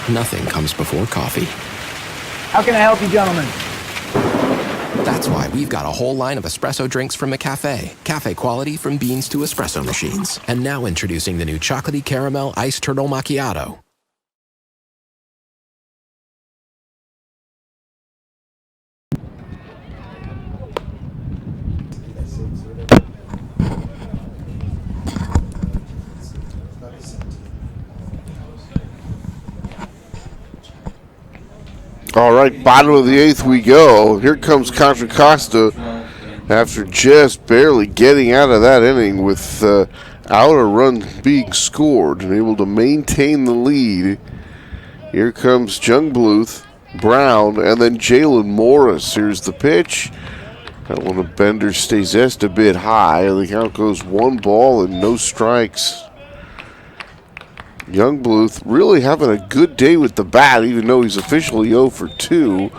Nothing comes before coffee. How can I help you, gentlemen? That's why we've got a whole line of espresso drinks from McCafe. Cafe quality from beans to espresso machines. And now introducing the new chocolatey caramel iced turtle macchiato. All right, bottom of the 8th we go. Here comes Contra Costa after just barely getting out of that inning without a run being scored and able to maintain the lead. Here comes Jungbluth, Brown, and then Jalen Morris. Here's the pitch. That one of Bender stays just a bit high. The count goes 1 ball and no strikes. Jungbluth really having a good day with the bat, even though he's officially 0 for 2.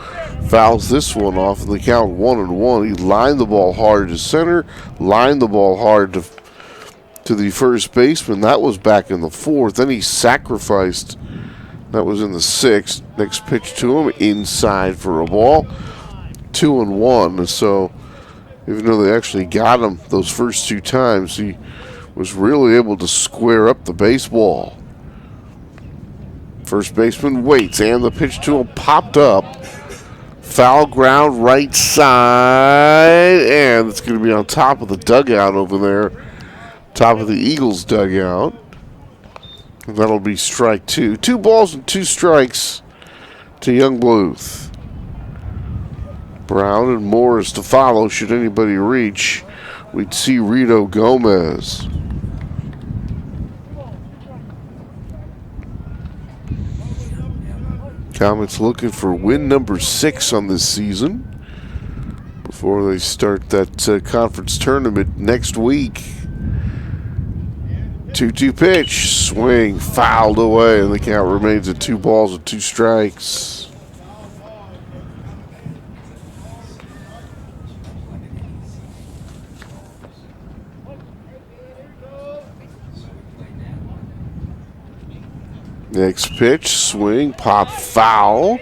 Fouls this one off, and the count 1-1. He lined the ball hard to center, lined the ball hard to the first baseman. That was back in the 4th. Then he sacrificed. That was in the 6th. Next pitch to him, inside for a ball. 2-1. So even though they actually got him those first 2 times, he was really able to square up the baseball. First baseman waits, and the pitch to him popped up. Foul ground right side, and it's going to be on top of the dugout over there. Top of the Eagles dugout. And that'll be strike 2. 2 balls and 2 strikes to Jungbluth. Brown and Morris to follow. Should anybody reach, we'd see Rito Gomez. Comets looking for win number 6 on this season before they start that conference tournament next week. 2-2 pitch, swing, fouled away, and the count remains at 2 balls and 2 strikes. Next pitch, swing, pop, foul,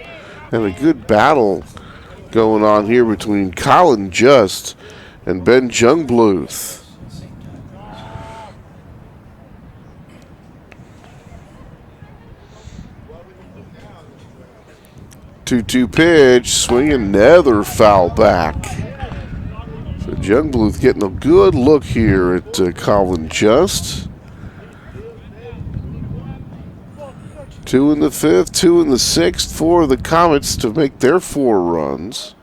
and a good battle going on here between Colin Just and Ben Jungbluth. Two-two pitch, swing, another foul back. So Jungbluth getting a good look here at Colin Just. 2 in the 5th, 2 in the 6th for the Comets to make their 4 runs.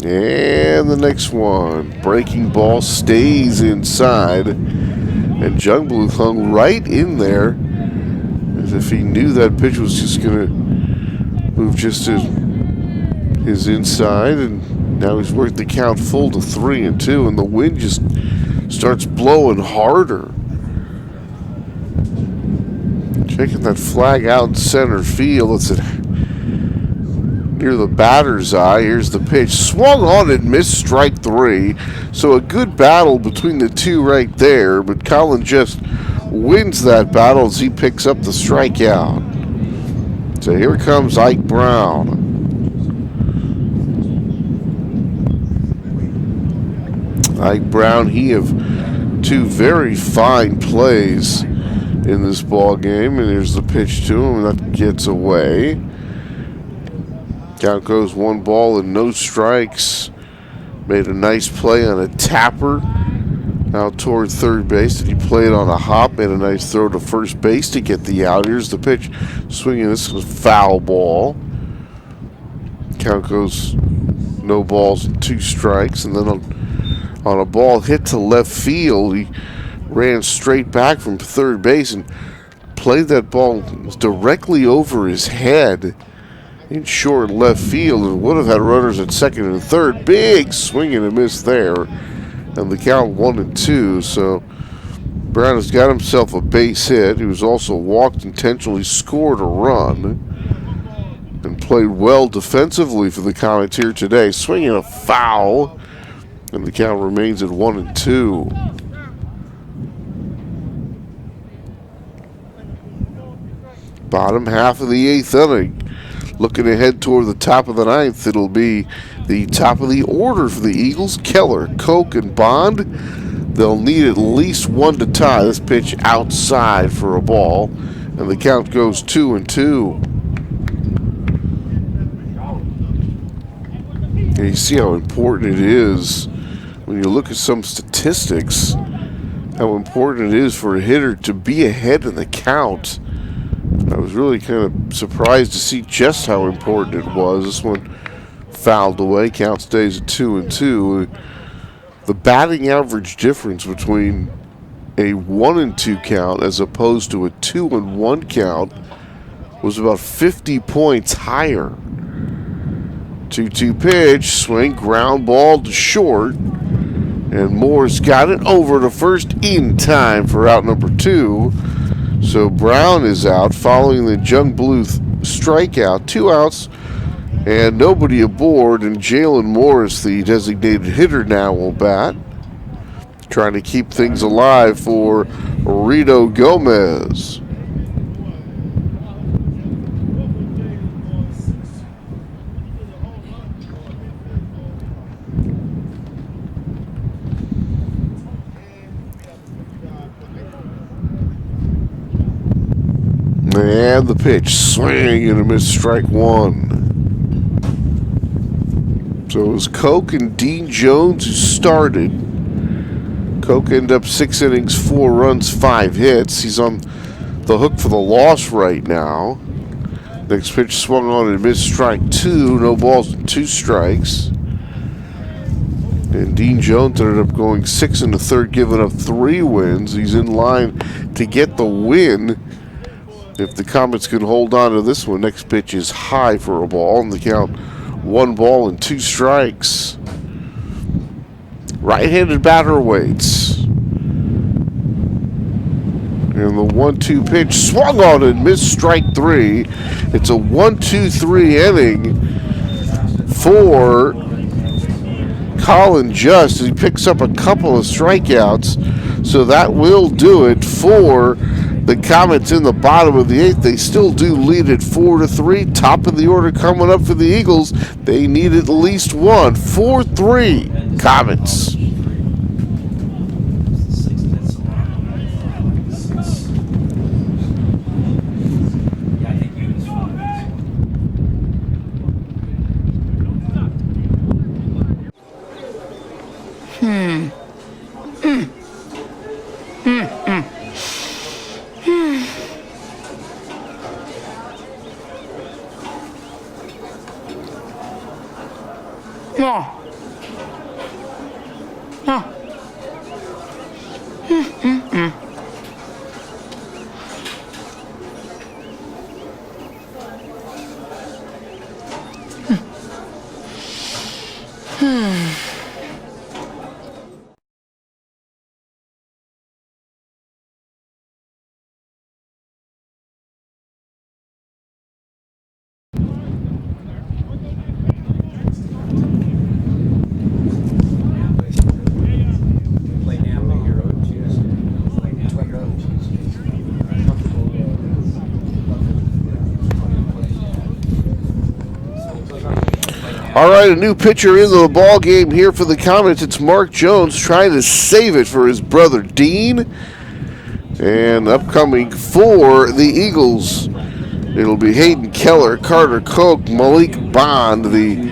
And the next one, breaking ball stays inside. And Jungbluth hung right in there as if he knew that pitch was just going to move just his inside. And now he's worked the count full to 3-2, and the wind just starts blowing harder. Taking that flag out in center field. It's near the batter's eye. Here's the pitch. Swung on and missed, strike 3. So a good battle between the two right there. But Colin just wins that battle as he picks up the strikeout. So here comes Ike Brown. Ike Brown, he have 2 very fine plays in this ball game, and there's the pitch to him, and that gets away. Count goes 1 ball and no strikes. Made a nice play on a tapper out toward third base. Did he play it on a hop? Made a nice throw to first base to get the out. Here's the pitch, swinging. This was foul ball. Count goes no balls and 2 strikes, and then on a ball hit to left field, he ran straight back from third base and played that ball directly over his head in short left field, and would have had runners at second and third. Big swing and a miss there, and the count 1-2. So Brown has got himself a base hit. He was also walked intentionally, scored a run, and played well defensively for the Comets here today. Swinging a foul, and the count remains at 1-2. Bottom half of the 8th inning. Looking ahead toward the top of the 9th, it'll be the top of the order for the Eagles. Keller, Koch, and Bond. They'll need at least 1 to tie. This pitch outside for a ball, and the count goes 2-2. And you see how important it is when you look at some statistics, how important it is for a hitter to be ahead in the count. I was really kind of surprised to see just how important it was. This one fouled away. Count stays at 2-2. The batting average difference between a 1-2 count as opposed to a 2-1 count was about 50 points higher. 2-2 pitch, swing, ground ball to short, and Moore's got it over to first in time for out number 2. So Brown is out following the Jung Bluth strikeout. 2 outs and nobody aboard, and Jalen Morris, the designated hitter, now will bat, trying to keep things alive for Rito Gomez. And the pitch, swing and a miss, strike 1. So it was Koch and Dean Jones who started. Koch ended up 6 innings, 4 runs, 5 hits. He's on the hook for the loss right now. Next pitch swung on and missed, strike 2. No balls and 2 strikes. And Dean Jones ended up going 6 1/3, giving up 3 wins. He's in line to get the win if the Comets can hold on to this one. Next pitch is high for a ball, and the count 1 ball and 2 strikes. Right-handed batter waits. And the 1-2 pitch swung on and missed, strike 3. It's a 1-2-3 inning for Colin Just as he picks up a couple of strikeouts. So that will do it for the Comets in the bottom of the 8th. They still do lead at 4-3. Top of the order coming up for the Eagles. They need at least one. 4-3 Comets. All right, a new pitcher into the ball game here for the Comets. It's Mark Jones trying to save it for his brother Dean. And upcoming for the Eagles, it'll be Hayden Keller, Carter Koch, Malik Bond, the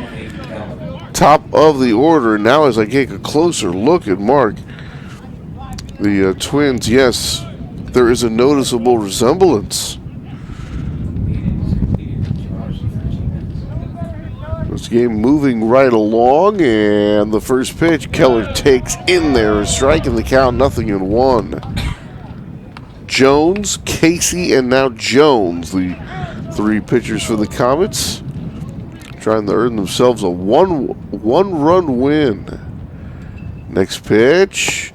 top of the order. Now as I take a closer look at Mark, the Twins, yes, there is a noticeable resemblance. This game moving right along, and the first pitch, Keller takes in there, a strike in the count, 0-1. Jones, Casey, and now Jones, the 3 pitchers for the Comets, trying to earn themselves a one-run win. Next pitch,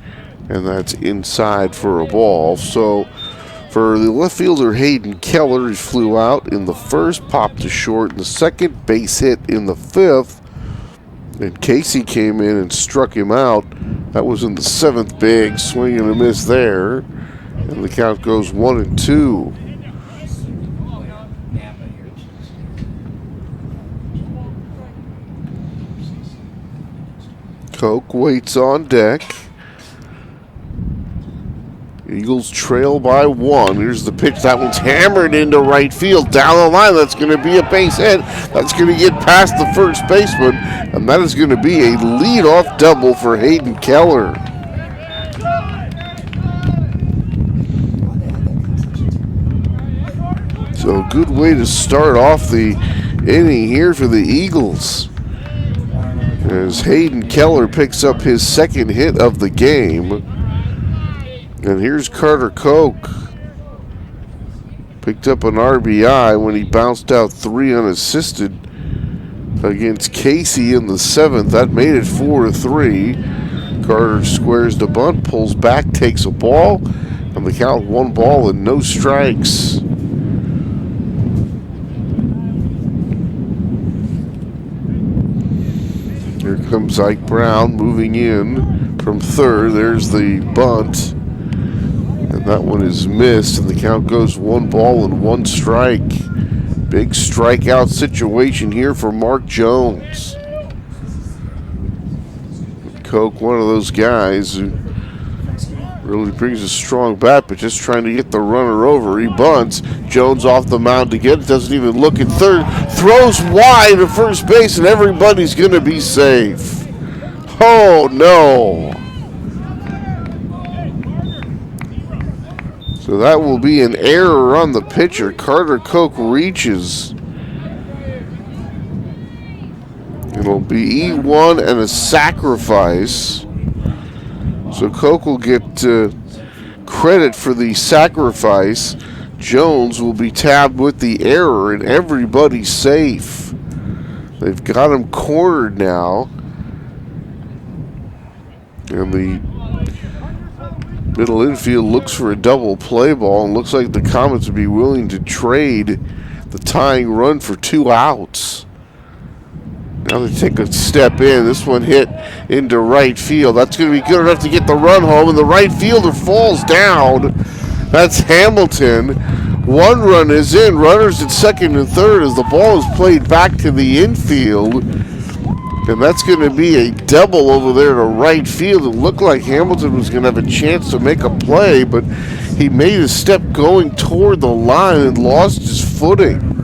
and that's inside for a ball. So for the left fielder Hayden Keller, he flew out in the first, popped to short in the second, base hit in the 5th, and Casey came in and struck him out. That was in the 7th, big swing and a miss there, and the count goes 1-2. Koch waits on deck. Eagles trail by 1. Here's the pitch. That one's hammered into right field. Down the line, that's going to be a base hit. That's going to get past the first baseman, and that is going to be a leadoff double for Hayden Keller. So a good way to start off the inning here for the Eagles. As Hayden Keller picks up his second hit of the game. And here's Carter Koch. Picked up an RBI when he bounced out 3 unassisted against Casey in the 7th. That made it 4-3. Carter squares the bunt, pulls back, takes a ball, and the count 1 ball and no strikes. Here comes Ike Brown moving in from third. There's the bunt. And that one is missed, and the count goes 1 ball and 1 strike. Big strikeout situation here for Mark Jones. Koch, one of those guys who really brings a strong bat, but just trying to get the runner over. He bunts. Jones off the mound to get it. Doesn't even look at third. Throws wide at first base, and everybody's going to be safe. Oh, no. So that will be an error on the pitcher. Carter Koch reaches. It'll be E1 and a sacrifice. So Koch will get credit for the sacrifice. Jones will be tabbed with the error, and everybody's safe. They've got him cornered now. And the middle infield looks for a double play ball, and looks like the Comets would be willing to trade the tying run for 2 outs. Now they take a step in. This one hit into right field. That's going to be good enough to get the run home, and the right fielder falls down. That's Hamilton. 1 run is in. Runners at second and third as the ball is played back to the infield. And that's going to be a double over there to right field. It looked like Hamilton was going to have a chance to make a play, but he made a step going toward the line and lost his footing.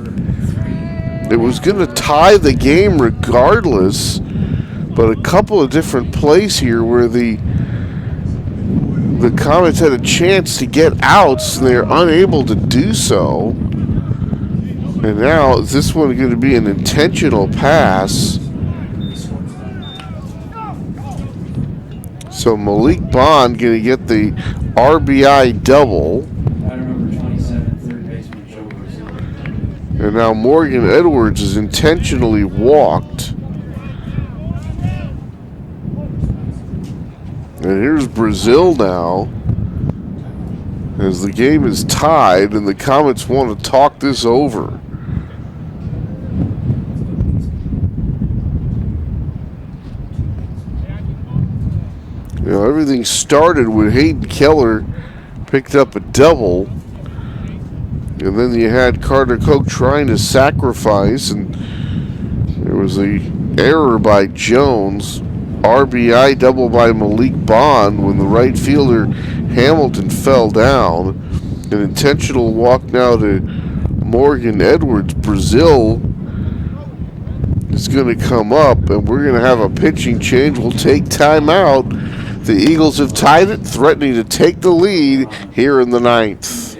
It was going to tie the game regardless, but a couple of different plays here where the Comets had a chance to get outs, and they're unable to do so. And now, is this one going to be an intentional pass? So Malik Bond going to get the RBI double. And now Morgan Edwards is intentionally walked. And here's Brazil now, as the game is tied and the Comets want to talk this over. You know, everything started with Hayden Keller picked up a double. And then you had Carter Koch trying to sacrifice, and there was an error by Jones. RBI double by Malik Bond when the right fielder Hamilton fell down. An intentional walk now to Morgan Edwards. Brazil is going to come up, and we're going to have a pitching change. We'll take time out. The Eagles have tied it, threatening to take the lead here in the 9th.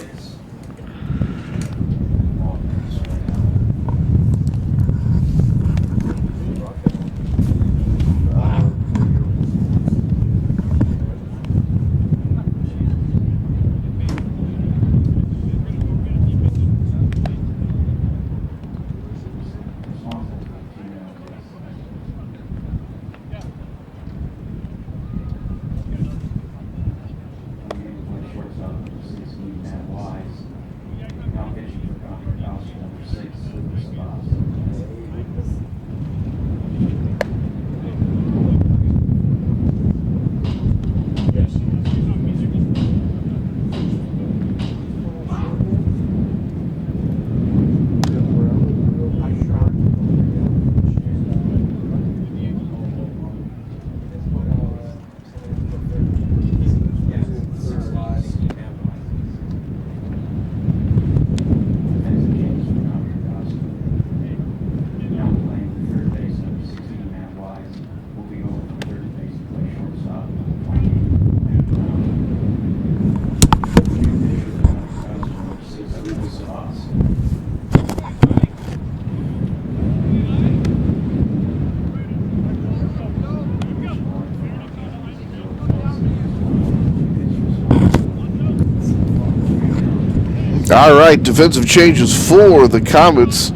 All right, defensive changes for the Comets.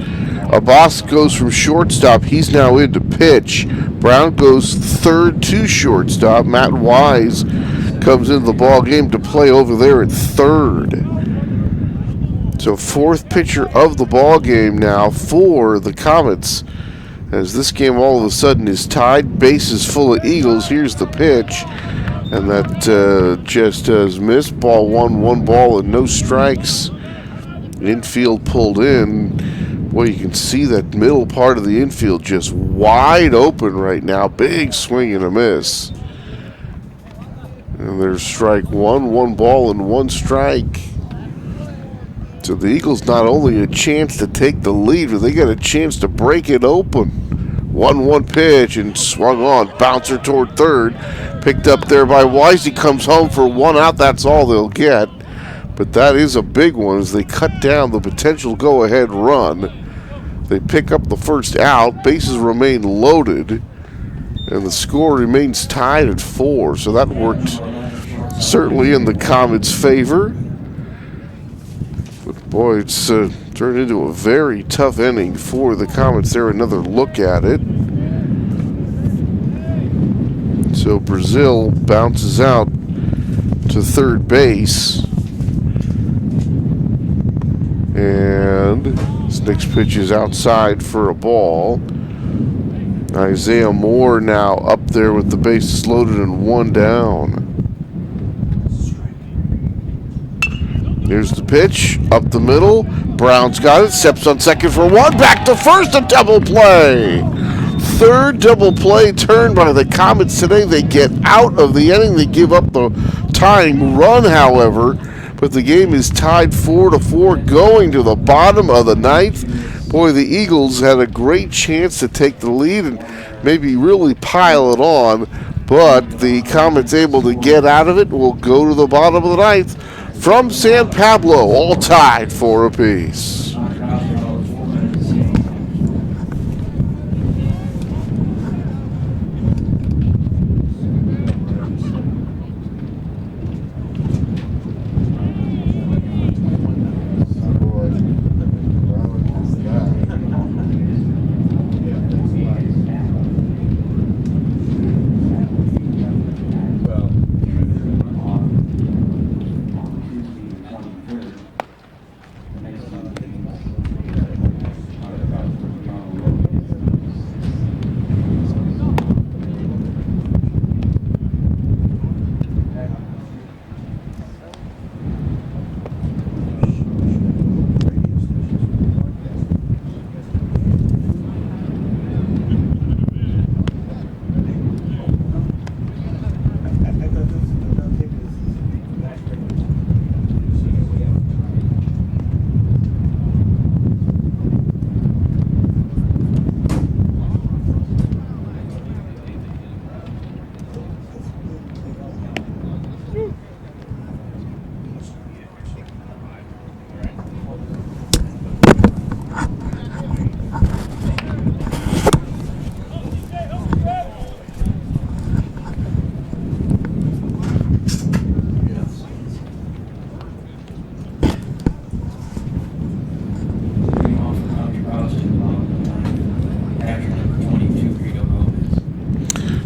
Abbas goes from shortstop. He's now into pitch. Brown goes third to shortstop. Matt Wise comes into the ball game to play over there at third. So fourth pitcher of the ball game now for the Comets. As this game all of a sudden is tied, bases full of Eagles. Here's the pitch, and that just has missed. Ball one ball and no strikes. Infield pulled in. Boy, you can see that middle part of the infield just wide open right now. Big swing and a miss. And there's strike one ball and one strike. So the Eagles not only a chance to take the lead, but they got a chance to break it open. 1-1 pitch and swung on. Bouncer toward third. Picked up there by Wise. He comes home for one out. That's all they'll get. But that is a big one as they cut down the potential go-ahead run. They pick up the first out. Bases remain loaded. And the score remains tied at 4. So that worked certainly in the Comets' favor. But boy, it's turned into a very tough inning for the Comets there. Another look at it. So Brazil bounces out to third base. And this next pitch is outside for a ball. Isaiah Moore now up there with the bases loaded and one down. Here's the pitch, up the middle. Brown's got it, steps on second for one, back to first, a double play. Third double play turned by the Comets today. They get out of the inning. They give up the tying run, however, but the game is tied 4-4 going to the bottom of the ninth. Boy, the Eagles had a great chance to take the lead and maybe really pile it on, but the Comets able to get out of it. Will go to the bottom of the ninth. From San Pablo, all tied 4 apiece.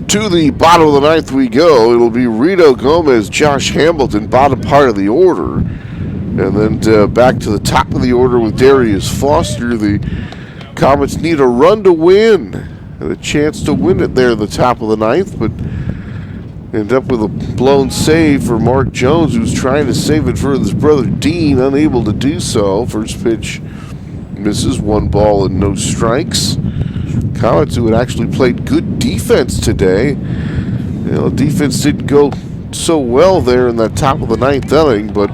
To the bottom of the ninth we go. It'll be Rito Gomez, Josh Hamilton, bottom part of the order. And then back to the top of the order with Darius Foster. The Comets need a run to win. And a chance to win it there at the top of the ninth, but end up with a blown save for Mark Jones, who's trying to save it for his brother Dean, unable to do so. First pitch misses, 1 ball and no strikes. Comets, who had actually played good defense today. You know, defense didn't go so well there in that top of the ninth inning, but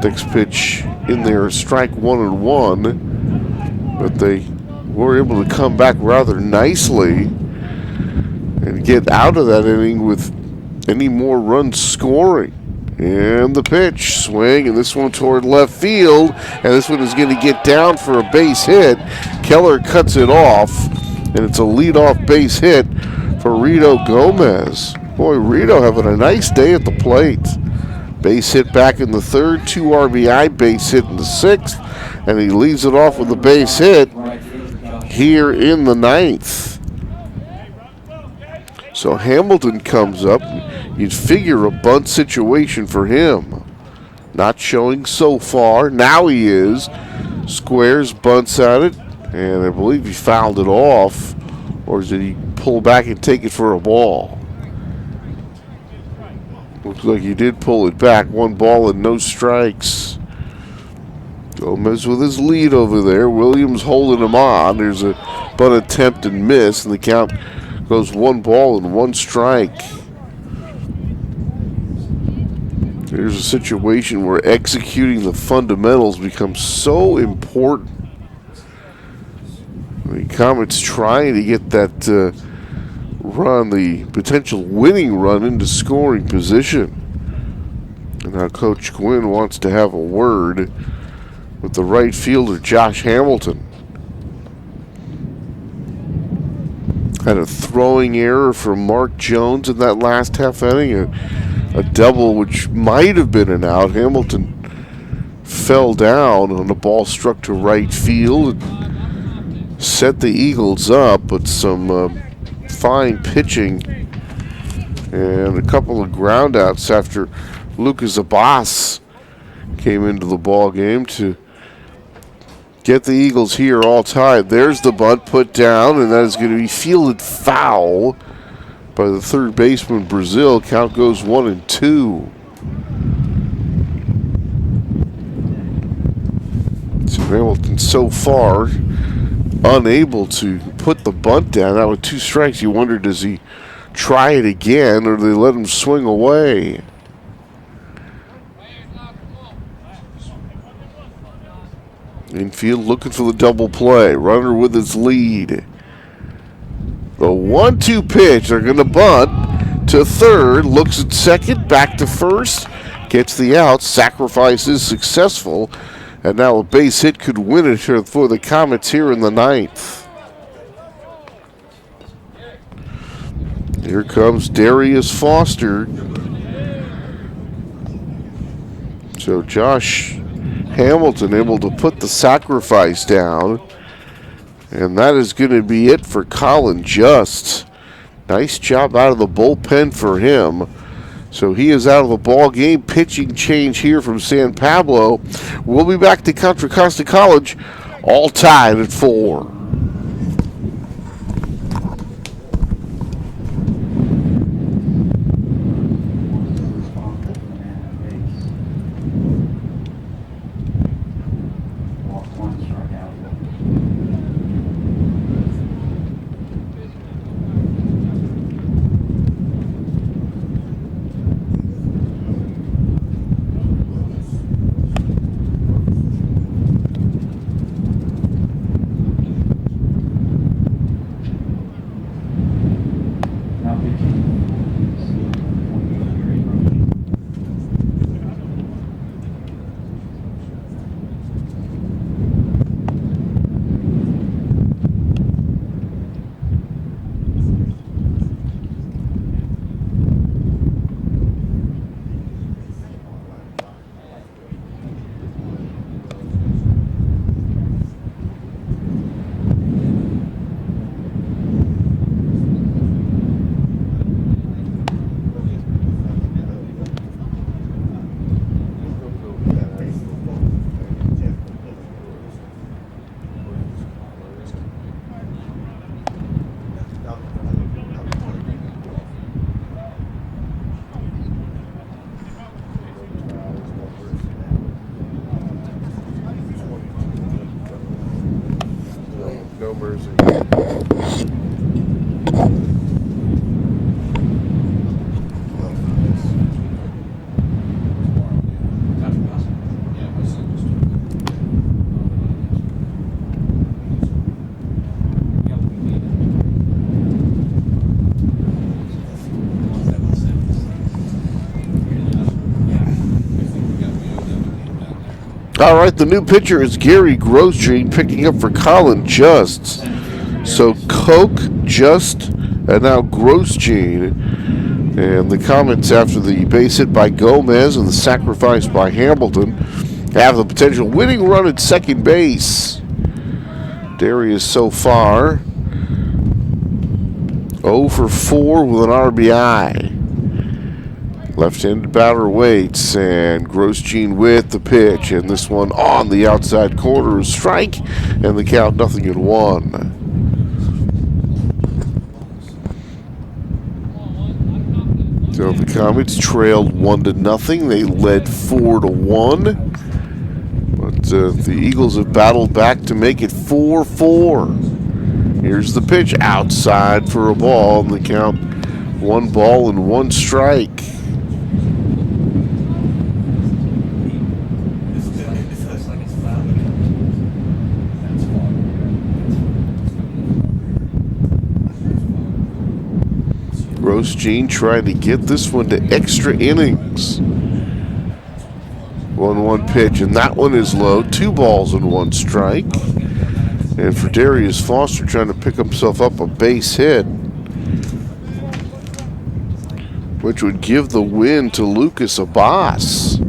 next pitch in there, strike 1-1. But they were able to come back rather nicely and get out of that inning with any more runs scoring. And the pitch, swing, and this one toward left field, and this one is going to get down for a base hit. Keller cuts it off, and it's a leadoff base hit for Rito Gomez. Boy, Rito having a nice day at the plate. Base hit back in the third, 2 RBI, base hit in the sixth, and he leaves it off with a base hit here in the ninth. So Hamilton comes up. You'd figure a bunt situation for him. Not showing so far. Now he is. Squares, bunts at it, and I believe he fouled it off. Or did he pull back and take it for a ball? Looks like he did pull it back. 1 ball and no strikes. Gomez with his lead over there. Williams holding him on. There's a bunt attempt and miss, and the count goes 1 ball and 1 strike. There's a situation where executing the fundamentals becomes so important. The Comets trying to get that run, the potential winning run, into scoring position. And now Coach Gwynn wants to have a word with the right fielder, Josh Hamilton. Had a throwing error from Mark Jones in that last half inning, a double which might have been an out. Hamilton fell down on a ball struck to right field and set the Eagles up, but some fine pitching and a couple of groundouts after Lucas Abbas came into the ball game to get the Eagles here all tied. There's the bunt put down, and that is going to be fielded foul by the third baseman, Brazil. Count goes 1-2. So Hamilton so far unable to put the bunt down. Now with 2 strikes, you wonder, does he try it again or do they let him swing away? Infield looking for the double play. Runner with his lead. The 1-2 pitch. They're going to bunt to third. Looks at second. Back to first. Gets the out. Sacrifice is successful. And now a base hit could win it here for the Comets here in the ninth. Here comes Darius Foster. So Josh Hamilton able to put the sacrifice down. And that is going to be it for Colin Just. Nice job out of the bullpen for him. So he is out of the ball game. Pitching change here from San Pablo. We'll be back to Contra Costa College, all tied at 4. No mercy. All right, the new pitcher is Gary Grosjean picking up for Colin Just. So Coke, Just, and now Grosjean And the Comets, after the base hit by Gomez and the sacrifice by Hamilton, have the potential winning run at second base. Darius so far 0 for 4 with an RBI. Left-handed batter waits, and Grosjean with the pitch, and this one on the outside corner is strike, and the count 0-1. So the Comets trailed 1-0. They led 4-1, but the Eagles have battled back to make it 4-4. Here's the pitch outside for a ball, and the count 1 ball and 1 strike. Grosjean trying to get this one to extra innings. 1-1 pitch, and that one is low. 2 balls and 1 strike. And for Darius Foster, trying to pick himself up a base hit, which would give the win to Lucas Abbas.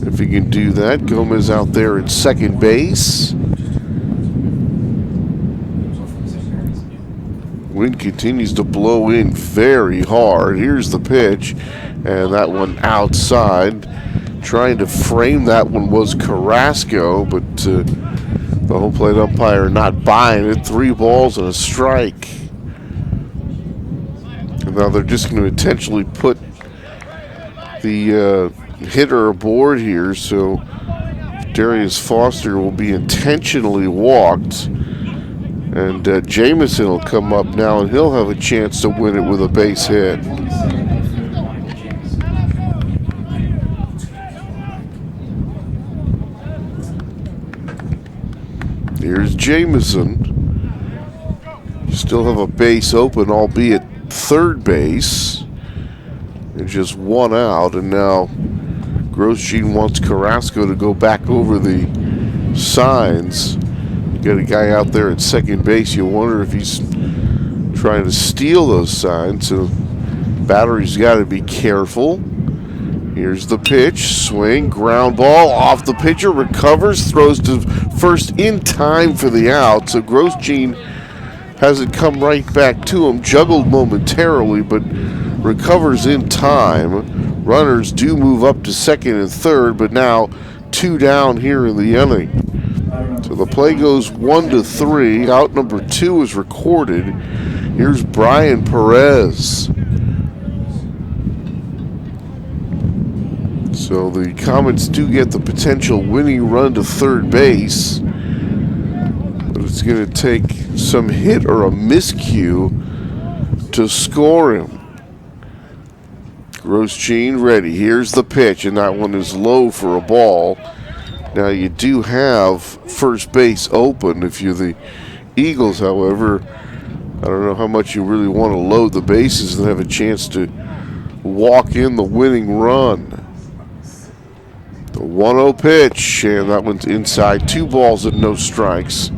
If he can do that, Gomez out there at second base. Wind continues to blow in very hard. Here's the pitch, and that one outside. Trying to frame that one was Carrasco, but the home plate umpire not buying it. 3 balls and a strike. And now they're just going to intentionally put the hitter aboard here, so Darius Foster will be intentionally walked. And Jamison will come up now, and he'll have a chance to win it with a base hit. Here's Jamison. You still have a base open, albeit third base. And just 1 out, and now Grosjean wants Carrasco to go back over the signs. Got a guy out there at second base. You wonder if he's trying to steal those signs. So battery's got to be careful. Here's the pitch. Swing. Ground ball off the pitcher. Recovers. Throws to first in time for the out. So Grosjean has it come right back to him. Juggled momentarily, but recovers in time. Runners do move up to second and third, but now 2 down here in the inning. So the play goes 1-3. Out number 2 is recorded. Here's Brian Perez. So the Comets do get the potential winning run to third base, but it's going to take some hit or a miscue to score him. Grosjean ready. Here's the pitch, and that one is low for a ball. Now you do have first base open if you're the Eagles, however. I don't know how much you really want to load the bases and have a chance to walk in the winning run. The 1-0 pitch, and that one's inside. 2 balls and no strikes.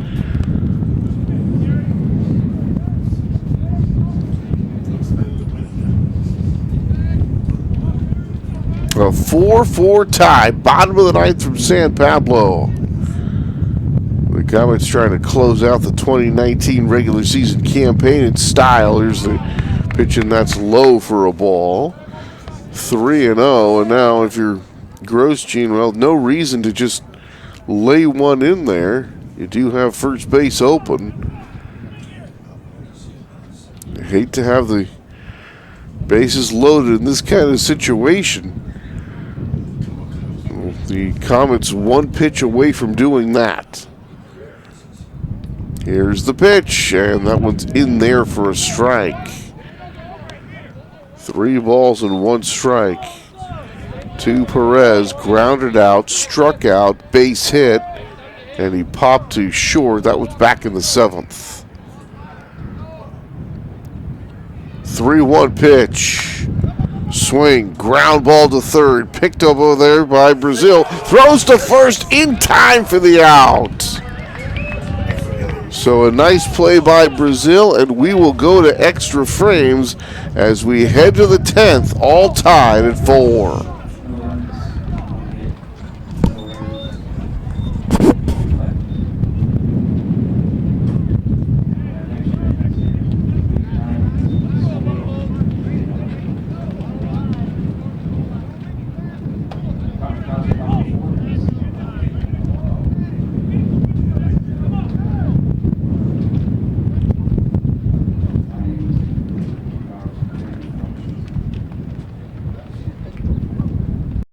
A 4-4 tie, bottom of the 9th from San Pablo. The Comets trying to close out the 2019 regular season campaign in style. Here's the pitch, and that's low for a ball. 3-0, and now if you're Grosjean, well, no reason to just lay one in there. You do have first base open. I hate to have the bases loaded in this kind of situation. The Comets 1 pitch away from doing that. Here's the pitch, and that one's in there for a strike. 3 balls and 1 strike. To Perez, grounded out, struck out, base hit, and he popped to short. That was back in the 7th. 3-1 pitch. Swing, ground ball to third, picked up over there by Brazil, throws to first in time for the out. So a nice play by Brazil, and we will go to extra frames as we head to the 10th, all tied at 4.